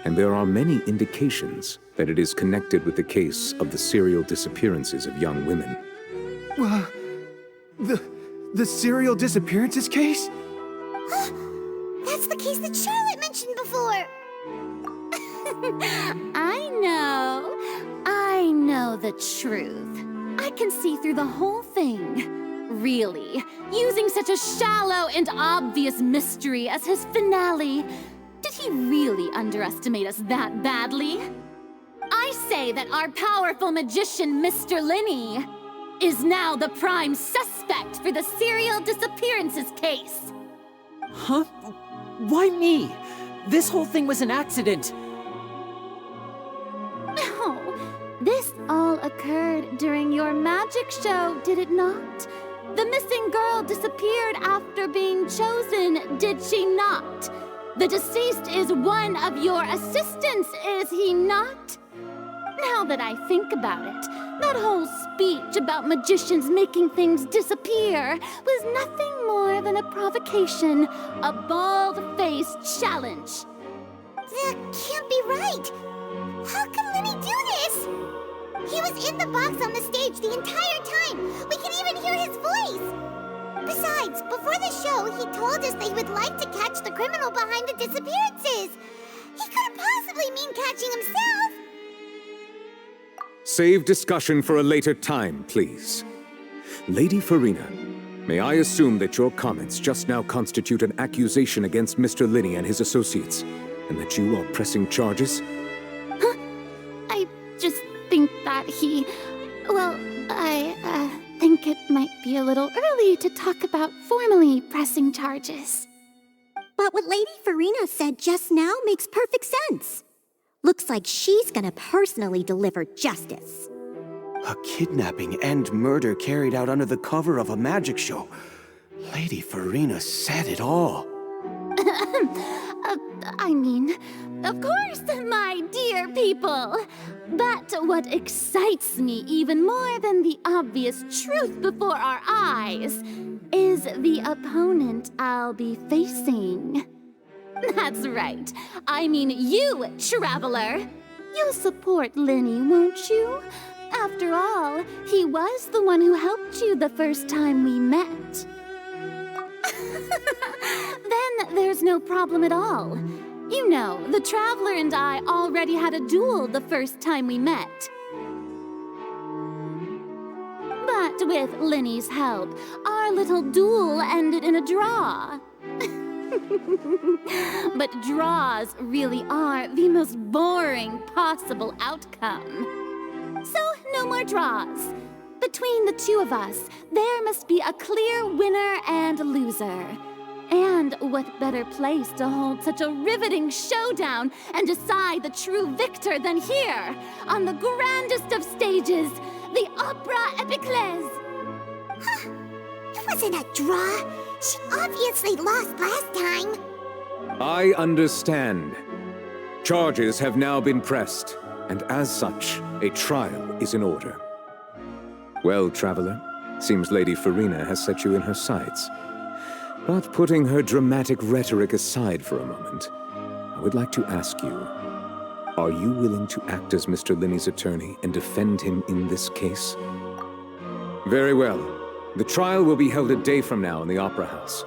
And there are many indications that it is connected with the case of the serial disappearances of young women. The serial disappearances case? That's the case that Charlotte mentioned before. I know the truth. I can see through the whole thing. Really, using such a shallow and obvious mystery as his finale. Did he really underestimate us that badly? I say that our powerful magician, Mr. Linny, is now the prime suspect for the serial disappearances case. Huh? Why me? This whole thing was an accident. No, this all occurred during your magic show, did it not? The missing girl disappeared after being chosen, did she not? The deceased is one of your assistants, is he not? Now that I think about it, that whole speech about magicians making things disappear was nothing more than a provocation, a bald-faced challenge. That can't be right. How can Linny do this? He was in the box on the stage the entire time. We can even hear his voice. Besides, before the show, he told us that he would like to catch the criminal behind the disappearances. He couldn't possibly mean catching himself. Save discussion for a later time, please. Lady Farina, may I assume that your comments just now constitute an accusation against Mr. Linny and his associates, and that you are pressing charges? Huh? I just think that I think it might be a little early to talk about formally pressing charges. But what Lady Farina said just now makes perfect sense. Looks like she's gonna personally deliver justice. A kidnapping and murder carried out under the cover of a magic show. Lady Farina said it all. Of course, my dear people. But what excites me even more than the obvious truth before our eyes is the opponent I'll be facing. That's right. I mean you, Traveler. You'll support Linny, won't you? After all, he was the one who helped you the first time we met. Then there's no problem at all. You know, the Traveler and I already had a duel the first time we met. But with Linny's help, our little duel ended in a draw. But draws really are the most boring possible outcome. So, no more draws. Between the two of us, there must be a clear winner and loser. And what better place to hold such a riveting showdown and decide the true victor than here, on the grandest of stages, the Opera Epiclese. Huh. It wasn't a draw. She obviously lost last time. I understand. Charges have now been pressed, and as such, a trial is in order. Well, Traveler, seems Lady Farina has set you in her sights. But putting her dramatic rhetoric aside for a moment, I would like to ask you, are you willing to act as Mr. Linny's attorney and defend him in this case? Very well. The trial will be held a day from now in the Opera House.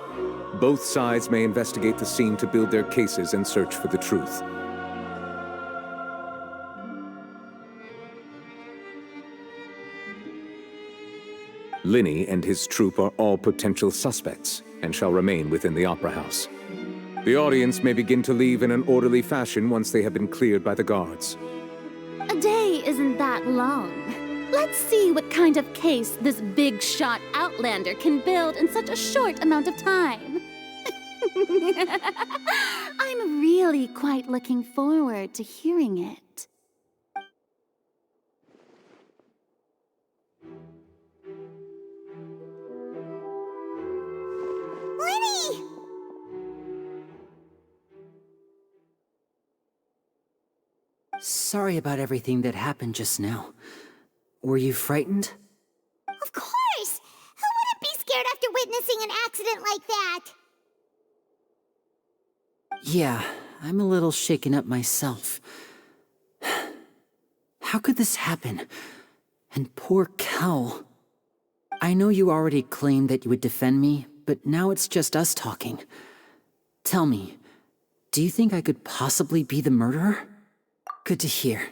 Both sides may investigate the scene to build their cases and search for the truth. Linny and his troupe are all potential suspects and shall remain within the Opera House. The audience may begin to leave in an orderly fashion once they have been cleared by the guards. A day isn't that long. Let's see what kind of case this big-shot outlander can build in such a short amount of time. I'm really quite looking forward to hearing it. Lenny! Sorry about everything that happened just now. Were you frightened? Of course! Who wouldn't be scared after witnessing an accident like that? Yeah, I'm a little shaken up myself. How could this happen? And poor Cal. I know you already claimed that you would defend me, but now it's just us talking. Tell me, do you think I could possibly be the murderer? Good to hear.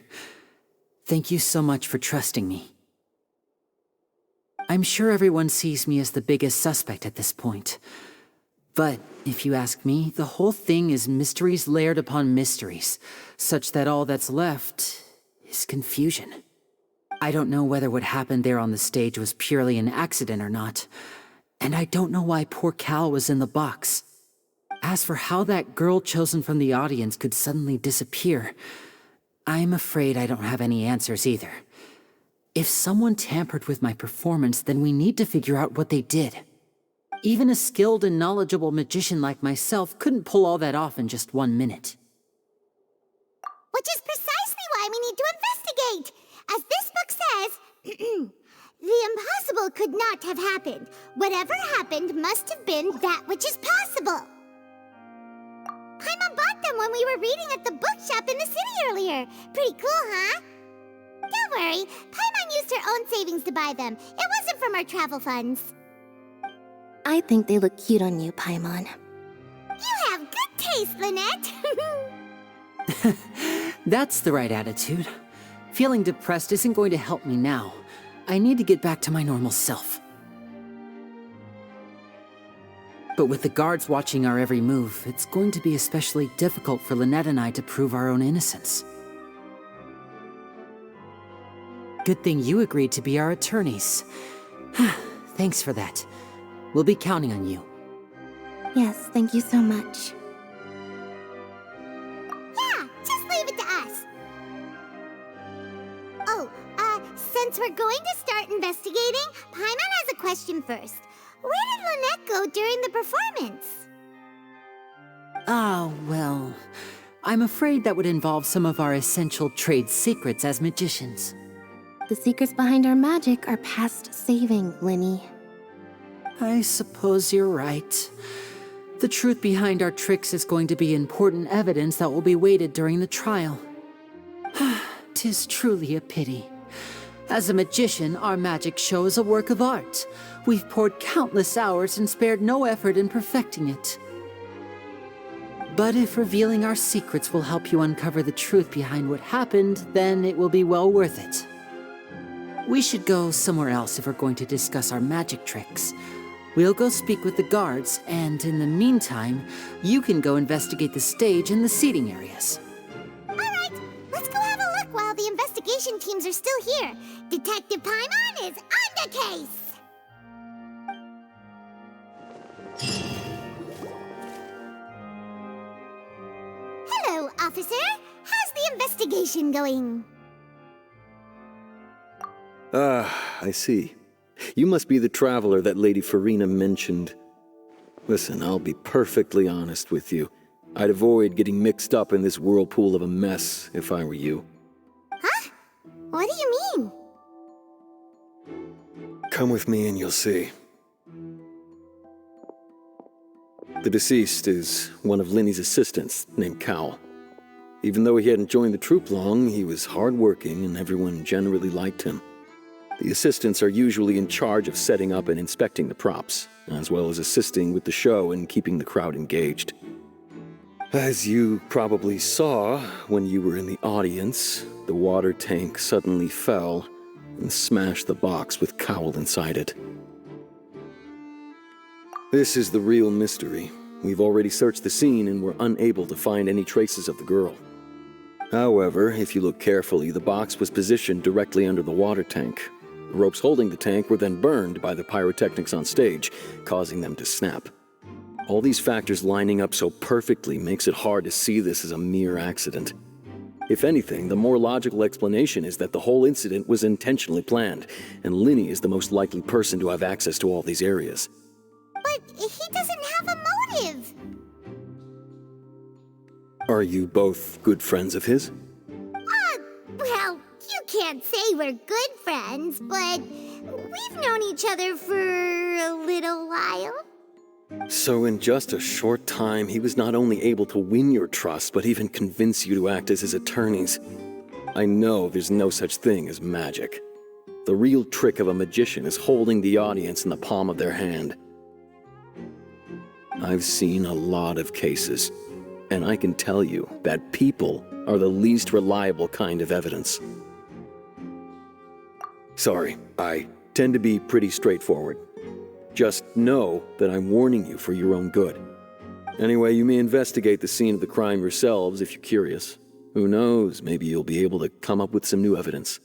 Thank you so much for trusting me. I'm sure everyone sees me as the biggest suspect at this point. But if you ask me, the whole thing is mysteries layered upon mysteries, such that all that's left is confusion. I don't know whether what happened there on the stage was purely an accident or not, and I don't know why poor Cal was in the box. As for how that girl chosen from the audience could suddenly disappear, I'm afraid I don't have any answers either. If someone tampered with my performance, then we need to figure out what they did. Even a skilled and knowledgeable magician like myself couldn't pull all that off in just 1 minute. Which is precisely why we need to investigate! As this book says, the impossible could not have happened. Whatever happened must have been that which is possible. Paimon bought them when we were reading at the bookshop in the city earlier. Pretty cool, huh? Don't worry, Paimon used her own savings to buy them. It wasn't from our travel funds. I think they look cute on you, Paimon. You have good taste, Lynette. That's the right attitude. Feeling depressed isn't going to help me now. I need to get back to my normal self. But with the guards watching our every move, it's going to be especially difficult for Lynette and I to prove our own innocence. Good thing you agreed to be our attorneys. Thanks for that. We'll be counting on you. Yes, thank you so much. Yeah, just leave it to us. Oh, since we're going to start investigating, Paimon has a question first. Where did Lynette go during the performance? Ah, well, I'm afraid that would involve some of our essential trade secrets as magicians. The secrets behind our magic are past saving, Linny. I suppose you're right. The truth behind our tricks is going to be important evidence that will be weighted during the trial. 'Tis truly a pity. As a magician, our magic show is a work of art. We've poured countless hours and spared no effort in perfecting it. But if revealing our secrets will help you uncover the truth behind what happened, then it will be well worth it. We should go somewhere else if we're going to discuss our magic tricks. We'll go speak with the guards, and in the meantime, you can go investigate the stage and the seating areas. All right, let's go have a look while the investigation teams are still here. Detective Paimon is on the case! Hello, officer. How's the investigation going? I see. You must be the traveler that Lady Farina mentioned. Listen, I'll be perfectly honest with you. I'd avoid getting mixed up in this whirlpool of a mess if I were you. Huh? What do you mean? Come with me and you'll see. The deceased is one of Linny's assistants, named Cal. Even though he hadn't joined the troupe long, he was hardworking and everyone generally liked him. The assistants are usually in charge of setting up and inspecting the props, as well as assisting with the show and keeping the crowd engaged. As you probably saw when you were in the audience, the water tank suddenly fell and smashed the box with Cowl inside it. This is the real mystery. We've already searched the scene and were unable to find any traces of the girl. However, if you look carefully, the box was positioned directly under the water tank. The ropes holding the tank were then burned by the pyrotechnics on stage, causing them to snap. All these factors lining up so perfectly makes it hard to see this as a mere accident. If anything, the more logical explanation is that the whole incident was intentionally planned, and Linny is the most likely person to have access to all these areas. But he doesn't have a motive. Are you both good friends of his? Well, you can't say we're good friends, but we've known each other for a little while. So in just a short time, he was not only able to win your trust, but even convince you to act as his attorneys. I know there's no such thing as magic. The real trick of a magician is holding the audience in the palm of their hand. I've seen a lot of cases, and I can tell you that people are the least reliable kind of evidence. Sorry, I tend to be pretty straightforward. Just know that I'm warning you for your own good. Anyway, you may investigate the scene of the crime yourselves if you're curious. Who knows, maybe you'll be able to come up with some new evidence.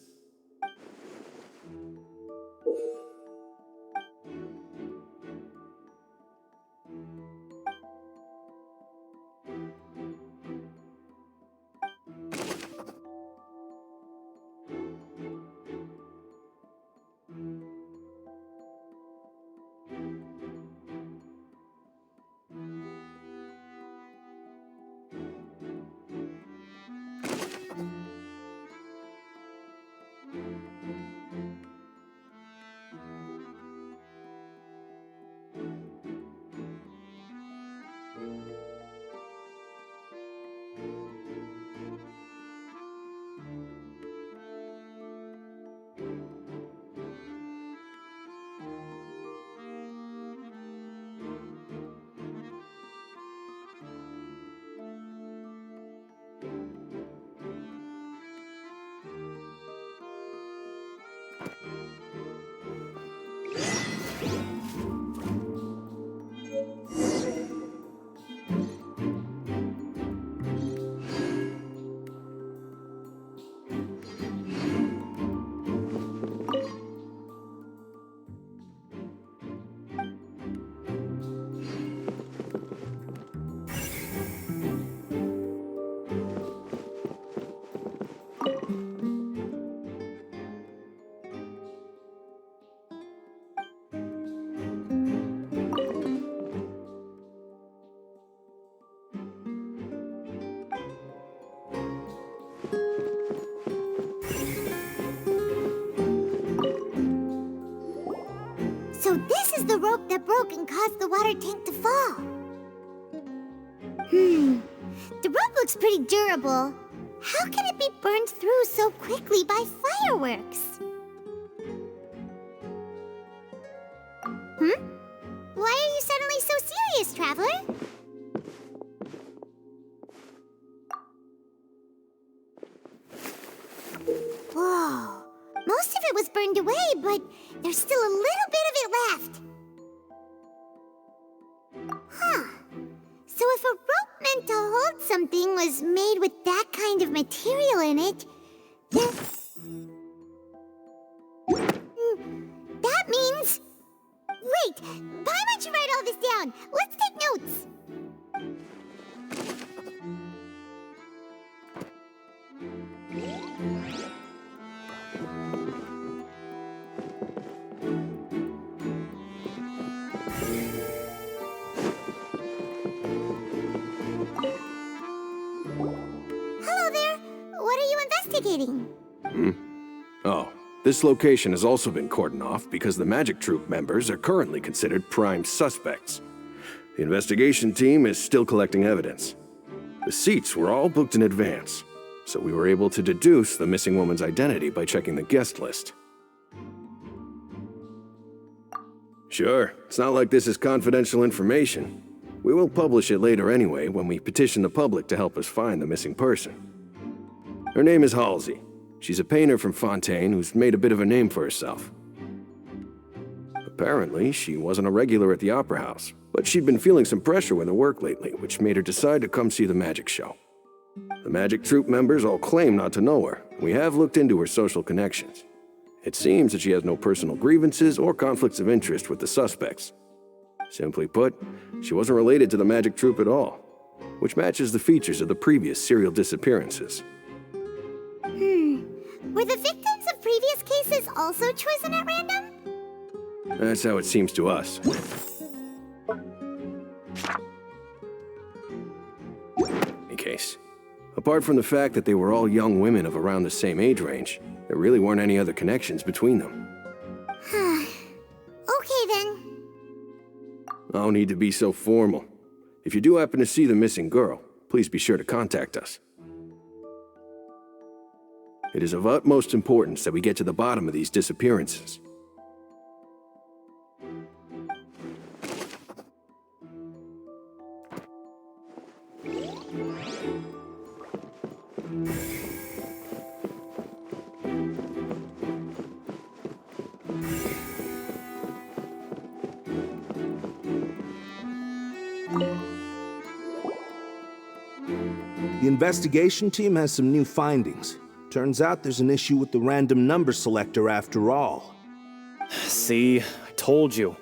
So this is the rope that broke and caused the water tank to fall. The rope looks pretty durable. How can it be burned through so quickly by fireworks? Why are you suddenly so serious, Traveler? Whoa. Most of it was burned away, but there's still a little bit of it left. Huh. So if a rope meant to hold something was made with that kind of material in it, then... that means... Wait, why don't you write all this down? Let's take notes. Hello there. What are you investigating? Oh, this location has also been cordoned off because the Magic Troupe members are currently considered prime suspects. The investigation team is still collecting evidence. The seats were all booked in advance, so we were able to deduce the missing woman's identity by checking the guest list. Sure, it's not like this is confidential information. We will publish it later anyway when we petition the public to help us find the missing person. Her name is Halsey. She's a painter from Fontaine who's made a bit of a name for herself. Apparently, she wasn't a regular at the Opera House, but she'd been feeling some pressure with her work lately, which made her decide to come see the magic show. The Magic Troupe members all claim not to know her. We have looked into her social connections. It seems that she has no personal grievances or conflicts of interest with the suspects. Simply put, she wasn't related to the magic troupe at all, which matches the features of the previous serial disappearances. Were the victims of previous cases also chosen at random? That's how it seems to us. In case. Apart from the fact that they were all young women of around the same age range, there really weren't any other connections between them. Okay then. No need to be so formal. If you do happen to see the missing girl, please be sure to contact us. It is of utmost importance that we get to the bottom of these disappearances. The investigation team has some new findings. Turns out there's an issue with the random number selector after all. See, I told you.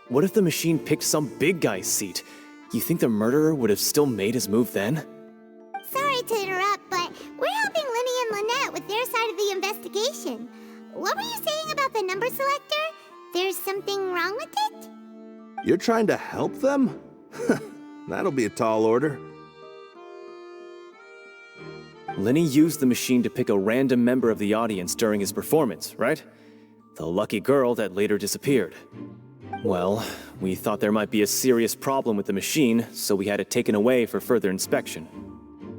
What if the machine picked some big guy's seat? You think the murderer would have still made his move then? Sorry to interrupt, but we're helping Linny and Lynette with their side of the investigation. What were you saying about the number selector? There's something wrong with it? You're trying to help them? That'll be a tall order. Linny used the machine to pick a random member of the audience during his performance, right? The lucky girl that later disappeared. Well, we thought there might be a serious problem with the machine, so we had it taken away for further inspection.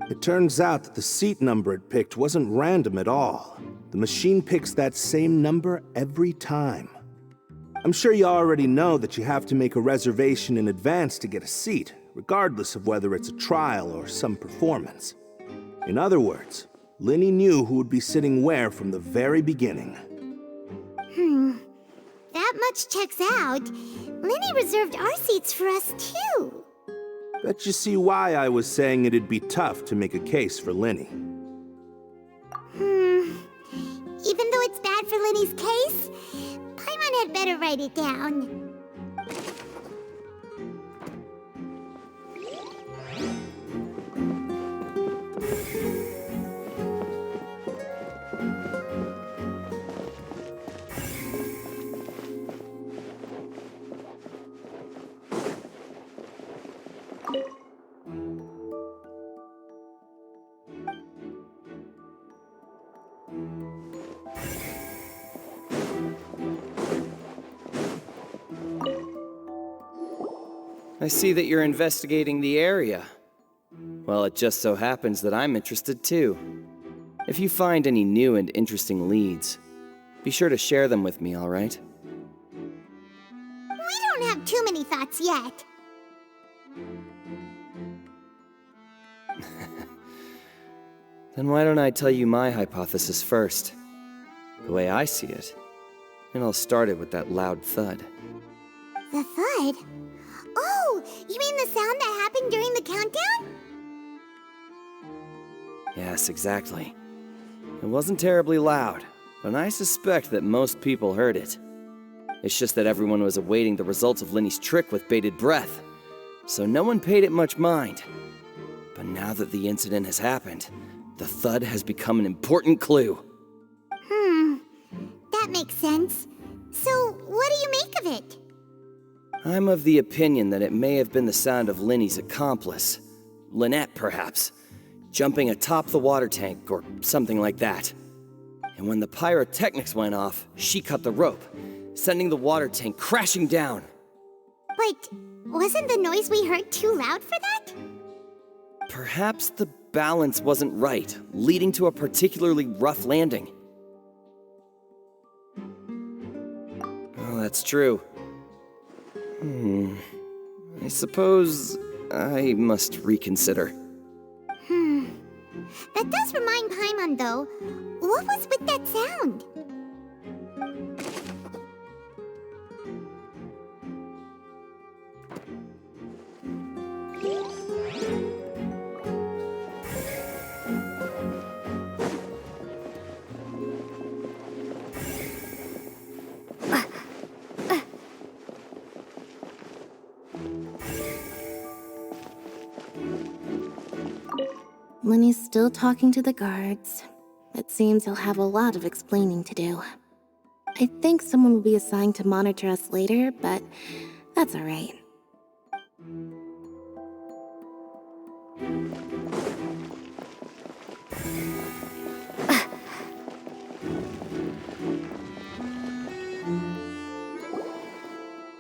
It turns out that the seat number it picked wasn't random at all. The machine picks that same number every time. I'm sure you already know that you have to make a reservation in advance to get a seat, regardless of whether it's a trial or some performance. In other words, Linny knew who would be sitting where from the very beginning. That much checks out. Linny reserved our seats for us too. Bet you see why I was saying it'd be tough to make a case for Linny. Even though it's bad for Linny's case, Paimon had better write it down. I see that you're investigating the area. Well, it just so happens that I'm interested too. If you find any new and interesting leads, be sure to share them with me, all right? We don't have too many thoughts yet. Then why don't I tell you my hypothesis first? The way I see it. It all started with that loud thud. The thud? Oh, you mean the sound that happened during the countdown? Yes, exactly. It wasn't terribly loud, but I suspect that most people heard it. It's just that everyone was awaiting the results of Linny's trick with bated breath, so no one paid it much mind. But now that the incident has happened, the thud has become an important clue. That makes sense. So, what do you make of it? I'm of the opinion that it may have been the sound of Linny's accomplice, Lynette perhaps, jumping atop the water tank or something like that. And when the pyrotechnics went off, she cut the rope, sending the water tank crashing down. But wasn't the noise we heard too loud for that? Perhaps the balance wasn't right, leading to a particularly rough landing. Oh, that's true. I suppose I must reconsider. That does remind Paimon, though. What was with that sound? Lenny's still talking to the guards. It seems he'll have a lot of explaining to do. I think someone will be assigned to monitor us later, but that's alright.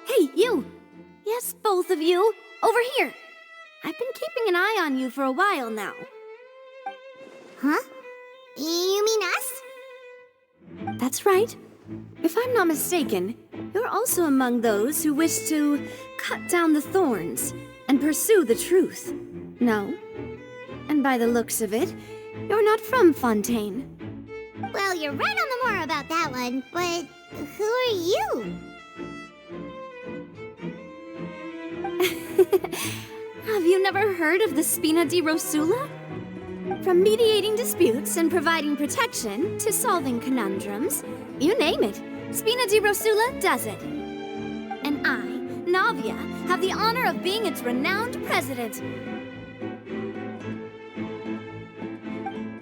Hey, you! Yes, both of you! Over here! I've been keeping an eye on you for a while now. Huh? You mean us? That's right. If I'm not mistaken, you're also among those who wish to cut down the thorns and pursue the truth. No? And by the looks of it, you're not from Fontaine. Well, you're right on the more about that one, but who are you? Have you never heard of the Spina di Rosula? From mediating disputes and providing protection to solving conundrums, you name it, Spina di Rosula does it. And I, Navia, have the honor of being its renowned president.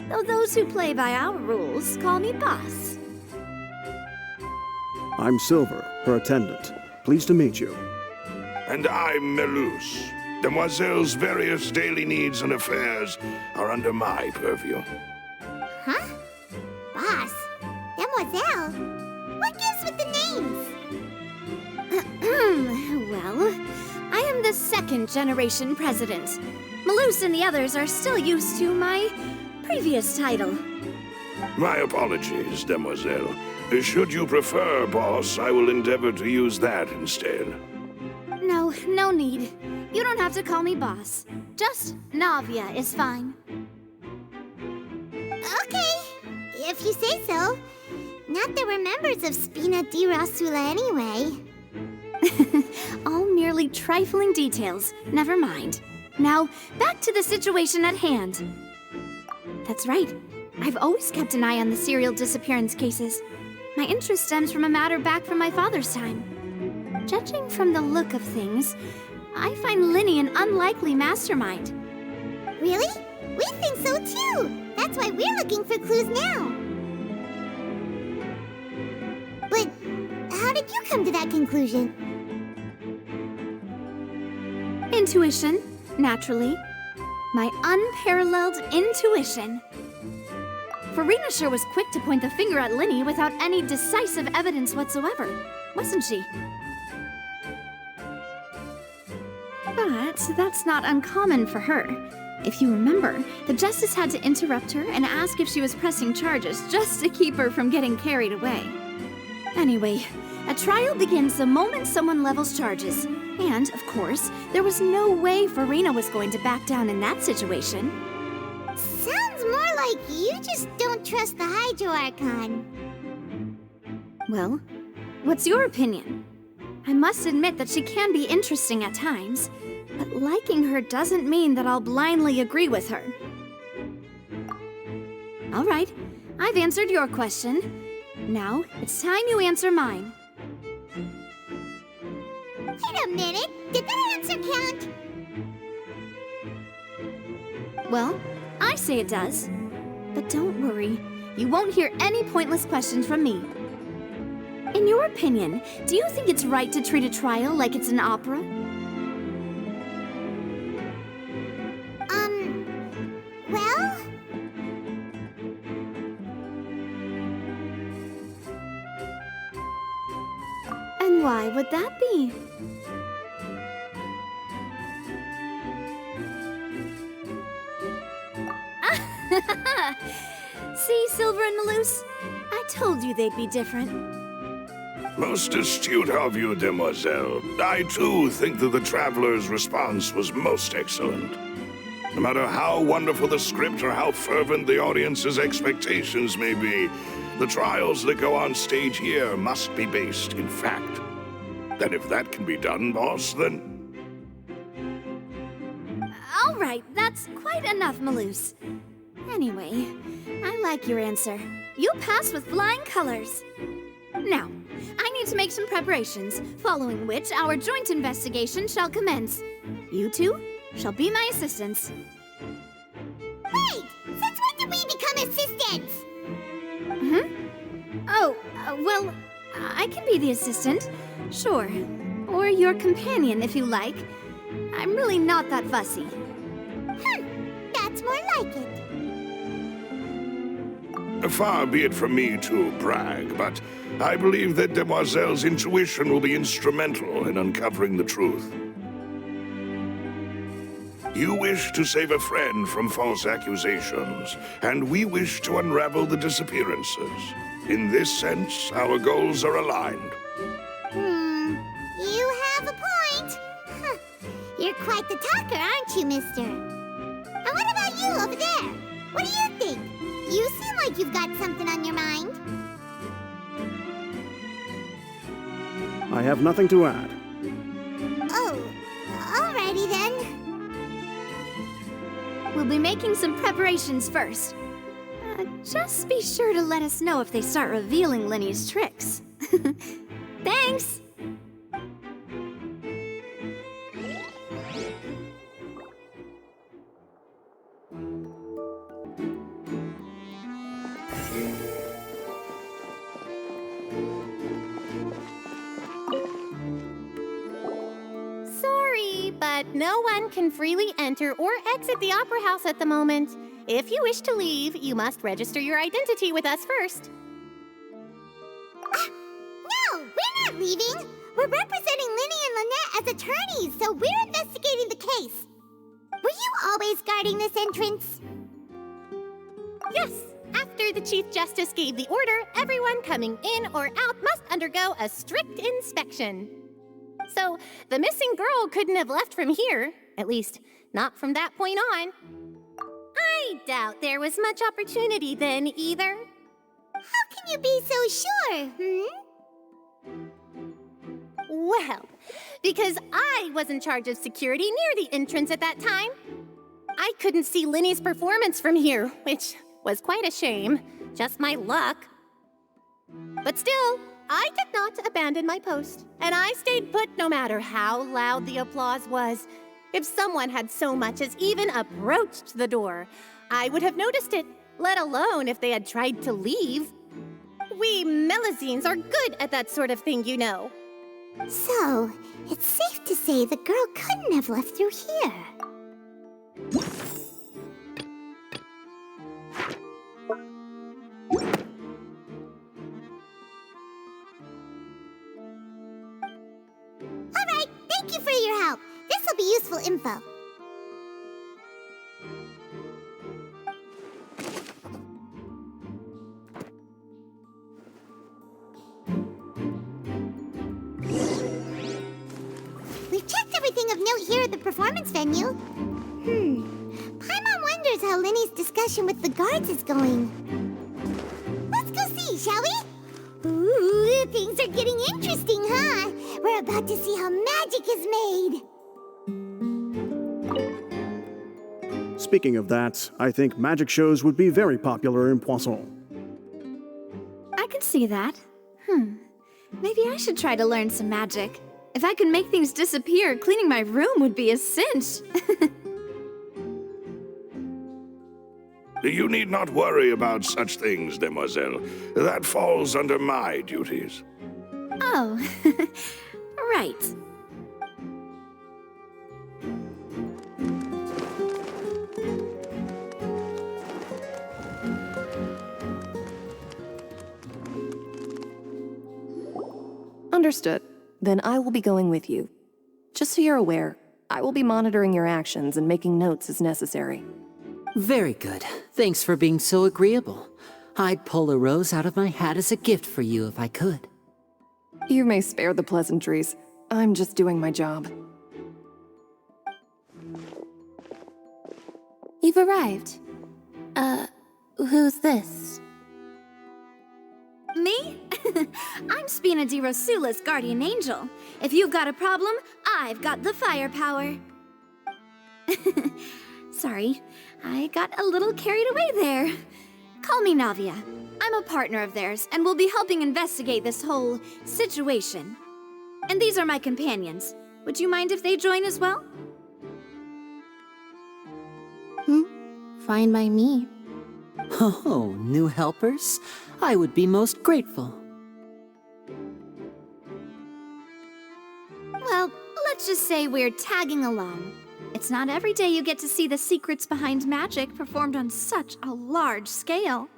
Though those who play by our rules call me boss. I'm Silver, her attendant. Pleased to meet you. And I'm Melus. Demoiselle's various daily needs and affairs are under my purview. Huh? Boss? Demoiselle? What gives with the names? Well, I am the second generation president. Melus and the others are still used to my previous title. My apologies, Demoiselle. Should you prefer, boss, I will endeavor to use that instead. No, no need. You don't have to call me boss. Just Navia is fine. Okay, if you say so. Not that we're members of Spina di Rosula anyway. All merely trifling details. Never mind. Now, back to the situation at hand. That's right. I've always kept an eye on the serial disappearance cases. My interest stems from a matter back from my father's time. Judging from the look of things, I find Linny an unlikely mastermind. Really? We think so too! That's why we're looking for clues now. But how did you come to that conclusion? Intuition, naturally. My unparalleled intuition. Farina sure was quick to point the finger at Linny without any decisive evidence whatsoever, wasn't she? But that's not uncommon for her. If you remember, the Justice had to interrupt her and ask if she was pressing charges just to keep her from getting carried away. Anyway, a trial begins the moment someone levels charges. And, of course, there was no way Farina was going to back down in that situation. Sounds more like you just don't trust the Hydro Archon. Well, what's your opinion? I must admit that she can be interesting at times, but liking her doesn't mean that I'll blindly agree with her. All right, I've answered your question. Now, it's time you answer mine. Wait a minute, did that answer count? Well, I say it does. But don't worry, you won't hear any pointless questions from me. In your opinion, do you think it's right to treat a trial like it's an opera? Well? And why would that be? See, Silver and Melus? I told you they'd be different. Most astute of you, Demoiselle. I, too, think that the Traveler's response was most excellent. No matter how wonderful the script or how fervent the audience's expectations may be, the trials that go on stage here must be based in fact. And if that can be done, boss, then... All right, that's quite enough, Melus. Anyway, I like your answer. You passed with flying colors. Now, I need to make some preparations, following which our joint investigation shall commence. You two shall be my assistants. Wait! Since when did we become assistants? Oh, well, I can be the assistant. Sure. Or your companion, if you like. I'm really not that fussy. That's more like it. Far be it from me to brag, but I believe that Demoiselle's intuition will be instrumental in uncovering the truth. You wish to save a friend from false accusations, and we wish to unravel the disappearances. In this sense, our goals are aligned. You have a point. Huh. You're quite the talker, aren't you, mister? And what about you over there? What do you think? You seem like you've got something on your mind. I have nothing to add. Oh, alrighty then. We'll be making some preparations first. Just be sure to let us know if they start revealing Linny's tricks. Thanks! Sorry, but no one can freely enter or exit the Opera House at the moment. If you wish to leave, you must register your identity with us first. No, we're not leaving. We're representing Linny and Lynette as attorneys, so we're investigating the case. Were you always guarding this entrance? Yes. After the Chief Justice gave the order, everyone coming in or out must undergo a strict inspection. So, the missing girl couldn't have left from here. At least, not from that point on. I doubt there was much opportunity then, either. How can you be so sure, Well, because I was in charge of security near the entrance at that time. I couldn't see Linny's performance from here, which was quite a shame. Just my luck. But still, I did not abandon my post, and I stayed put no matter how loud the applause was. If someone had so much as even approached the door, I would have noticed it, let alone if they had tried to leave. We Melusines are good at that sort of thing, you know. So, it's safe to say the girl couldn't have left through here. Alright, thank you for your help. This will be useful info. We've checked everything of note here at the performance venue. Paimon wonders how Linny's discussion with the guards is going. Let's go see, shall we? Ooh, things are getting interesting, huh? We're about to see how magic is made. Speaking of that, I think magic shows would be very popular in Poisson. I can see that. Maybe I should try to learn some magic. If I could make things disappear, cleaning my room would be a cinch. You need not worry about such things, Demoiselle. That falls under my duties. Oh, right. Understood. Then I will be going with you. Just so you're aware, I will be monitoring your actions and making notes as necessary. Very good. Thanks for being so agreeable. I'd pull a rose out of my hat as a gift for you if I could. You may spare the pleasantries. I'm just doing my job. You've arrived. Who's this? Me? I'm Spina di Rosula's guardian angel. If you've got a problem, I've got the firepower. Sorry, I got a little carried away there. Call me Navia. I'm a partner of theirs, and we'll be helping investigate this whole situation. And these are my companions. Would you mind if they join as well? fine by me. Oh, new helpers? I would be most grateful. Well, let's just say we're tagging along. It's not every day you get to see the secrets behind magic performed on such a large scale.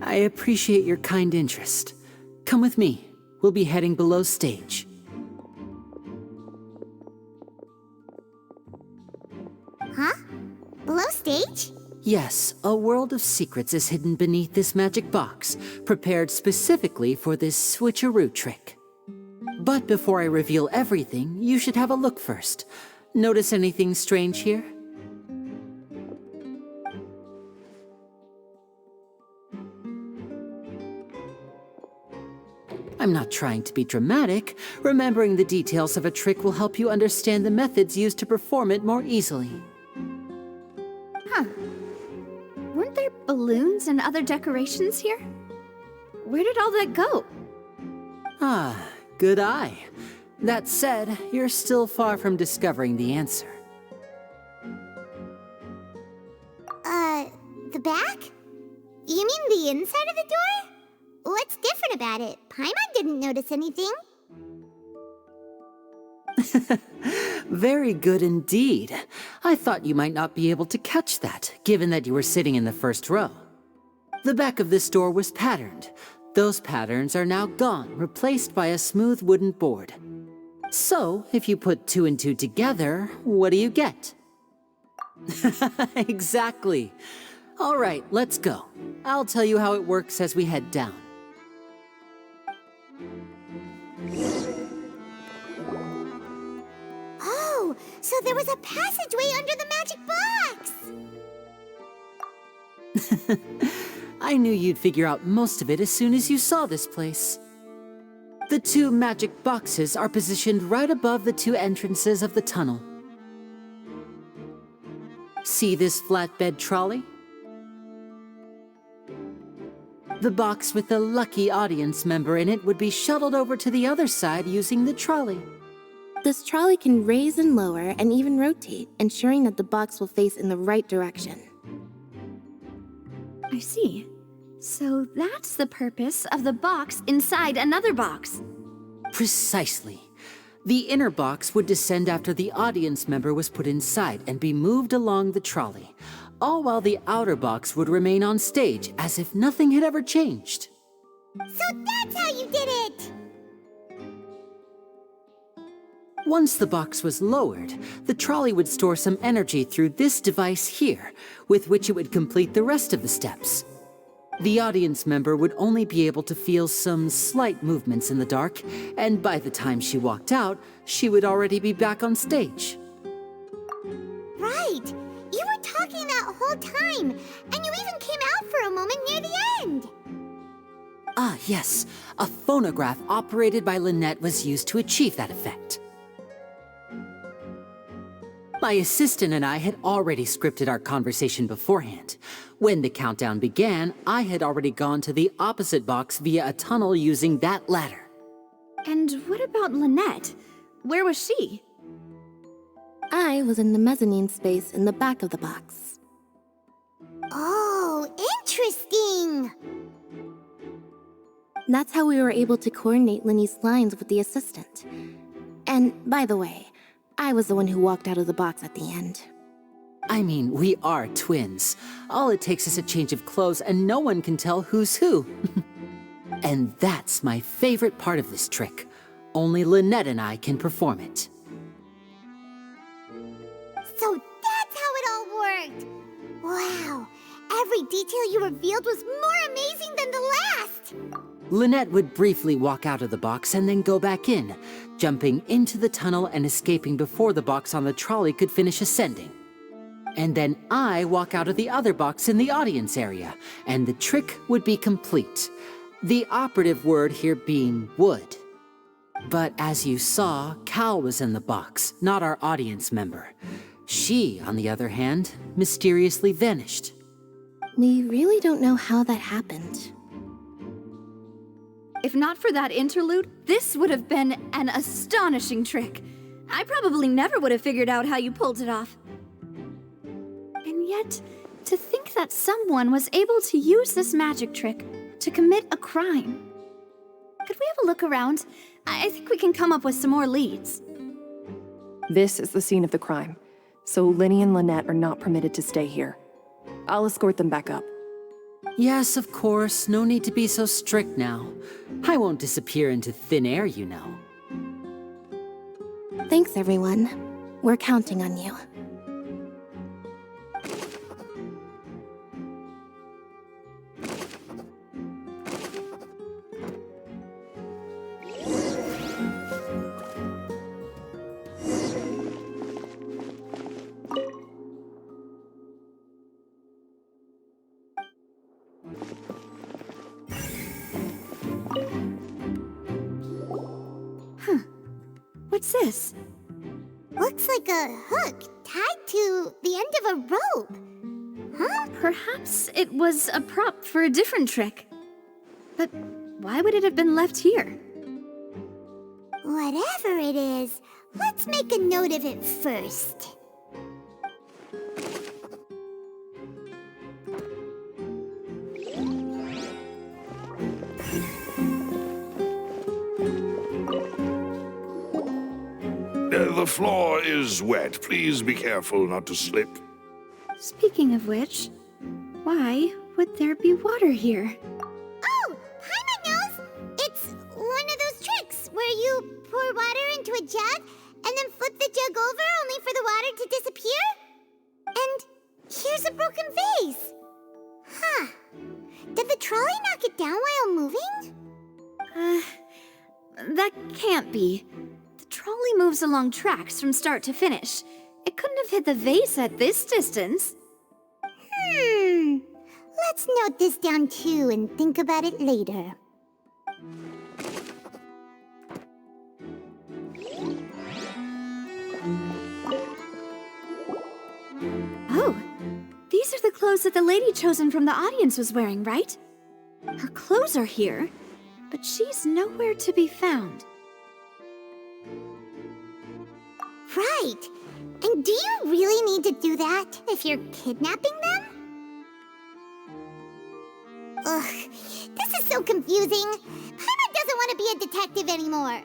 I appreciate your kind interest. Come with me. We'll be heading below stage. Huh? Below stage? Yes, a world of secrets is hidden beneath this magic box, prepared specifically for this switcheroo trick. But before I reveal everything, you should have a look first. Notice anything strange here? I'm not trying to be dramatic. Remembering the details of a trick will help you understand the methods used to perform it more easily. Huh. Weren't there balloons and other decorations here? Where did all that go? Ah, good eye. That said, you're still far from discovering the answer. The back? You mean the inside of the door? What's different about it? Paimon didn't notice anything. Very good indeed. I thought you might not be able to catch that, given that you were sitting in the first row. The back of this door was patterned. Those patterns are now gone, replaced by a smooth wooden board. So, if you put 2 and 2 together, what do you get? Exactly. All right, let's go. I'll tell you how it works as we head down. Oh, so there was a passageway under the magic box! I knew you'd figure out most of it as soon as you saw this place. The 2 magic boxes are positioned right above the 2 entrances of the tunnel. See this flatbed trolley? The box with the lucky audience member in it would be shuttled over to the other side using the trolley. This trolley can raise and lower and even rotate, ensuring that the box will face in the right direction. I see. So that's the purpose of the box inside another box. Precisely. The inner box would descend after the audience member was put inside and be moved along the trolley, all while the outer box would remain on stage as if nothing had ever changed. So that's how you did it! Once the box was lowered, the trolley would store some energy through this device here, with which it would complete the rest of the steps. The audience member would only be able to feel some slight movements in the dark, and by the time she walked out, she would already be back on stage. Right! You were talking that whole time, and you even came out for a moment near the end! Ah, yes. A phonograph operated by Lynette was used to achieve that effect. My assistant and I had already scripted our conversation beforehand. When the countdown began, I had already gone to the opposite box via a tunnel using that ladder. And what about Lynette? Where was she? I was in the mezzanine space in the back of the box. Oh, interesting! That's how we were able to coordinate Linny's lines with the assistant. And, by the way, I was the one who walked out of the box at the end. I mean, we are twins. All it takes is a change of clothes and no one can tell who's who. And that's my favorite part of this trick. Only Lynette and I can perform it. So that's how it all worked! Wow, every detail you revealed was more amazing than the last! Lynette would briefly walk out of the box and then go back in, jumping into the tunnel and escaping before the box on the trolley could finish ascending. And then I walk out of the other box in the audience area, and the trick would be complete. The operative word here being would. But as you saw, Cal was in the box, not our audience member. She, on the other hand, mysteriously vanished. We really don't know how that happened. If not for that interlude, this would have been an astonishing trick. I probably never would have figured out how you pulled it off. Yet, to think that someone was able to use this magic trick to commit a crime. Could we have a look around? I think we can come up with some more leads. This is the scene of the crime, so Linny and Lynette are not permitted to stay here. I'll escort them back up. Yes, of course. No need to be so strict now. I won't disappear into thin air, you know. Thanks, everyone. We're counting on you. What's this? Looks like a hook tied to the end of a rope. Huh? Perhaps it was a prop for a different trick. But why would it have been left here? Whatever it is, let's make a note of it first. The floor is wet. Please be careful not to slip. Speaking of which, why would there be water here? Oh, Paimon knows! It's one of those tricks where you pour water into a jug and then flip the jug over only for the water to disappear? And here's a broken vase. Huh. Did the trolley knock it down while moving? That can't be. The trolley moves along tracks from start to finish. It couldn't have hit the vase at this distance. Let's note this down too and think about it later. Oh, these are the clothes that the lady chosen from the audience was wearing, right? Her clothes are here, but she's nowhere to be found. Right. And do you really need to do that if you're kidnapping them? Ugh, this is so confusing. Paimon doesn't want to be a detective anymore.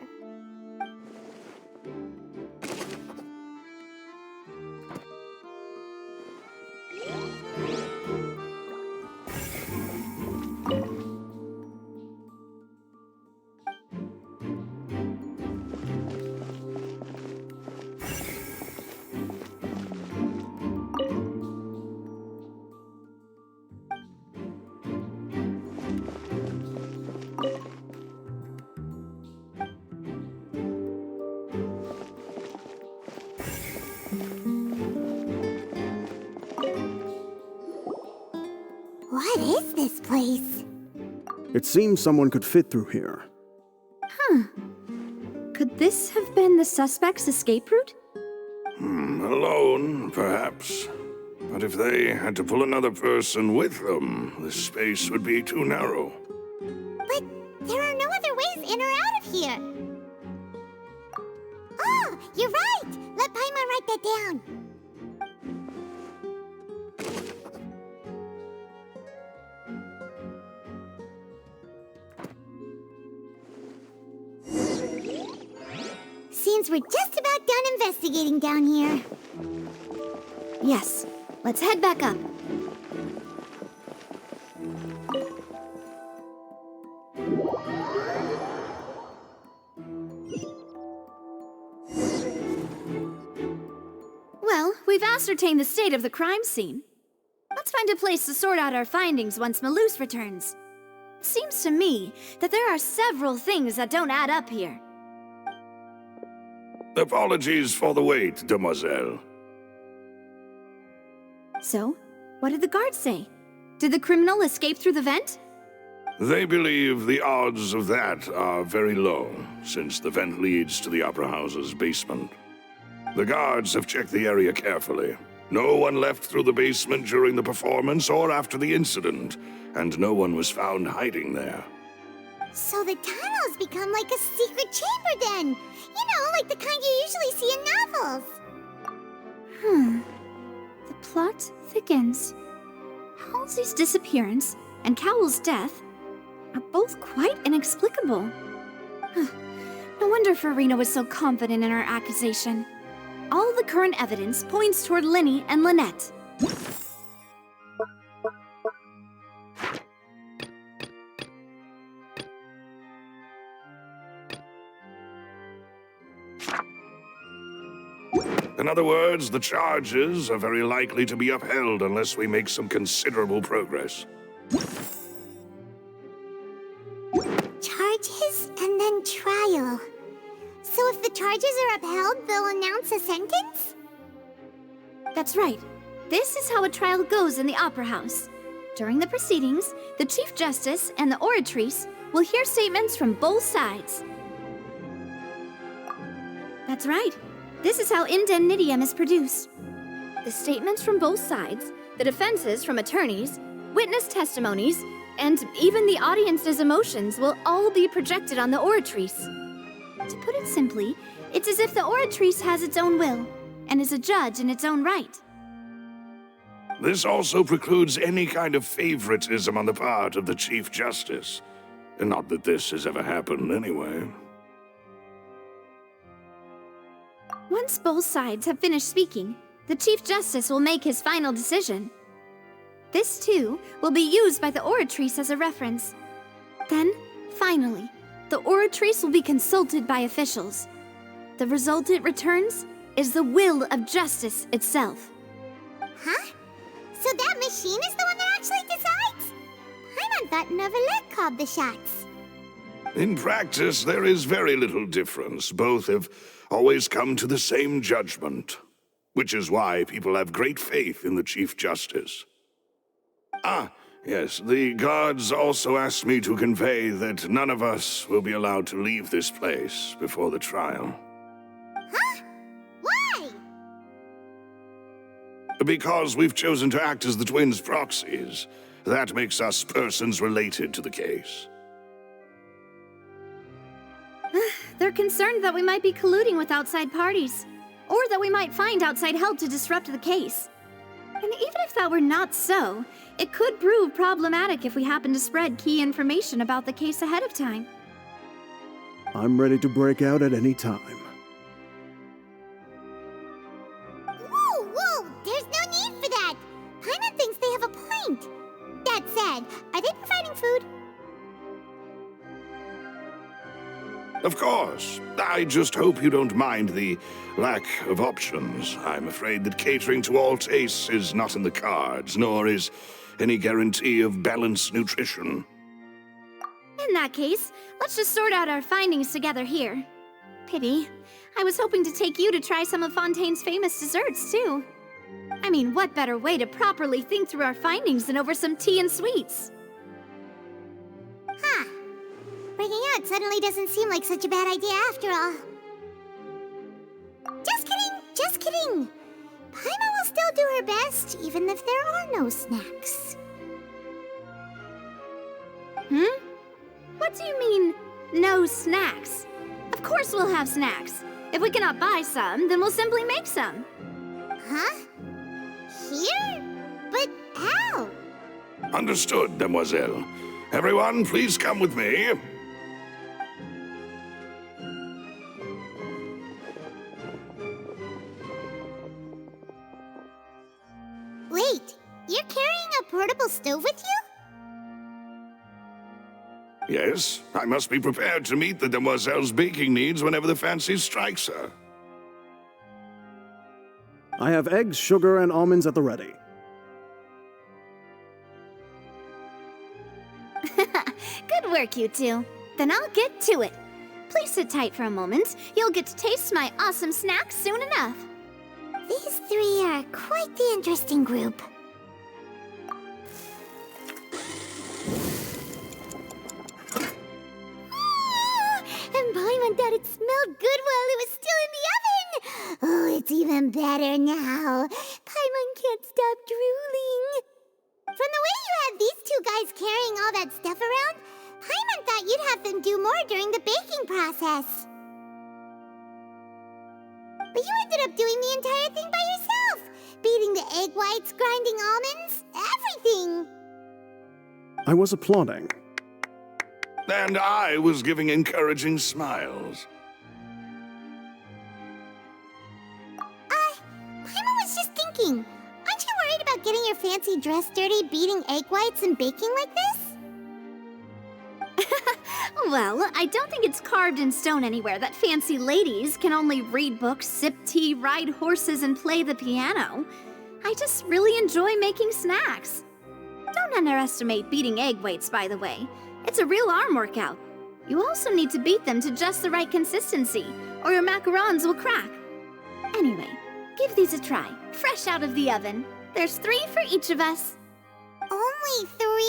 What is this place? It seems someone could fit through here. Could this have been the suspect's escape route? Alone, perhaps. But if they had to pull another person with them, the space would be too narrow. But there are no other ways in or out of here. Oh, you're right! Let Paimon write that down. Seems we're just about done investigating down here. Yes, let's head back up. Well, we've ascertained the state of the crime scene. Let's find a place to sort out our findings once Malus returns. Seems to me that there are several things that don't add up here. Apologies for the wait, demoiselle. So, what did the guards say? Did the criminal escape through the vent? They believe the odds of that are very low, since the vent leads to the Opera House's basement. The guards have checked the area carefully. No one left through the basement during the performance or after the incident, and no one was found hiding there. So the tunnels become like a secret chamber then! You know, like the kind you usually see in novels. The plot thickens. Halsey's disappearance and Cowell's death are both quite inexplicable. No wonder Farina was so confident in her accusation. All the current evidence points toward Linny and Lynette. In other words, the charges are very likely to be upheld unless we make some considerable progress. Charges and then trial. So if the charges are upheld, they'll announce a sentence? That's right. This is how a trial goes in the Opera House. During the proceedings, the Chief Justice and the oratrice will hear statements from both sides. That's right. This is how indemnitium is produced. The statements from both sides, the defenses from attorneys, witness testimonies, and even the audience's emotions will all be projected on the oratrice. To put it simply, it's as if the oratrice has its own will, and is a judge in its own right. This also precludes any kind of favoritism on the part of the Chief Justice. And not that this has ever happened anyway. Once both sides have finished speaking, the Chief Justice will make his final decision. This, too, will be used by the oratrice as a reference. Then, finally, the oratrice will be consulted by officials. The result it returns is the will of justice itself. Huh? So that machine is the one that actually decides? Paimon thought Novelet called the shots. In practice, there is very little difference. Both have always come to the same judgment, which is why people have great faith in the Chief Justice. Ah, yes, the guards also asked me to convey that none of us will be allowed to leave this place before the trial. Huh? Why? Because we've chosen to act as the twins' proxies. That makes us persons related to the case. They're concerned that we might be colluding with outside parties, or that we might find outside help to disrupt the case. And even if that were not so, it could prove problematic if we happen to spread key information about the case ahead of time. I'm ready to break out at any time. Whoa! There's no need for that! Paimon thinks they have a point. That said, are they providing food? Of course. I just hope you don't mind the lack of options. I'm afraid that catering to all tastes is not in the cards, nor is any guarantee of balanced nutrition. In that case, let's just sort out our findings together here. Pity. I was hoping to take you to try some of Fontaine's famous desserts, too. I mean, what better way to properly think through our findings than over some tea and sweets? Huh. Breaking out suddenly doesn't seem like such a bad idea after all. Just kidding! Paimon will still do her best, even if there are no snacks. What do you mean, no snacks? Of course we'll have snacks. If we cannot buy some, then we'll simply make some. Huh? Here? But how? Understood, Demoiselle. Everyone, please come with me. Wait, you're carrying a portable stove with you? Yes, I must be prepared to meet the Demoiselle's baking needs whenever the fancy strikes her. I have eggs, sugar, and almonds at the ready. Good work, you two. Then I'll get to it. Please sit tight for a moment. You'll get to taste my awesome snacks soon enough. These three are quite the interesting group. And Paimon thought it smelled good while it was still in the oven! Oh, it's even better now. Paimon can't stop drooling. From the way you had these two guys carrying all that stuff around, Paimon thought you'd have them do more during the baking process. But you ended up doing the entire thing by yourself, beating the egg whites, I was applauding. And I was giving encouraging smiles. Paimon was just thinking, aren't you worried about getting your fancy dress dirty beating egg whites and baking like this? Well, I don't think it's carved in stone anywhere that fancy ladies can only read books, sip tea, ride horses, and play the piano. I just really enjoy making snacks. Don't underestimate beating egg whites, by the way. It's a real arm workout. You also need to beat them to just the right consistency, or your macarons will crack. Anyway, give these a try, fresh out of the oven. There's 3 for each of us. Only 3?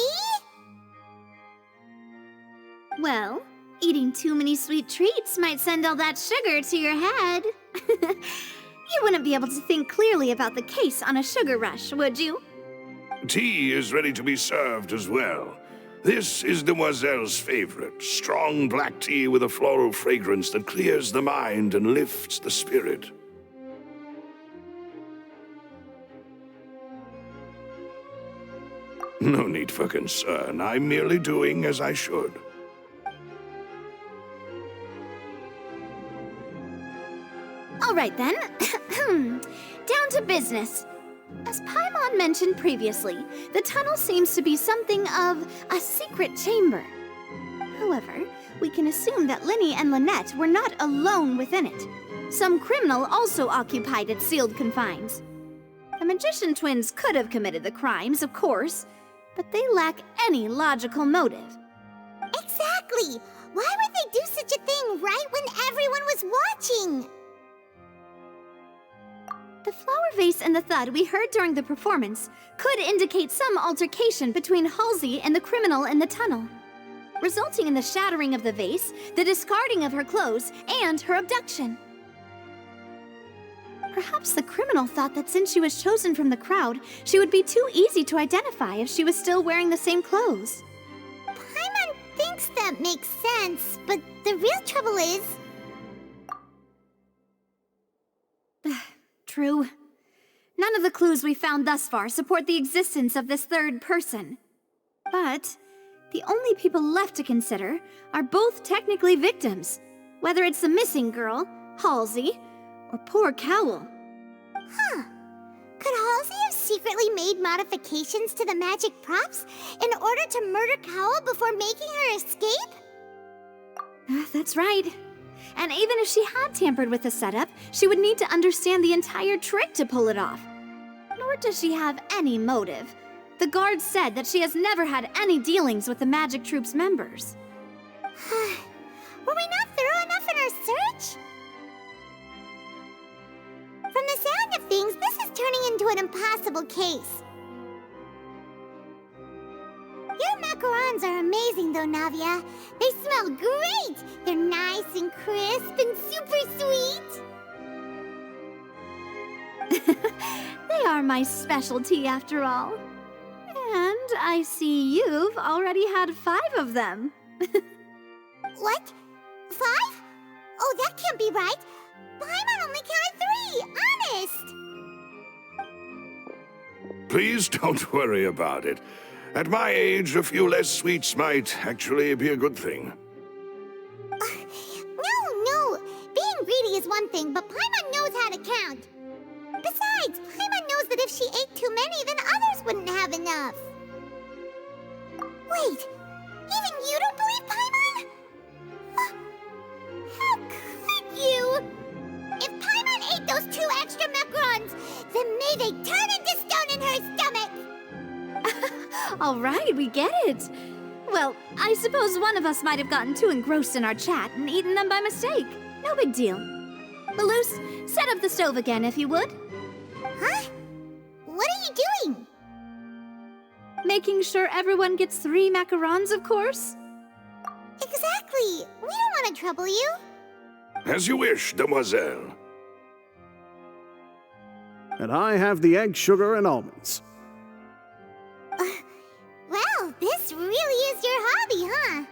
Well, eating too many sweet treats might send all that sugar to your head. You wouldn't be able to think clearly about the case on a sugar rush, would you? Tea is ready to be served as well. This is Demoiselle's favorite, strong black tea with a floral fragrance that clears the mind and lifts the spirit. No need for concern. I'm merely doing as I should. All right then. Down to business. As Paimon mentioned previously, the tunnel seems to be something of a secret chamber. However, we can assume that Linny and Lynette were not alone within it. Some criminal also occupied its sealed confines. The magician twins could have committed the crimes, of course, but they lack any logical motive. Exactly! Why would they do such a thing right when everyone was watching? The flower vase and the thud we heard during the performance could indicate some altercation between Halsey and the criminal in the tunnel, resulting in the shattering of the vase, the discarding of her clothes, and her abduction. Perhaps the criminal thought that since she was chosen from the crowd, she would be too easy to identify if she was still wearing the same clothes. Paimon thinks that makes sense, but the real trouble is... True. None of the clues we found thus far support the existence of this third person. But the only people left to consider are both technically victims, whether it's the missing girl, Halsey, or poor Cowl. Huh. Could Halsey have secretly made modifications to the magic props in order to murder Cowl before making her escape? That's right. And even if she had tampered with the setup, she would need to understand the entire trick to pull it off. Nor does she have any motive. The guard said that she has never had any dealings with the Magic Troop's members. Were we not thorough enough in our search? From the sound of things, this is turning into an impossible case. Your macarons are amazing, though, Navia. They smell great! They're nice and crisp and super sweet! They are my specialty, after all. And I see you've already had 5 of them. What? 5? Oh, that can't be right! Paimon only counted 3, honest! Please don't worry about it. At my age, a few less sweets might actually be a good thing. No! Being greedy is one thing, but Paimon knows how to count. Besides, Paimon knows that if she ate too many, then others wouldn't have enough. Wait, even you don't believe Paimon? How could you? If Paimon ate those 2 extra macarons, then may they turn into stone in her stomach! All right, we get it. Well, I suppose one of us might have gotten too engrossed in our chat and eaten them by mistake. No big deal. Malus, set up the stove again, if you would. Huh? What are you doing? Making sure everyone gets 3 macarons, of course. Exactly. We don't want to trouble you. As you wish, demoiselle. And I have the egg, sugar, and almonds. Well, this really is your hobby, huh?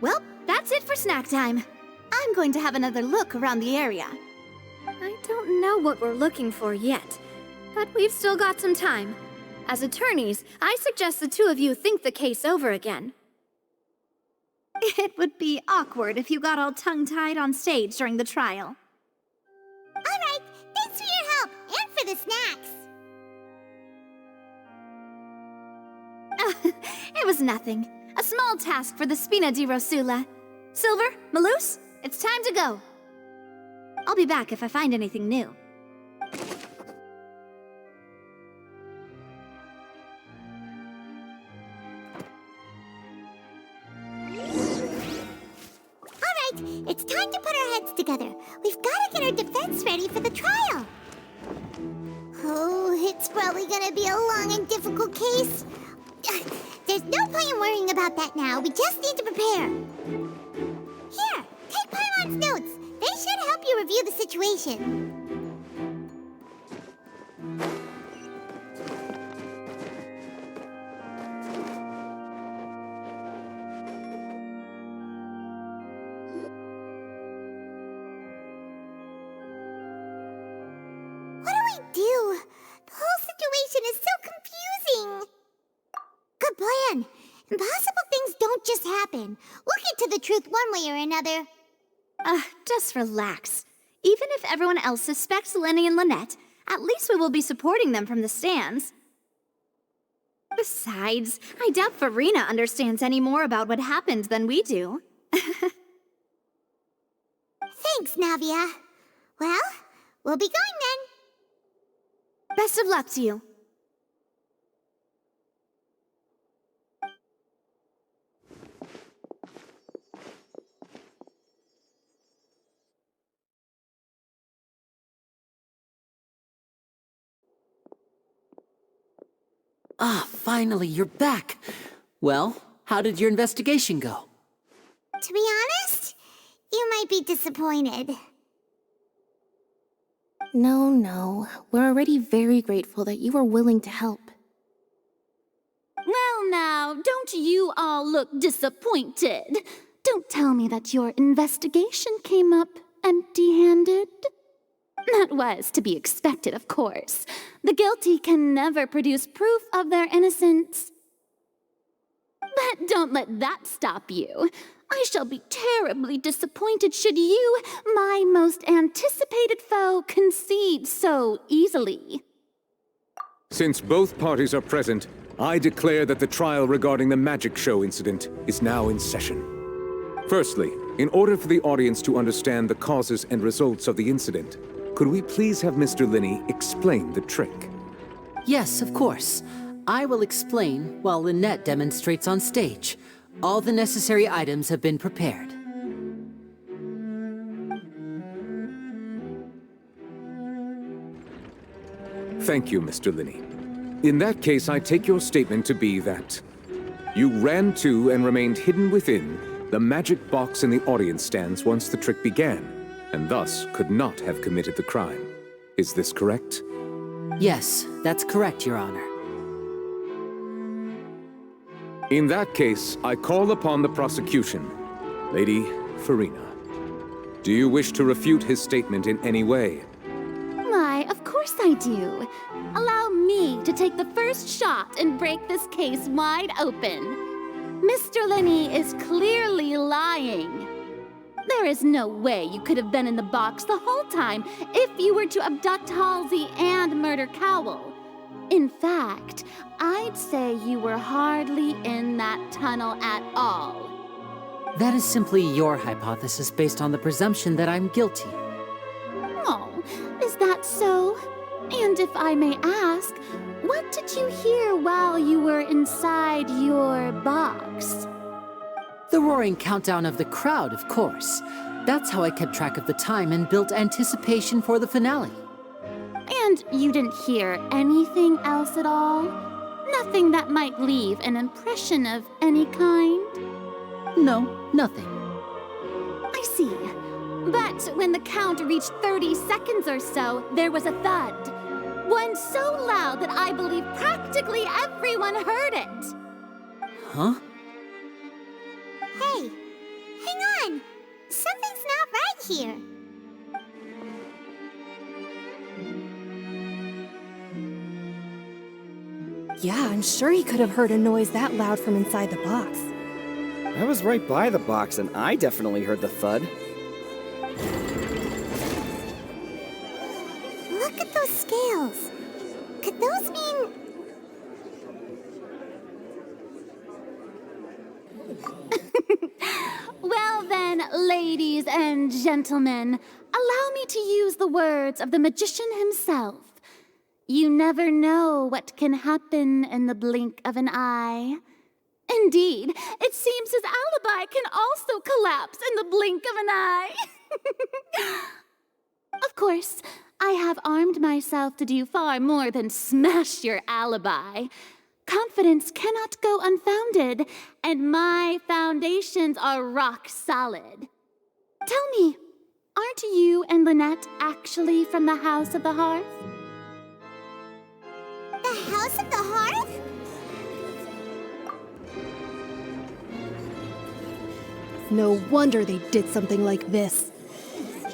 Well, that's it for snack time. I'm going to have another look around the area. I don't know what we're looking for yet, but we've still got some time. As attorneys, I suggest the two of you think the case over again. It would be awkward if you got all tongue-tied on stage during the trial. All right, thanks for your help and for the snacks. It was nothing. A small task for the Spina di Rosula. Silver, Malus, it's time to go. I'll be back if I find anything new. It's time to put our heads together. We've got to get our defense ready for the trial. Oh, it's probably gonna be a long and difficult case. There's no point in worrying about that now. We just need to prepare. Here, take Paimon's notes. They should help you review the situation. Do? The whole situation is so confusing. Good plan. Impossible things don't just happen. We'll get to the truth one way or another. Just relax. Even if everyone else suspects Lenny and Lynette, at least we will be supporting them from the stands. Besides, I doubt Farina understands any more about what happened than we do. Thanks, Navia. Well, we'll be going then. Best of luck to you. Ah, finally, you're back. Well, how did your investigation go? To be honest, you might be disappointed. No. We're already very grateful that you were willing to help. Well now, don't you all look disappointed. Don't tell me that your investigation came up empty-handed. That was to be expected, of course. The guilty can never produce proof of their innocence. But don't let that stop you. I shall be terribly disappointed should you, my most anticipated foe, concede so easily. Since both parties are present, I declare that the trial regarding the magic show incident is now in session. Firstly, in order for the audience to understand the causes and results of the incident, could we please have Mr. Linney explain the trick? Yes, of course. I will explain while Lynette demonstrates on stage. All the necessary items have been prepared. Thank you, Mr. Linney. In that case, I take your statement to be that you ran to and remained hidden within the magic box in the audience stands once the trick began, and thus could not have committed the crime. Is this correct? Yes, that's correct, Your Honor. In that case, I call upon the prosecution. Lady Farina, do you wish to refute his statement in any way? Why, of course I do. Allow me to take the first shot and break this case wide open. Mr. Linney is clearly lying. There is no way you could have been in the box the whole time if you were to abduct Halsey and murder Cowell. In fact, I'd say you were hardly in that tunnel at all. That is simply your hypothesis based on the presumption that I'm guilty. Oh, is that so? And if I may ask, what did you hear while you were inside your box? The roaring countdown of the crowd, of course. That's how I kept track of the time and built anticipation for the finale. And you didn't hear anything else at all? Nothing that might leave an impression of any kind? No, nothing. I see. But when the count reached 30 seconds or so, there was a thud. One so loud that I believe practically everyone heard it. Huh? Hey, hang on. Something's not here. Yeah, I'm sure he could have heard a noise that loud from inside the box. I was right by the box, and I definitely heard the thud. Look at those scales. Could those mean... Well then, ladies and gentlemen, allow me to use the words of the magician himself. You never know what can happen in the blink of an eye. Indeed, it seems his alibi can also collapse in the blink of an eye. Of course, I have armed myself to do far more than smash your alibi. Confidence cannot go unfounded, and my foundations are rock solid. Tell me, aren't you and Lynette actually from the House of the Hearth? The House of the Hearth? No wonder they did something like this.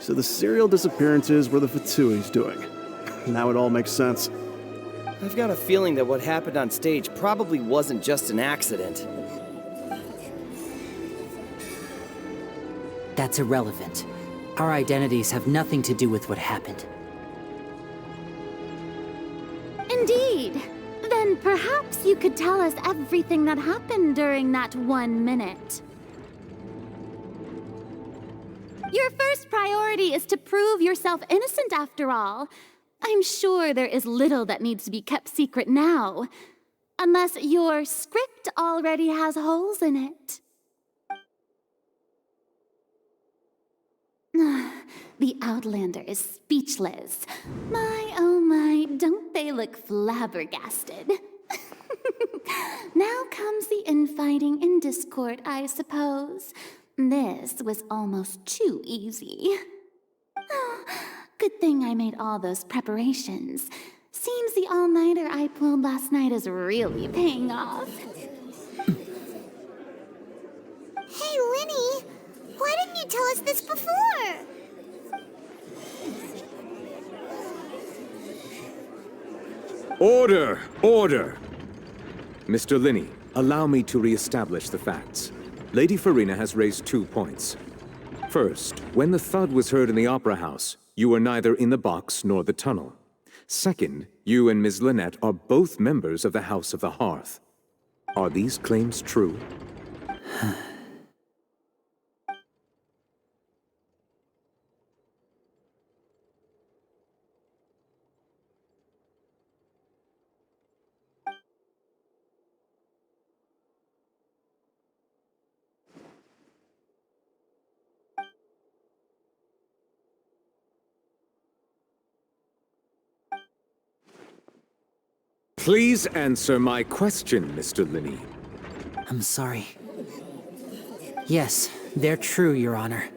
So the serial disappearances were the Fatsui's doing. Now it all makes sense. I've got a feeling that what happened on stage probably wasn't just an accident. That's irrelevant. Our identities have nothing to do with what happened. Indeed. Then perhaps you could tell us everything that happened during that 1 minute. Your first priority is to prove yourself innocent after all. I'm sure there is little that needs to be kept secret now. Unless your script already has holes in it. The Outlander is speechless. My, oh my, don't they look flabbergasted? Now comes the infighting and discord, I suppose. This was almost too easy. Good thing I made all those preparations. Seems the all-nighter I pulled last night is really paying off. Hey, Linny! Why didn't you tell us this before? Order! Order! Mr. Linney, allow me to re-establish the facts. Lady Farina has raised 2 points. First, when the thud was heard in the Opera House, you were neither in the box nor the tunnel. Second, you and Ms. Lynette are both members of the House of the Hearth. Are these claims true? Please answer my question, Mr. Linney. I'm sorry. Yes, they're true, Your Honor.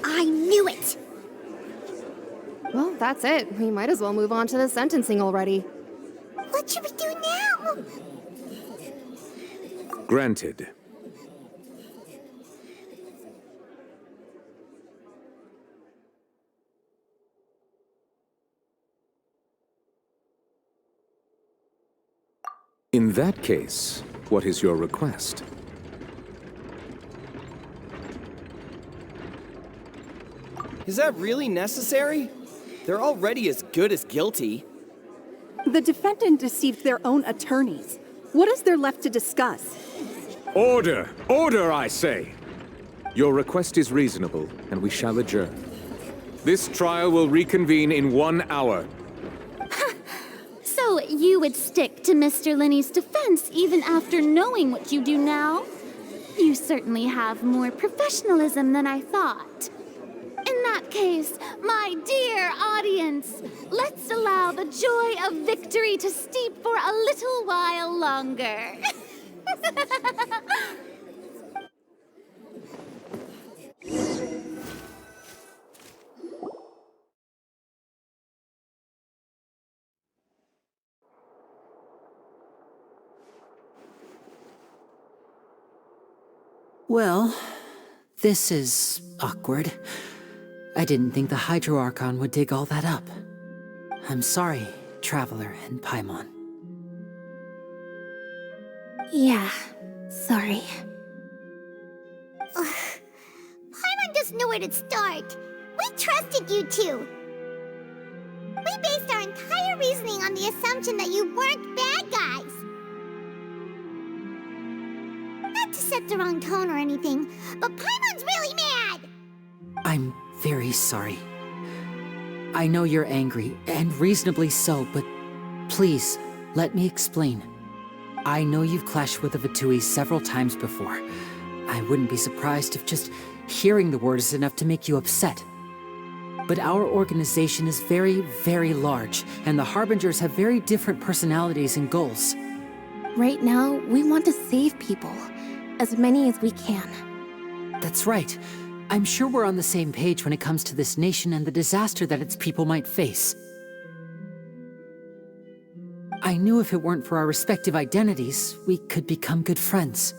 I knew it! Well, that's it. We might as well move on to the sentencing already. What should we do now? Granted. In that case, what is your request? Is that really necessary? They're already as good as guilty. The defendant deceived their own attorneys. What is there left to discuss? Order! Order, I say! Your request is reasonable, and we shall adjourn. This trial will reconvene in 1 hour. So you would stick to Mr. Linney's defense even after knowing what you do now? You certainly have more professionalism than I thought. In that case, my dear audience, let's allow the joy of victory to steep for a little while longer. Well, this is awkward. I didn't think the Hydro Archon would dig all that up. I'm sorry, Traveler and Paimon. Yeah, sorry. Paimon doesn't know where to start. We trusted you two. We based our entire reasoning on the assumption that you weren't bad guys. Not to set the wrong tone or anything, but Paimon's really mad! I'm very sorry. I know you're angry, and reasonably so, but please, let me explain. I know you've clashed with the Fatui several times before. I wouldn't be surprised if just hearing the word is enough to make you upset. But our organization is very, very large, and the Harbingers have very different personalities and goals. Right now, we want to save people. As many as we can. That's right. I'm sure we're on the same page when it comes to this nation and the disaster that its people might face. I knew if it weren't for our respective identities, we could become good friends.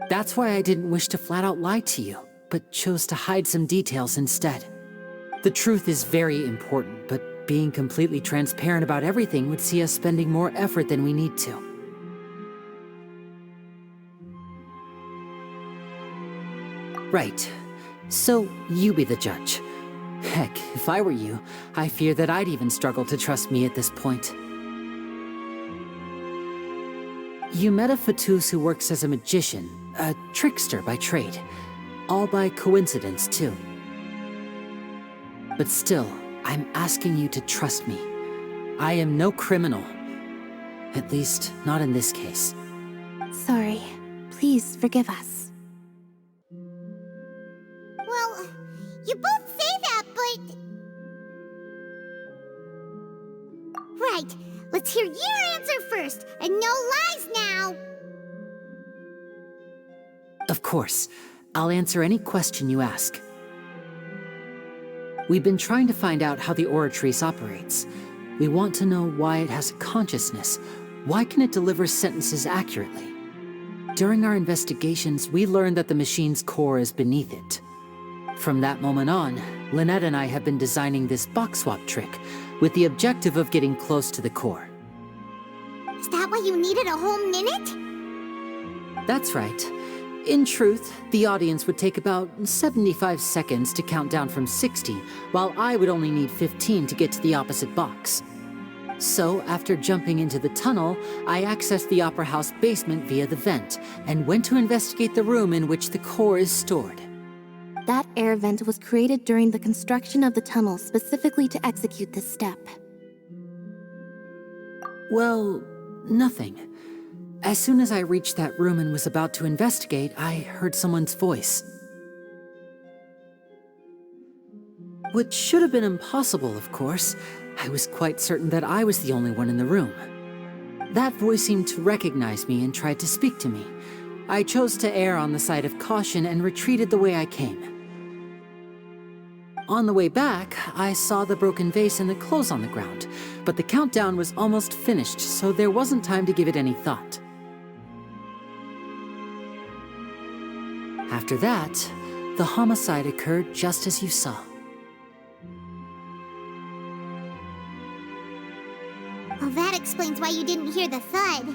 That's why I didn't wish to flat out lie to you, but chose to hide some details instead. The truth is very important, but being completely transparent about everything would see us spending more effort than we need to. Right. So, you be the judge. Heck, if I were you, I fear that I'd even struggle to trust me at this point. You met a Fatus who works as a magician, a trickster by trade. All by coincidence, too. But still, I'm asking you to trust me. I am no criminal. At least, not in this case. Sorry. Please forgive us. Well, you both say that, but... Right. Let's hear your answer first, and no lies now! Of course. I'll answer any question you ask. We've been trying to find out how the Oratrice operates. We want to know why it has a consciousness. Why can it deliver sentences accurately? During our investigations, we learned that the machine's core is beneath it. From that moment on, Lynette and I have been designing this box swap trick, with the objective of getting close to the core. Is that why you needed a whole minute? That's right. In truth, the audience would take about 75 seconds to count down from 60, while I would only need 15 to get to the opposite box. So, after jumping into the tunnel, I accessed the Opera House basement via the vent, and went to investigate the room in which the core is stored. That air vent was created during the construction of the tunnel specifically to execute this step. Well, nothing. As soon as I reached that room and was about to investigate, I heard someone's voice. Which should have been impossible, of course. I was quite certain that I was the only one in the room. That voice seemed to recognize me and tried to speak to me. I chose to err on the side of caution and retreated the way I came. On the way back, I saw the broken vase and the clothes on the ground, but the countdown was almost finished, so there wasn't time to give it any thought. After that, the homicide occurred just as you saw. Well, that explains why you didn't hear the thud.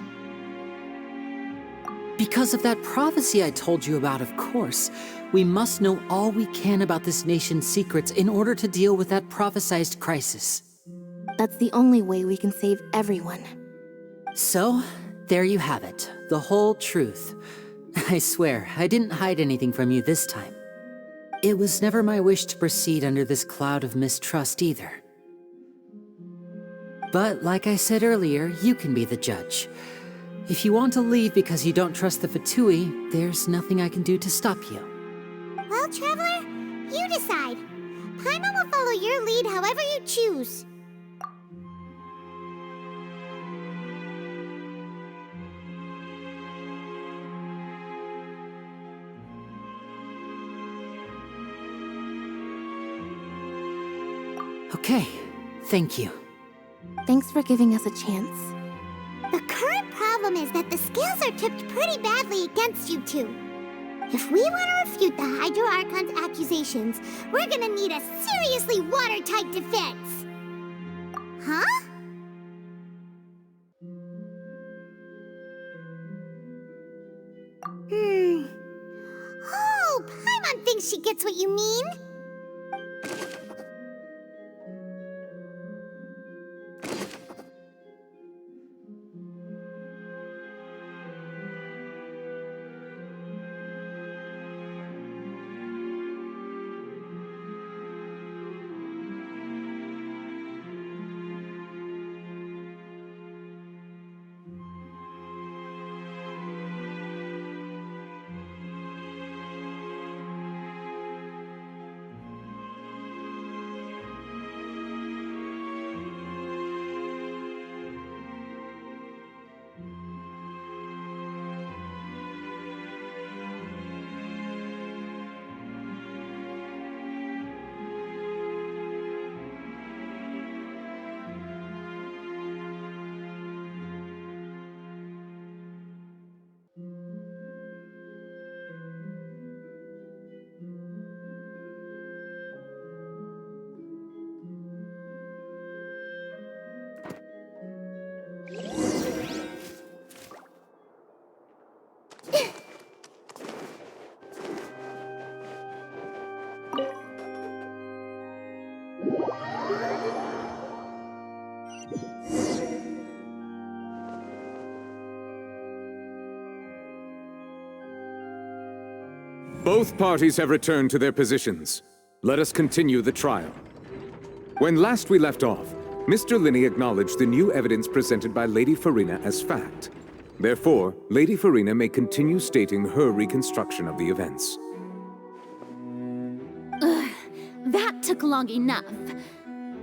Because of that prophecy I told you about, of course. We must know all we can about this nation's secrets in order to deal with that prophesized crisis. That's the only way we can save everyone. So, there you have it. The whole truth. I swear, I didn't hide anything from you this time. It was never my wish to proceed under this cloud of mistrust either. But like I said earlier, you can be the judge. If you want to leave because you don't trust the Fatui, there's nothing I can do to stop you. Well, Traveler, you decide. Paimon will follow your lead however you choose. Okay, thank you. Thanks for giving us a chance. The current problem is that the scales are tipped pretty badly against you two. If we want to refute the Hydro Archon's accusations, we're gonna need a seriously watertight defense. Huh? Oh, Paimon thinks she gets what you mean. Both parties have returned to their positions. Let us continue the trial. When last we left off, Mr. Linney acknowledged the new evidence presented by Lady Farina as fact. Therefore, Lady Farina may continue stating her reconstruction of the events. Ugh, that took long enough.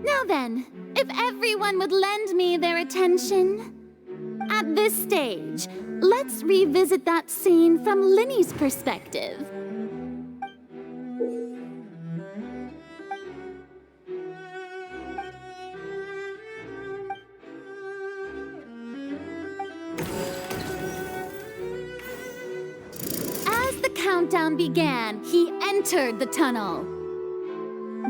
Now then, if everyone would lend me their attention. At this stage, let's revisit that scene from Linney's perspective. As the countdown began, he entered the tunnel.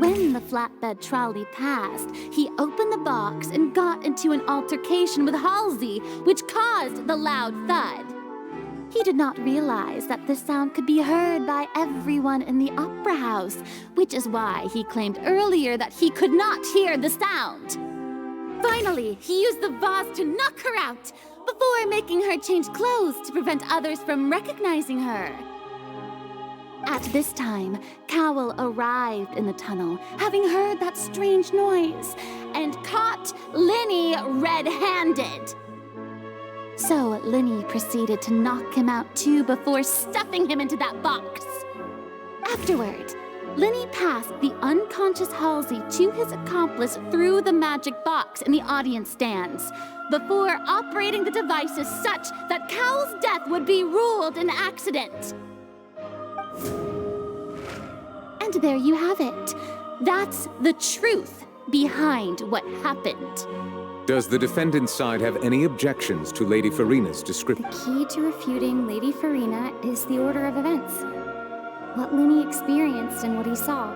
When the flatbed trolley passed, he opened the box and got into an altercation with Halsey, which caused the loud thud. He did not realize that the sound could be heard by everyone in the opera house, which is why he claimed earlier that he could not hear the sound. Finally, he used the vase to knock her out, before making her change clothes to prevent others from recognizing her. At this time, Cowell arrived in the tunnel, having heard that strange noise, and caught Linney red-handed. So Linney proceeded to knock him out too before stuffing him into that box. Afterward, Linney passed the unconscious Halsey to his accomplice through the magic box in the audience stands, before operating the devices such that Cowell's death would be ruled an accident. And there you have it. That's the truth behind what happened. Does the defendant's side have any objections to Lady Farina's description? The key to refuting Lady Farina is the order of events. What Linney experienced and what he saw.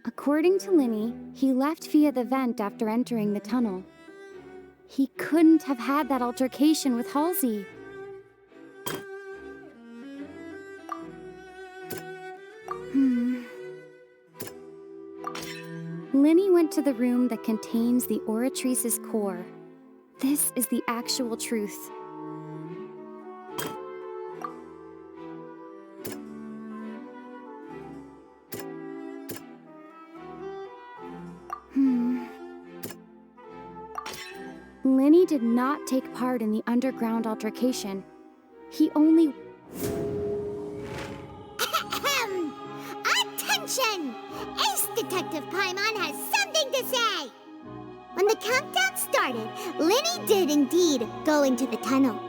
According to Linney, he left via the vent after entering the tunnel. He couldn't have had that altercation with Halsey. Linny went to the room that contains the Oratrice's core. This is the actual truth. Linny did not take part in the underground altercation. He only... Attention! Ace Detective Paimon has something to say! When the countdown started, Linny did indeed go into the tunnel.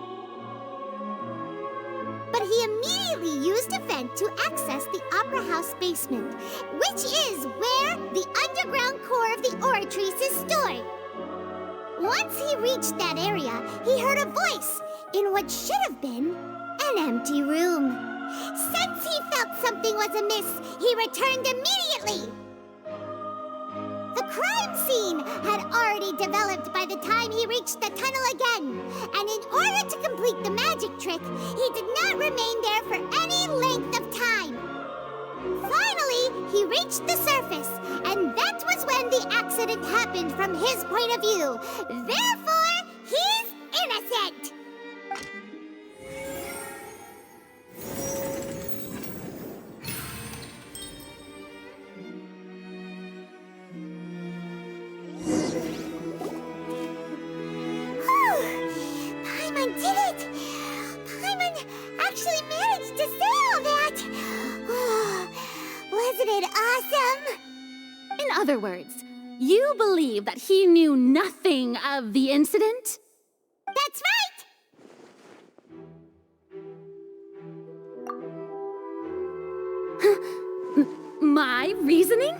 But he immediately used a vent to access the Opera House basement, which is where the underground core of the Oratrice is stored. Once he reached that area, he heard a voice in what should have been an empty room. Since he felt something was amiss, he returned immediately. The crime scene had already developed by the time he reached the tunnel again, and in order to complete the magic trick, he did not remain there for any length of time. Finally, he reached the surface, and that was when the accident happened from his point of view. Therefore, he's innocent! Paimon did it! Paimon actually managed to say all that! Wasn't it awesome? In other words, you believe that he knew nothing of the incident? That's right! My reasoning?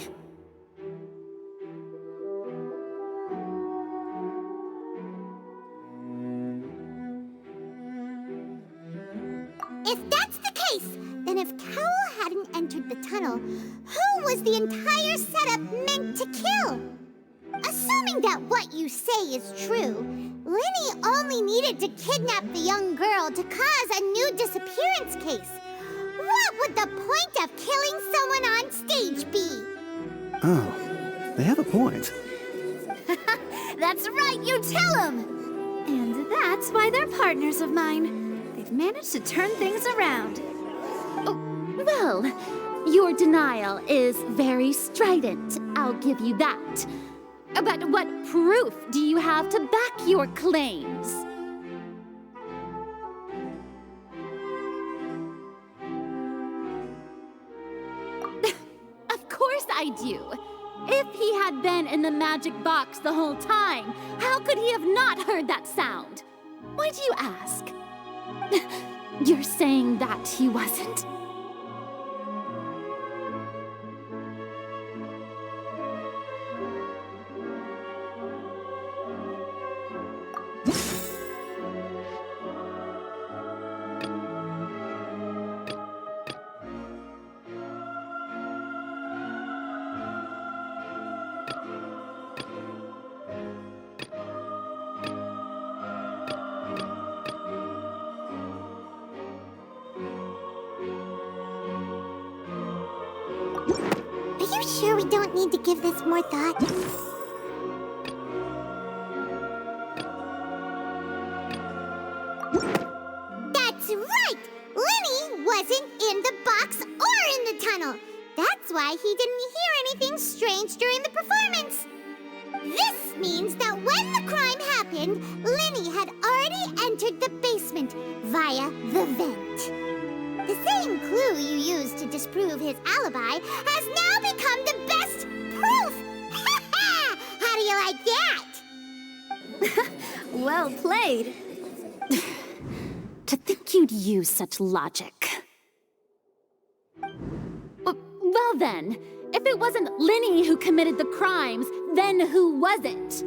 If that's the case, then if Cowell hadn't entered the tunnel, who was the entire setup meant to kill? Assuming that what you say is true, Linny only needed to kidnap the young girl to cause a new disappearance case. What would the point of killing someone on stage be? Oh, they have a point. That's right, you tell him! And that's why they're partners of mine. They've managed to turn things around. Well, your denial is very strident, I'll give you that. But what proof do you have to back your claims? Of course I do. If he had been in the magic box the whole time, how could he have not heard that sound? Why do you ask? You're saying that he wasn't? Are you sure we don't need to give this more thought? That's right! Linny wasn't in the box or in the tunnel. That's why he didn't hear anything strange during the performance. This means that when the crime happened, Linny had already entered the basement via the vent. The same clue you used to disprove his alibi has now become the best proof! Ha ha! How do you like that? Well played. To think you'd use such logic. Well then, if it wasn't Linny who committed the crimes, then who was it?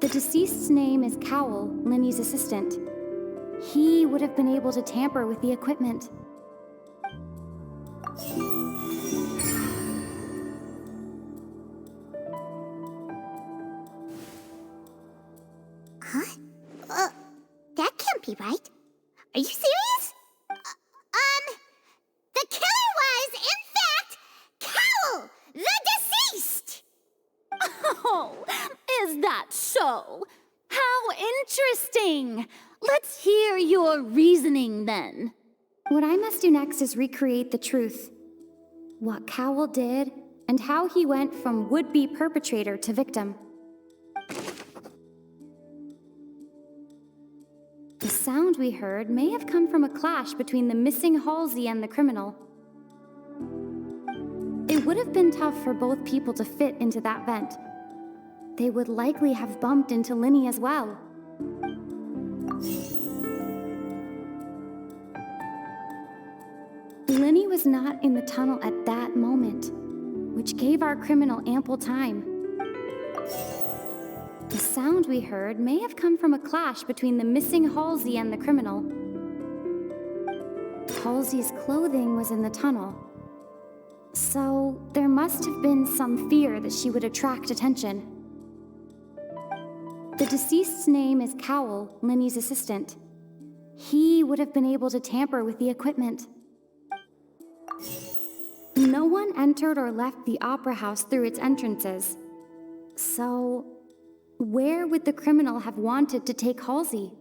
The deceased's name is Cowell, Lenny's assistant. He would have been able to tamper with the equipment. Huh? That can't be right. Are you serious? The killer was, in fact, Cowell, the deceased! Oh, is that so? How interesting! Let's hear your reasoning then. What I must do next is recreate the truth. What Cowell did, and how he went from would-be perpetrator to victim. The sound we heard may have come from a clash between the missing Halsey and the criminal. It would have been tough for both people to fit into that vent. They would likely have bumped into Lenny as well. Lenny was not in the tunnel at that moment, which gave our criminal ample time. The sound we heard may have come from a clash between the missing Halsey and the criminal. Halsey's clothing was in the tunnel, so there must have been some fear that she would attract attention. The deceased's name is Cowell, Lenny's assistant. He would have been able to tamper with the equipment. No one entered or left the opera house through its entrances, so where would the criminal have wanted to take Halsey?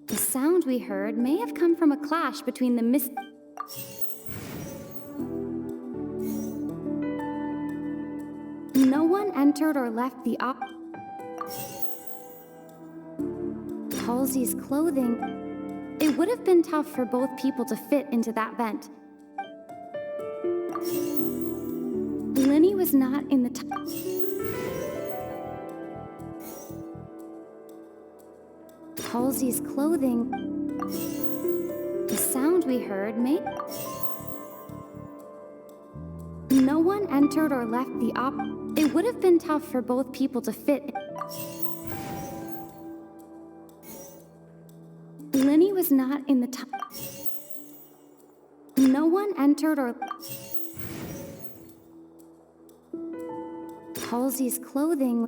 The sound we heard may have come from a clash between the No one entered or left the Halsey's clothing. It would have been tough for both people to fit into that vent. Lenny was not in the Halsey's clothing. The sound we heard may... No one entered or left the It would have been tough for both people to fit. Lenny was not in the No one entered or... Halsey's clothing...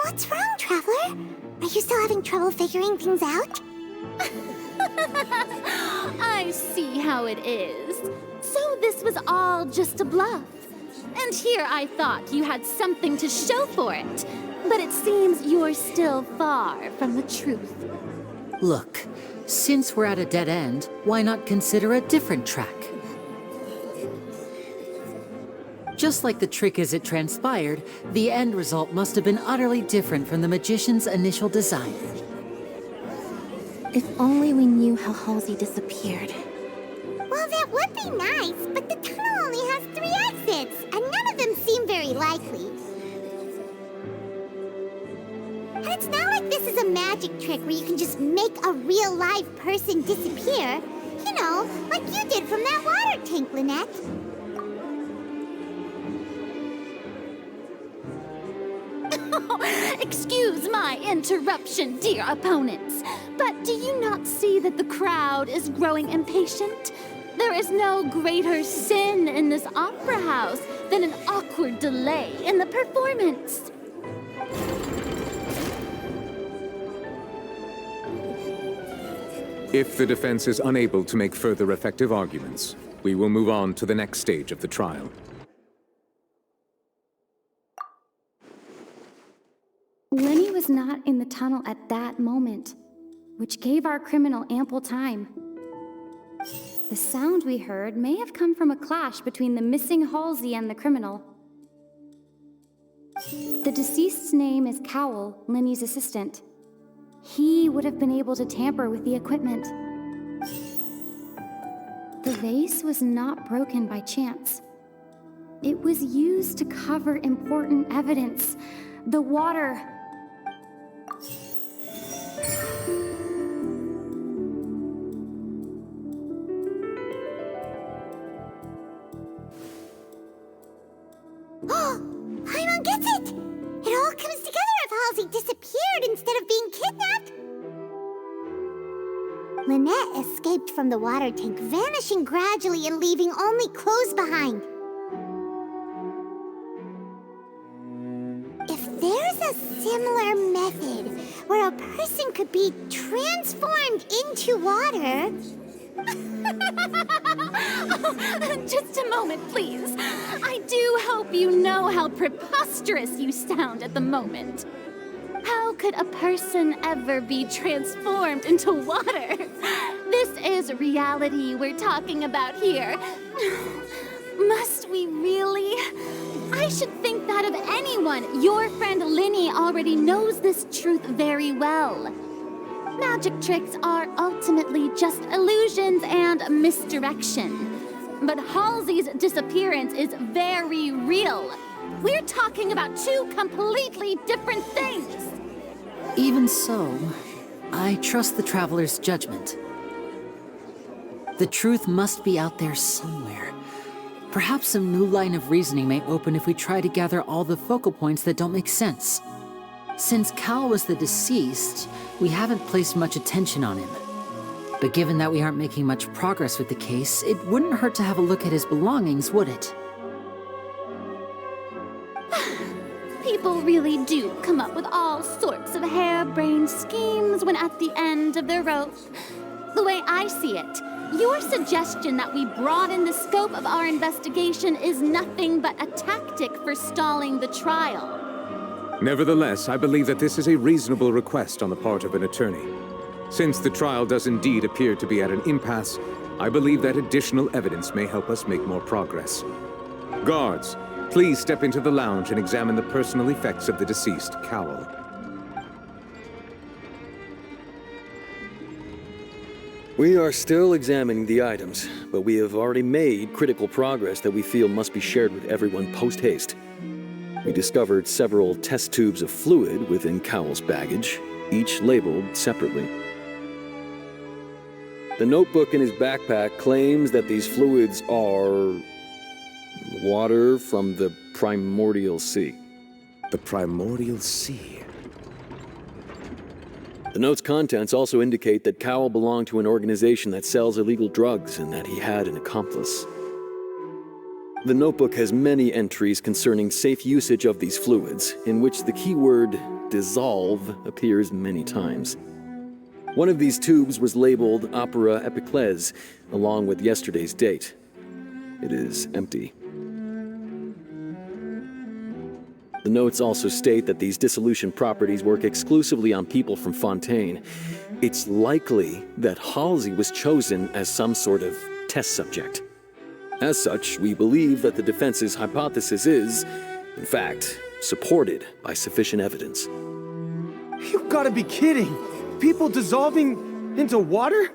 What's wrong, Traveler? Are you still having trouble figuring things out? I see how it is. So this was all just a bluff. And here I thought you had something to show for it. But it seems you're still far from the truth. Look, since we're at a dead end, why not consider a different track? Just like the trick as it transpired, the end result must have been utterly different from the magician's initial design. If only we knew how Halsey disappeared. Well, that would be nice, but the tunnel only has 3 exits, and none of them seem very likely. And it's not like this is a magic trick where you can just make a real live person disappear. You know, like you did from that water tank, Lynette. Excuse my interruption, dear opponents, but do you not see that the crowd is growing impatient? There is no greater sin in this opera house than an awkward delay in the performance. If the defense is unable to make further effective arguments, we will move on to the next stage of the trial. Lenny was not in the tunnel at that moment, which gave our criminal ample time. The sound we heard may have come from a clash between the missing Halsey and the criminal. The deceased's name is Cowell, Linny's assistant. He would have been able to tamper with the equipment. The vase was not broken by chance. It was used to cover important evidence. The water. Paimon gets it! It all comes together if Halsey disappeared instead of being kidnapped. Lynette escaped from the water tank, vanishing gradually and leaving only clothes behind. If there's a similar method where a person could be transformed into water... Just a moment, please. I do hope you know how preposterous you sound at the moment. How could a person ever be transformed into water? This is reality we're talking about here. Must we really? I should think that of anyone. Your friend Linny already knows this truth very well. Magic tricks are ultimately just illusions and misdirection. But Halsey's disappearance is very real. We're talking about two completely different things. Even so, I trust the Traveler's judgment. The truth must be out there somewhere. Perhaps some new line of reasoning may open if we try to gather all the focal points that don't make sense. Since Cal was the deceased, we haven't placed much attention on him. But given that we aren't making much progress with the case, it wouldn't hurt to have a look at his belongings, would it? People really do come up with all sorts of harebrained schemes when at the end of the rope. The way I see it, your suggestion that we broaden the scope of our investigation is nothing but a tactic for stalling the trial. Nevertheless, I believe that this is a reasonable request on the part of an attorney. Since the trial does indeed appear to be at an impasse, I believe that additional evidence may help us make more progress. Guards, please step into the lounge and examine the personal effects of the deceased, Cowell. We are still examining the items, but we have already made critical progress that we feel must be shared with everyone post-haste. We discovered several test tubes of fluid within Cowell's baggage, each labeled separately. The notebook in his backpack claims that these fluids are water from the primordial sea. The primordial sea? The note's contents also indicate that Cowell belonged to an organization that sells illegal drugs and that he had an accomplice. The notebook has many entries concerning safe usage of these fluids, in which the keyword dissolve appears many times. One of these tubes was labeled Opera Epiclese, along with yesterday's date. It is empty. The notes also state that these dissolution properties work exclusively on people from Fontaine. It's likely that Halsey was chosen as some sort of test subject. As such, we believe that the defense's hypothesis is, in fact, supported by sufficient evidence. You've got to be kidding! People dissolving into water?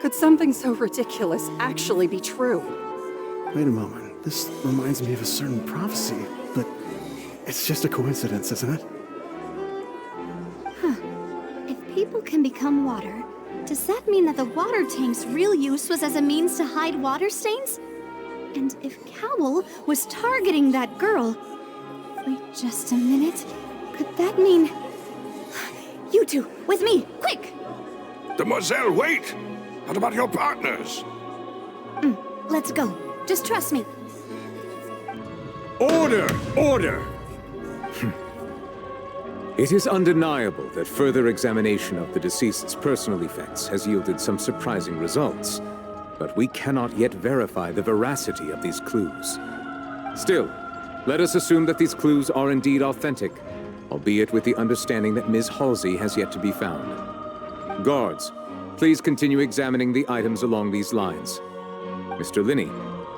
Could something so ridiculous actually be true? Wait a moment. This reminds me of a certain prophecy, but it's just a coincidence, isn't it? Huh. If people can become water, does that mean that the water tank's real use was as a means to hide water stains? And if Cowell was targeting that girl... Wait just a minute. Could that mean... You two, with me, quick! Demoiselle, wait! What about your partners? Let's go. Just trust me. Order! Order! It is undeniable that further examination of the deceased's personal effects has yielded some surprising results, but we cannot yet verify the veracity of these clues. Still, let us assume that these clues are indeed authentic, albeit with the understanding that Ms. Halsey has yet to be found. Guards, Please continue examining the items along these lines. Mr. Linney,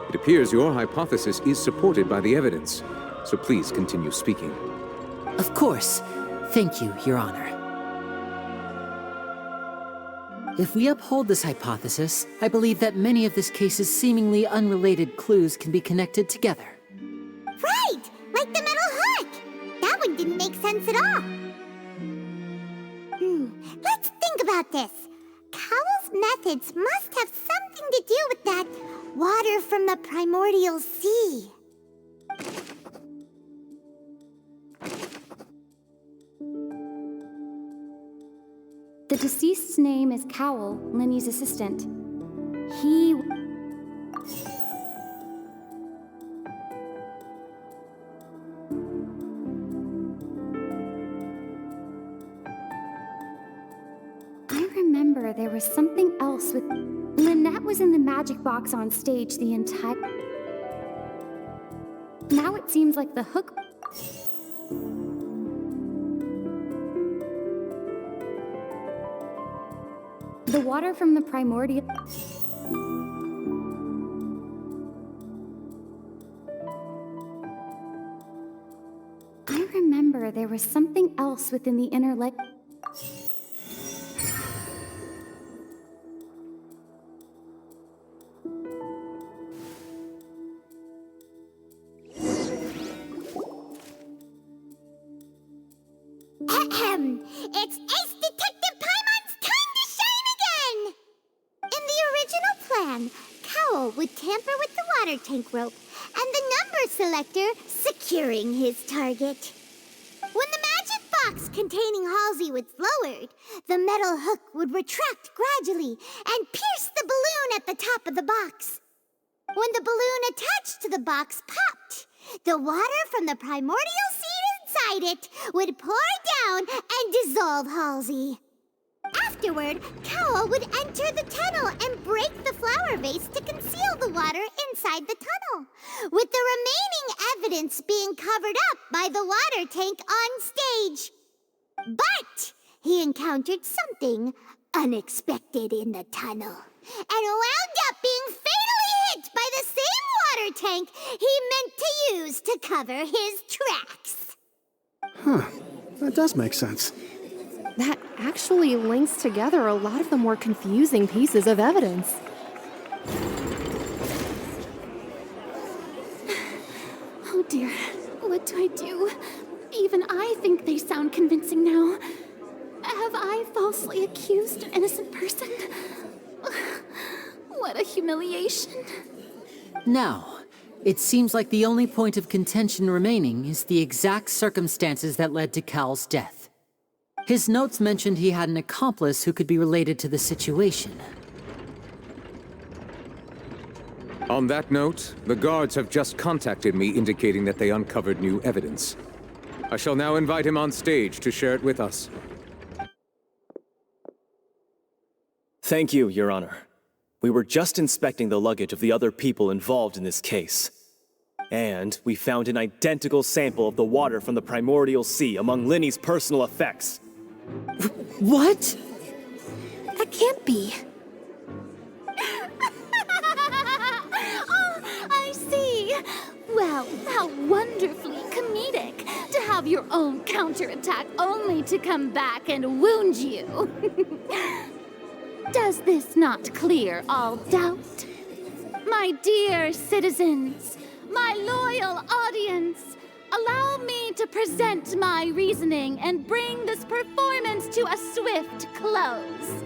it appears your hypothesis is supported by the evidence, so please continue speaking. Of course. Thank you, Your Honor. If we uphold this hypothesis, I believe that many of this case's seemingly unrelated clues can be connected together. Right! Like the metal hook! That one didn't make sense at all. Let's think about this. Cowell's methods must have something to do with that water from the primordial sea. The deceased's name is Cowell, Linny's assistant. He... I remember there was something else with... Lynette was in the magic box on stage the entire... Now it seems like the hook... The water from the primordial... I remember there was something else within the inner lake... It's Ace Detective Paimon's time to shine again! In the original plan, Cowell would tamper with the water tank rope and the number selector securing his target. When the magic box containing Halsey was lowered, the metal hook would retract gradually and pierce the balloon at the top of the box. When the balloon attached to the box popped, the water from the primordial seed inside it would pour down and dissolve Halsey. Afterward, Cowell would enter the tunnel and break the flower vase to conceal the water inside the tunnel, with the remaining evidence being covered up by the water tank on stage. But he encountered something unexpected in the tunnel and wound up being fatally hit by the same water tank he meant to use to cover his tracks. Huh. That does make sense. That actually links together a lot of the more confusing pieces of evidence. Oh dear, what do I do? Even I think they sound convincing now. Have I falsely accused an innocent person? What a humiliation. Now, it seems like the only point of contention remaining is the exact circumstances that led to Cal's death. His notes mentioned he had an accomplice who could be related to the situation. On that note, the guards have just contacted me indicating that they uncovered new evidence. I shall now invite him on stage to share it with us. Thank you, Your Honor. We were just inspecting the luggage of the other people involved in this case. And we found an identical sample of the water from the primordial sea among Linny's personal effects. What? That can't be. Oh, I see. Well, how wonderfully comedic to have your own counterattack only to come back and wound you. Does this not clear all doubt? My dear citizens, my loyal audience, allow me to present my reasoning and bring this performance to a swift close.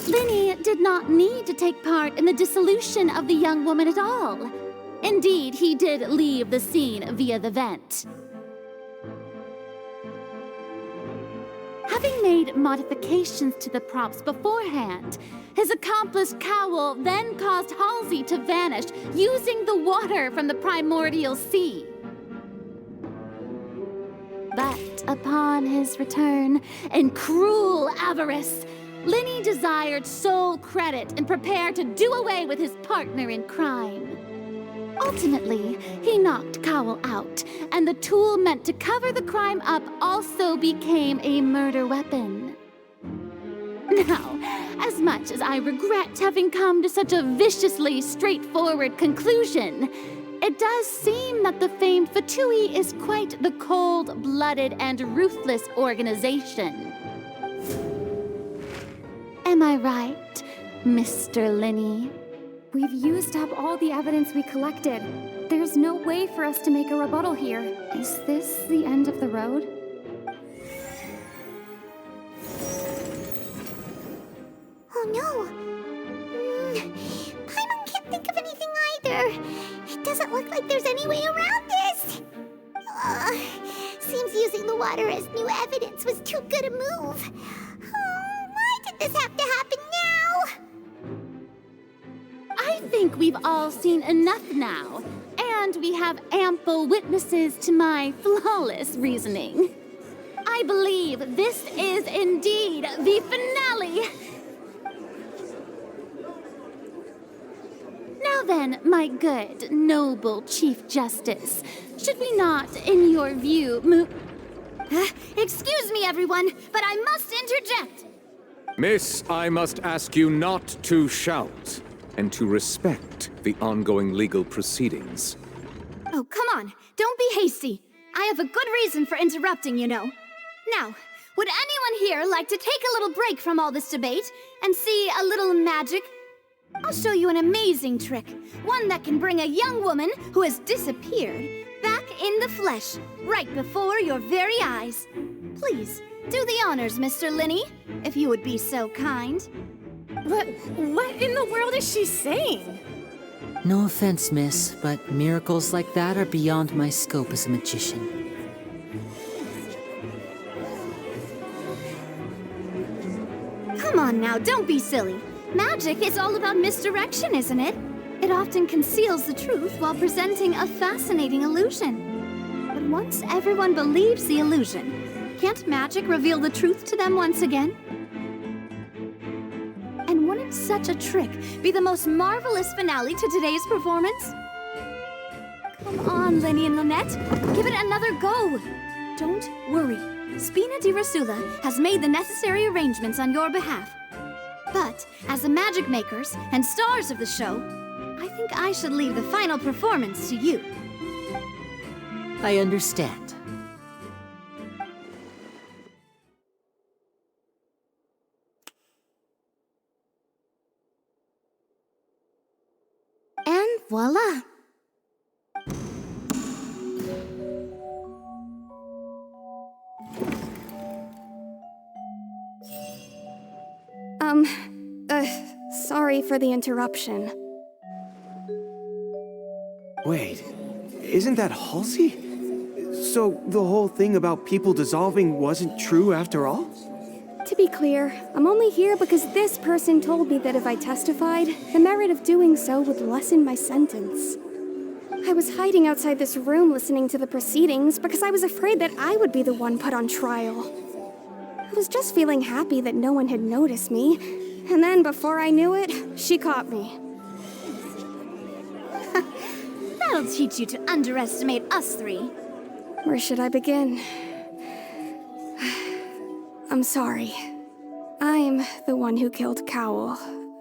Linny did not need to take part in the dissolution of the young woman at all. Indeed, he did leave the scene via the vent. Having made modifications to the props beforehand, his accomplice Cowell then caused Halsey to vanish using the water from the primordial sea. But upon his return, in cruel avarice, Linny desired sole credit and prepared to do away with his partner in crime. Ultimately, he knocked Cowell out, and the tool meant to cover the crime up also became a murder weapon. Now, as much as I regret having come to such a viciously straightforward conclusion, it does seem that the famed Fatui is quite the cold-blooded and ruthless organization. Am I right, Mr. Linney? We've used up all the evidence we collected. There's no way for us to make a rebuttal here. Is this the end of the road? Oh no! Paimon can't think of anything either. It doesn't look like there's any way around this. Seems using the water as new evidence was too good a move. Why did this have to happen now? I think we've all seen enough now, and we have ample witnesses to my flawless reasoning. I believe this is indeed the finale. Now then, my good, noble Chief Justice, should we not, in your view, move... Excuse me, everyone, but I must interject. Miss, I must ask you not to shout, and to respect the ongoing legal proceedings. Oh, come on. Don't be hasty. I have a good reason for interrupting, you know. Now, would anyone here like to take a little break from all this debate and see a little magic? I'll show you an amazing trick. One that can bring a young woman who has disappeared back in the flesh, right before your very eyes. Please, do the honors, Mr. Linney, if you would be so kind. What in the world is she saying? No offense, miss, but miracles like that are beyond my scope as a magician. Come on now, don't be silly. Magic is all about misdirection, isn't it? It often conceals the truth while presenting a fascinating illusion. But once everyone believes the illusion, can't magic reveal the truth to them once again? And wouldn't such a trick be the most marvelous finale to today's performance? Come on, Lenny and Lynette. Give it another go. Don't worry. Spina di Rasula has made the necessary arrangements on your behalf. But, as the magic makers and stars of the show, I think I should leave the final performance to you. I understand. And voila! Sorry for the interruption. Wait, isn't that Halsey? So the whole thing about people dissolving wasn't true after all? To be clear, I'm only here because this person told me that if I testified, the merit of doing so would lessen my sentence. I was hiding outside this room listening to the proceedings because I was afraid that I would be the one put on trial. I was just feeling happy that no one had noticed me, and then before I knew it, she caught me. That'll teach you to underestimate us three. Where should I begin? I'm sorry. I'm the one who killed Cowell.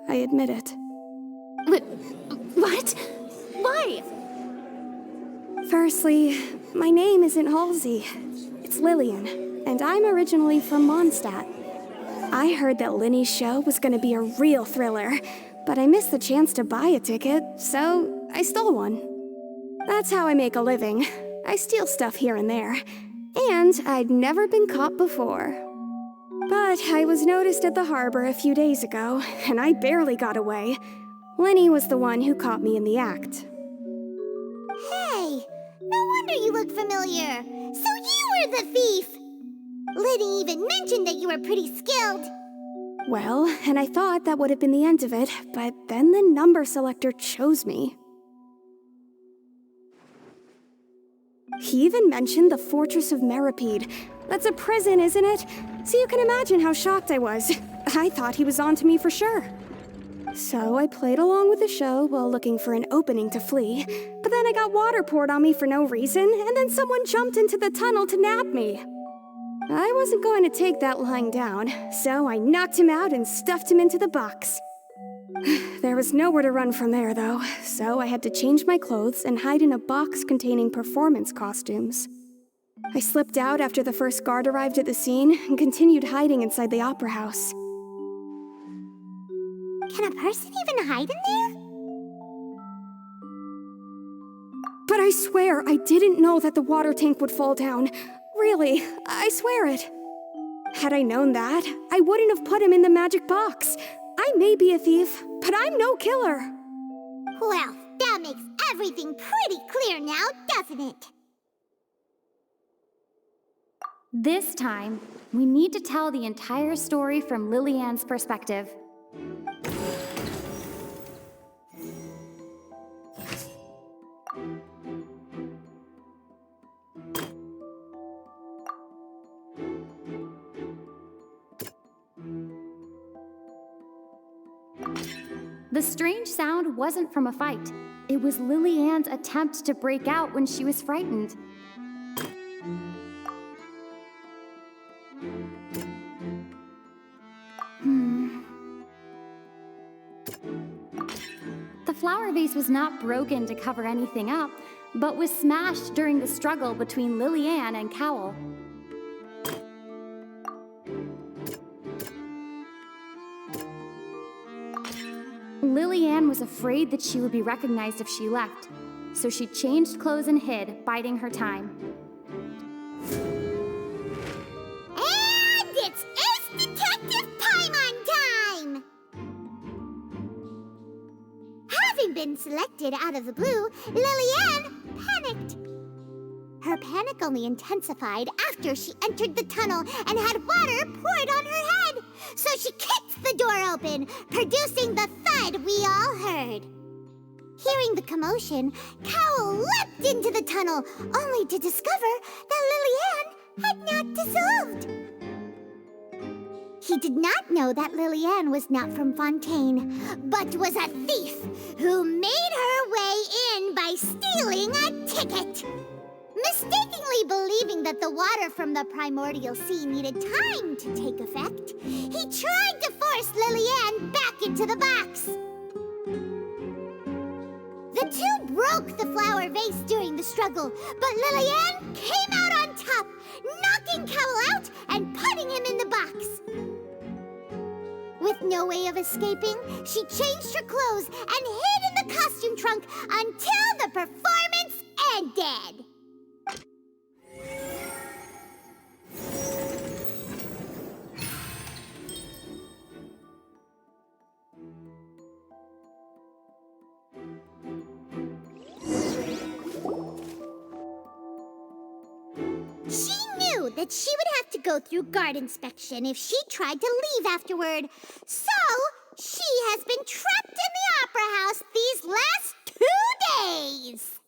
I admit it. What? Why? Firstly, my name isn't Halsey. It's Lillian, and I'm originally from Mondstadt. I heard that Linny's show was gonna be a real thriller, but I missed the chance to buy a ticket, so I stole one. That's how I make a living. I steal stuff here and there, and I'd never been caught before. But I was noticed at the harbor a few days ago, and I barely got away. Linny was the one who caught me in the act. Hey, no wonder you look familiar. So you were the thief! Liddy even mentioned that you were pretty skilled. Well, and I thought that would have been the end of it, but then the number selector chose me. He even mentioned the Fortress of Meripede. That's a prison, isn't it? So you can imagine how shocked I was. I thought he was on to me for sure. So I played along with the show while looking for an opening to flee, but then I got water poured on me for no reason, and then someone jumped into the tunnel to nab me. I wasn't going to take that lying down, so I knocked him out and stuffed him into the box. There was nowhere to run from there, though, so I had to change my clothes and hide in a box containing performance costumes. I slipped out after the first guard arrived at the scene and continued hiding inside the opera house. Can a person even hide in there? But I swear I didn't know that the water tank would fall down. Really, I swear it. Had I known that, I wouldn't have put him in the magic box. I may be a thief, but I'm no killer. Well, that makes everything pretty clear now, doesn't it? This time, we need to tell the entire story from Lillian's perspective. The strange sound wasn't from a fight. It was Lillian's attempt to break out when she was frightened. The flower vase was not broken to cover anything up, but was smashed during the struggle between Lillian and Cowell. Lillian was afraid that she would be recognized if she left, so she changed clothes and hid, biding her time. And it's Ace Detective Paimon time! Having been selected out of the blue, Lillian panicked. Her panic only intensified after she entered the tunnel and had water poured on her head. So she kicked the door open, producing the thud we all heard. Hearing the commotion, Cowell leapt into the tunnel, only to discover that Lillian had not dissolved. He did not know that Lillian was not from Fontaine, but was a thief who made her way in by stealing a ticket. Mistakenly believing that the water from the primordial sea needed time to take effect, he tried to force Lillian back into the box. The two broke the flower vase during the struggle, but Lillian came out on top, knocking Cowell out and putting him in the box. With no way of escaping, she changed her clothes and hid in the costume trunk until the performance ended. She knew that she would have to go through guard inspection if she tried to leave afterward. So, she has been trapped in the opera house these last 2 days.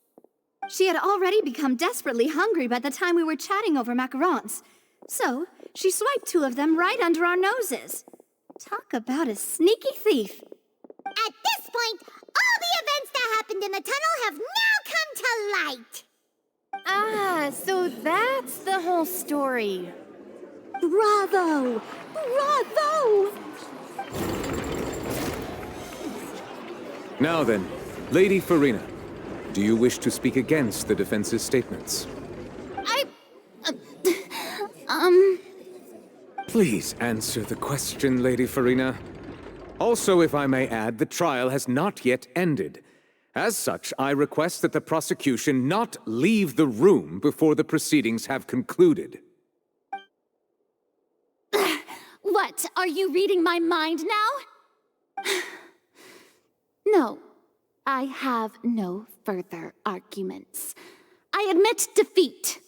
She had already become desperately hungry by the time we were chatting over macarons. So, she swiped 2 of them right under our noses. Talk about a sneaky thief. At this point, all the events that happened in the tunnel have now come to light. Ah, so that's the whole story. Bravo! Bravo! Now then, Lady Farina, do you wish to speak against the defense's statements? Please answer the question, Lady Farina. Also, if I may add, the trial has not yet ended. As such, I request that the prosecution not leave the room before the proceedings have concluded. What, are you reading my mind now? No, I have no further arguments. I admit defeat.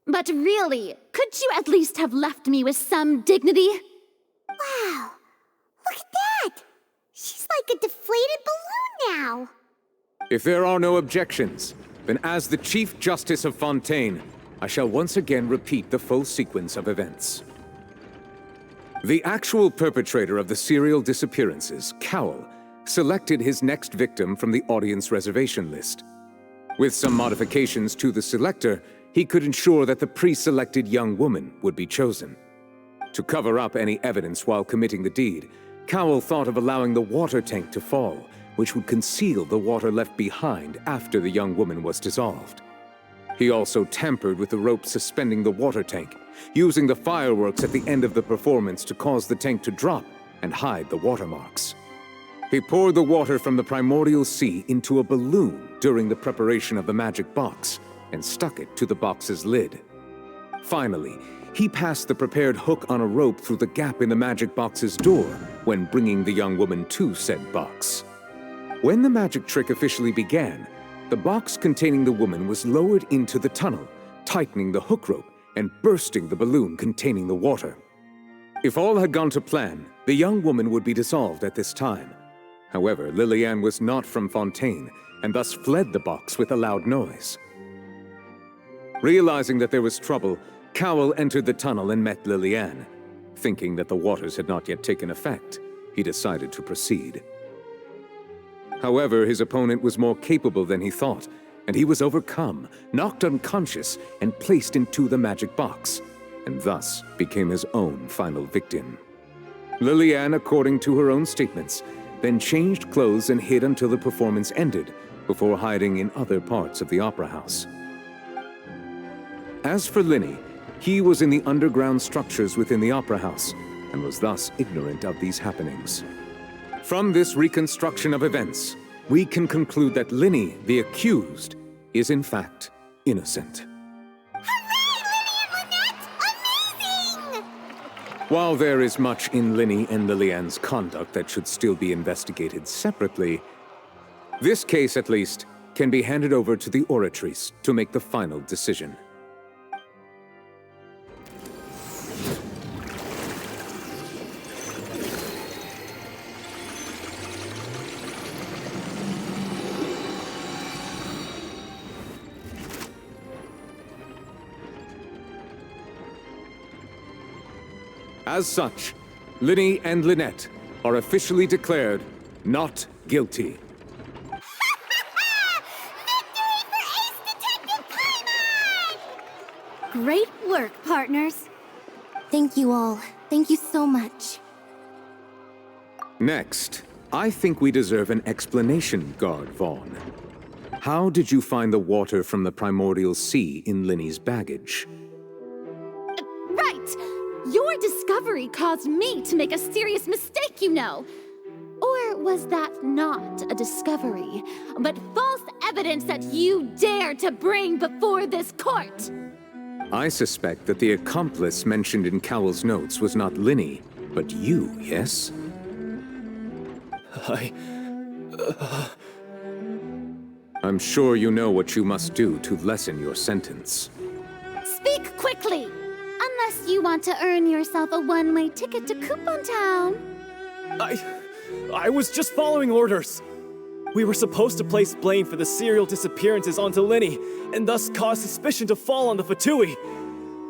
But really, could you at least have left me with some dignity? Wow, look at that! She's like a deflated balloon now. If there are no objections, then as the Chief Justice of Fontaine, I shall once again repeat the full sequence of events. The actual perpetrator of the serial disappearances, Cowell, selected his next victim from the audience reservation list. With some modifications to the selector, he could ensure that the pre-selected young woman would be chosen. To cover up any evidence while committing the deed, Cowell thought of allowing the water tank to fall, which would conceal the water left behind after the young woman was dissolved. He also tampered with the rope suspending the water tank, using the fireworks at the end of the performance to cause the tank to drop and hide the watermarks. He poured the water from the primordial sea into a balloon during the preparation of the magic box and stuck it to the box's lid. Finally, he passed the prepared hook on a rope through the gap in the magic box's door when bringing the young woman to said box. When the magic trick officially began, the box containing the woman was lowered into the tunnel, tightening the hook rope and bursting the balloon containing the water. If all had gone to plan, the young woman would be dissolved at this time. However, Lillian was not from Fontaine, and thus fled the box with a loud noise. Realizing that there was trouble, Cowell entered the tunnel and met Lillian. Thinking that the waters had not yet taken effect, he decided to proceed. However, his opponent was more capable than he thought, and he was overcome, knocked unconscious, and placed into the magic box, and thus became his own final victim. Lillian, according to her own statements, then changed clothes and hid until the performance ended, before hiding in other parts of the opera house. As for Linny, he was in the underground structures within the opera house, and was thus ignorant of these happenings. From this reconstruction of events, we can conclude that Linny, the accused, is in fact innocent. While there is much in Linny and Lillian's conduct that should still be investigated separately, this case, at least, can be handed over to the Oratrice to make the final decision. As such, Linny and Lynette are officially declared not guilty. Great work, partners. Thank you all. Thank you so much. Next, I think we deserve an explanation, Guard Vaughn. How did you find the water from the primordial sea in Linny's baggage? Right! Your discovery caused me to make a serious mistake, you know. Or was that not a discovery, but false evidence that you dare to bring before this court? I suspect that the accomplice mentioned in Cowell's notes was not Linny, but you, yes? I'm sure you know what you must do to lessen your sentence. Speak quickly! Unless you want to earn yourself a one-way ticket to Coupon Town. I was just following orders. We were supposed to place blame for the serial disappearances onto Linny, and thus cause suspicion to fall on the Fatui.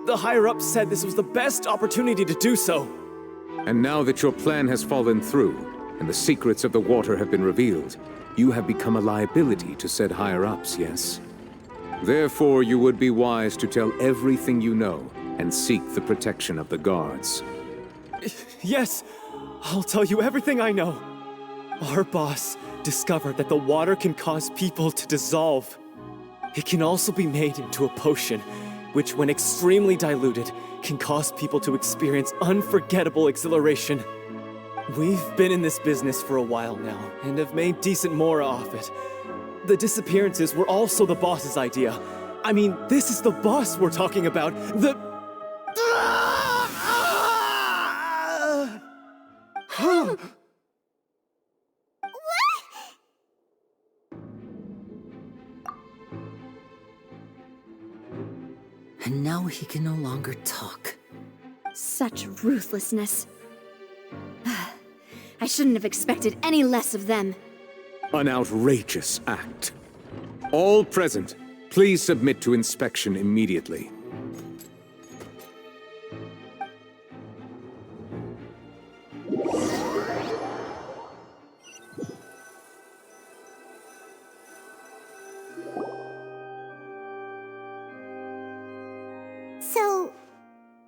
The higher-ups said this was the best opportunity to do so. And now that your plan has fallen through, and the secrets of the water have been revealed, you have become a liability to said higher-ups, yes? Therefore, you would be wise to tell everything you know, and seek the protection of the guards. Yes, I'll tell you everything I know. Our boss discovered that the water can cause people to dissolve. It can also be made into a potion, which when extremely diluted, can cause people to experience unforgettable exhilaration. We've been in this business for a while now, and have made decent more off it. The disappearances were also the boss's idea. I mean, this is the boss we're talking about. And now he can no longer talk. Such ruthlessness. I shouldn't have expected any less of them. An outrageous act. All present, please submit to inspection immediately.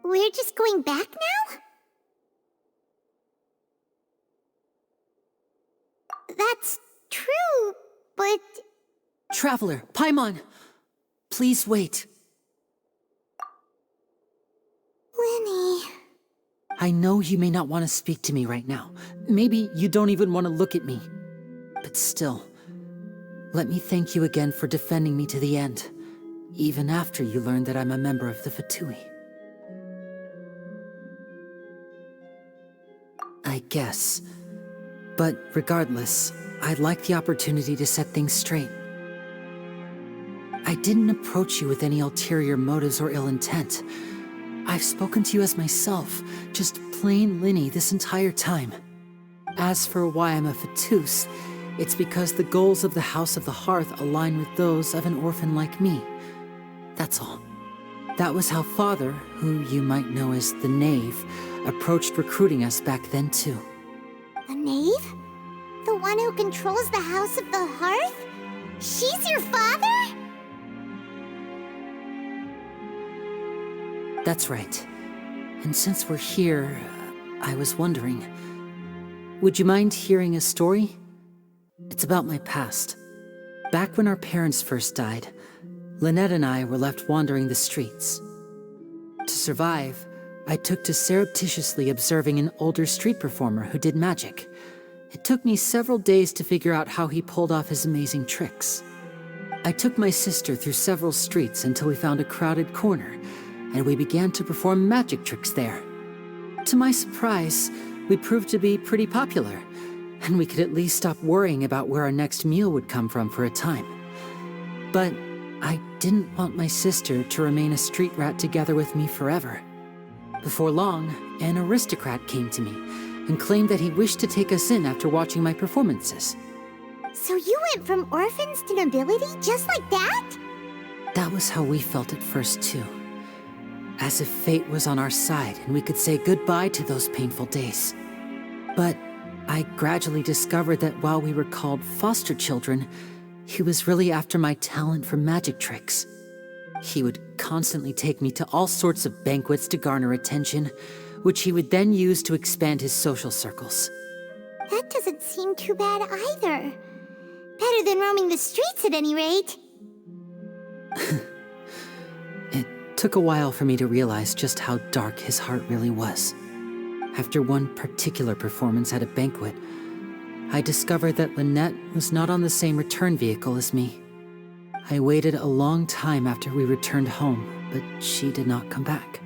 we're just going back now? That's true, but... Traveler, Paimon! Please wait. Lenny... I know you may not want to speak to me right now. Maybe you don't even want to look at me. But still, let me thank you again for defending me to the end, even after you learned that I'm a member of the Fatui. I guess. But regardless, I'd like the opportunity to set things straight. I didn't approach you with any ulterior motives or ill intent. I've spoken to you as myself, just plain Linny this entire time. As for why I'm a Fatus, it's because the goals of the House of the Hearth align with those of an orphan like me. That's all. That was how Father, who you might know as the Knave, approached recruiting us back then too. The Knave? The one who controls the House of the Hearth? She's your father? That's right. And since we're here, I was wondering, would you mind hearing a story? It's about my past. Back when our parents first died, Lynette and I were left wandering the streets. To survive, I took to surreptitiously observing an older street performer who did magic. It took me several days to figure out how he pulled off his amazing tricks. I took my sister through several streets until we found a crowded corner, and we began to perform magic tricks there. To my surprise, we proved to be pretty popular, and we could at least stop worrying about where our next meal would come from for a time. But I didn't want my sister to remain a street rat together with me forever. Before long, an aristocrat came to me and claimed that he wished to take us in after watching my performances. So you went from orphans to nobility just like that? That was how we felt at first too. As if fate was on our side and we could say goodbye to those painful days. But I gradually discovered that while we were called foster children, he was really after my talent for magic tricks. He would constantly take me to all sorts of banquets to garner attention, which he would then use to expand his social circles. That doesn't seem too bad either. Better than roaming the streets at any rate. It took a while for me to realize just how dark his heart really was. After one particular performance at a banquet, I discovered that Lynette was not on the same return vehicle as me. I waited a long time after we returned home, but she did not come back.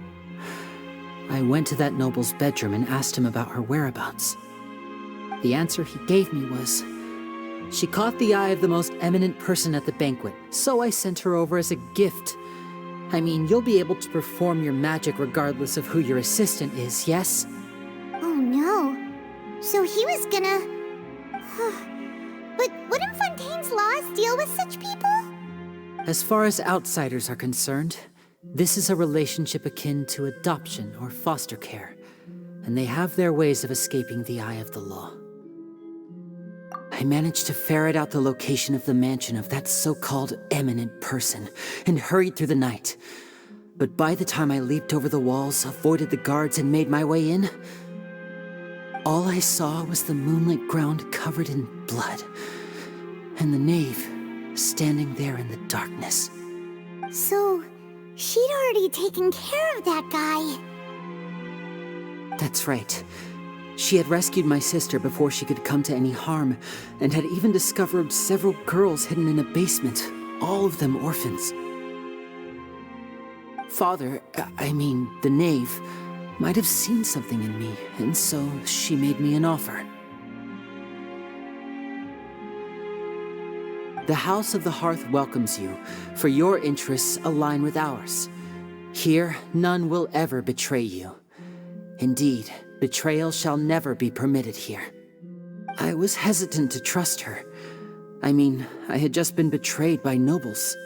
I went to that noble's bedroom and asked him about her whereabouts. The answer he gave me was, she caught the eye of the most eminent person at the banquet, so I sent her over as a gift. I mean, you'll be able to perform your magic regardless of who your assistant is, yes? Oh no. So he was gonna... But wouldn't Fontaine's laws deal with such people? As far as outsiders are concerned, this is a relationship akin to adoption or foster care, and they have their ways of escaping the eye of the law. I managed to ferret out the location of the mansion of that so-called eminent person and hurried through the night. But by the time I leaped over the walls, avoided the guards, and made my way in, all I saw was the moonlit ground covered in blood, and the knave standing there in the darkness. So, she'd already taken care of that guy. That's right. She had rescued my sister before she could come to any harm, and had even discovered several girls hidden in a basement, all of them orphans. Father, the knave, might have seen something in me, and so she made me an offer. The House of the Hearth welcomes you, for your interests align with ours. Here, none will ever betray you. Indeed, betrayal shall never be permitted here. I was hesitant to trust her. I had just been betrayed by nobles.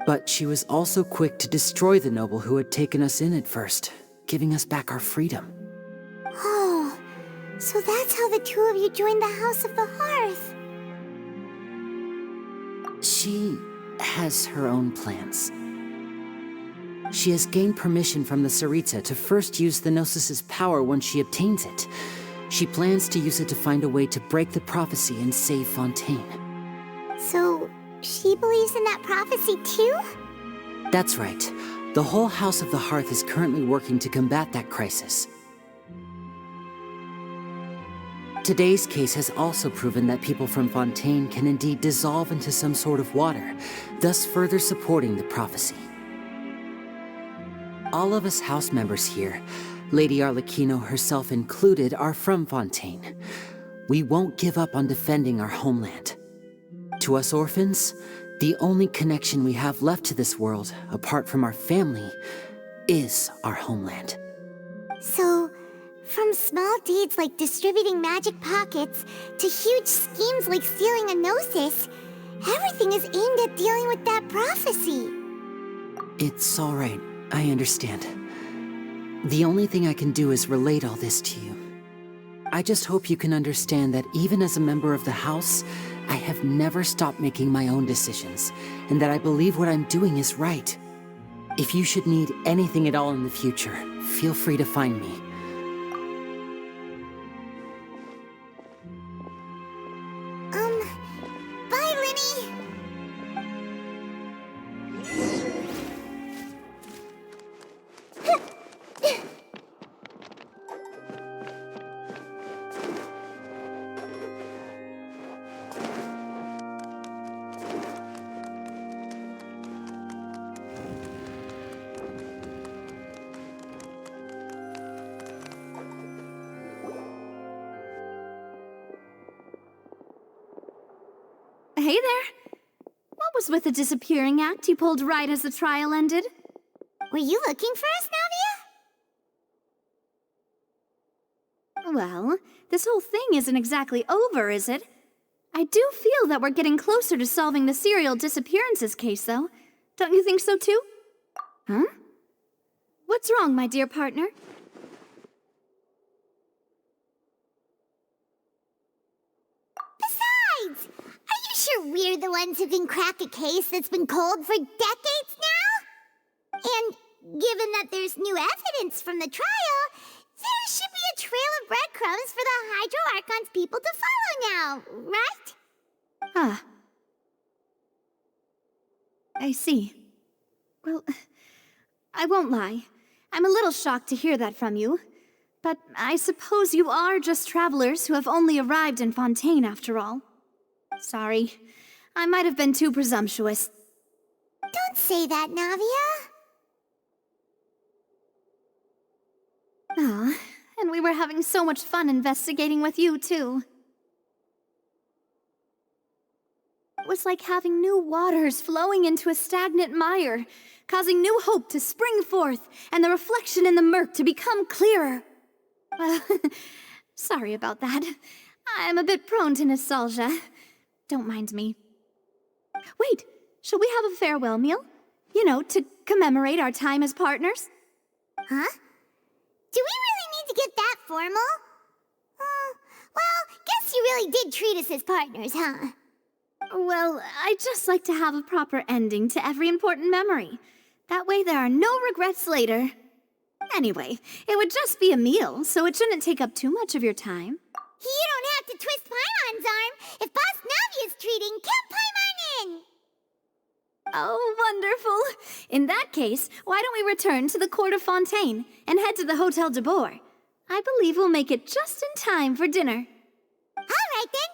But she was also quick to destroy the noble who had taken us in at first, giving us back our freedom. Oh, so that's how the two of you joined the House of the Hearth. She has her own plans. She has gained permission from the Tsaritsa to first use the Gnosis' power when she obtains it. She plans to use it to find a way to break the prophecy and save Fontaine. So, she believes in that prophecy too? That's right. The whole House of the Hearth is currently working to combat that crisis. Today's case has also proven that people from Fontaine can indeed dissolve into some sort of water, thus further supporting the prophecy. All of us house members here, Lady Arlecchino herself included, are from Fontaine. We won't give up on defending our homeland. To us orphans, the only connection we have left to this world, apart from our family, is our homeland. So, from small deeds like distributing magic pockets to huge schemes like stealing a Gnosis, everything is aimed at dealing with that prophecy. It's all right. I understand. The only thing I can do is relate all this to you. I just hope you can understand that even as a member of the House, I have never stopped making my own decisions, and that I believe what I'm doing is right. If you should need anything at all in the future, feel free to find me. Bye, Linny! Hey there. What was with the disappearing act you pulled right as the trial ended? Were you looking for us, Navia? Well, this whole thing isn't exactly over, is it? I do feel that we're getting closer to solving the serial disappearances case, though. Don't you think so, too? Huh? What's wrong, my dear partner? Besides, are you sure we're the ones who can crack a case that's been cold for decades now? And given that there's new evidence from the trial, there should be a trail of breadcrumbs for the Hydro Archon's people to follow now, right? Ah. I see. Well, I won't lie. I'm a little shocked to hear that from you. But I suppose you are just travelers who have only arrived in Fontaine after all. Sorry. I might have been too presumptuous. Don't say that, Navia. Ah, and we were having so much fun investigating with you, too. It was like having new waters flowing into a stagnant mire, causing new hope to spring forth, and the reflection in the murk to become clearer. Well, sorry about that. I'm a bit prone to nostalgia. Don't mind me. Wait, shall we have a farewell meal? You know, to commemorate our time as partners? Huh? Do we really need to get that formal? Well, guess you really did treat us as partners, huh? Well, I'd just like to have a proper ending to every important memory. That way there are no regrets later. Anyway, it would just be a meal, so it shouldn't take up too much of your time. You don't have to twist Paimon's arm. If Boss Navia's treating, count Paimon in! Oh, wonderful. In that case, why don't we return to the court of Fontaine and head to the Hotel de Boer? I believe we'll make it just in time for dinner. All right, then.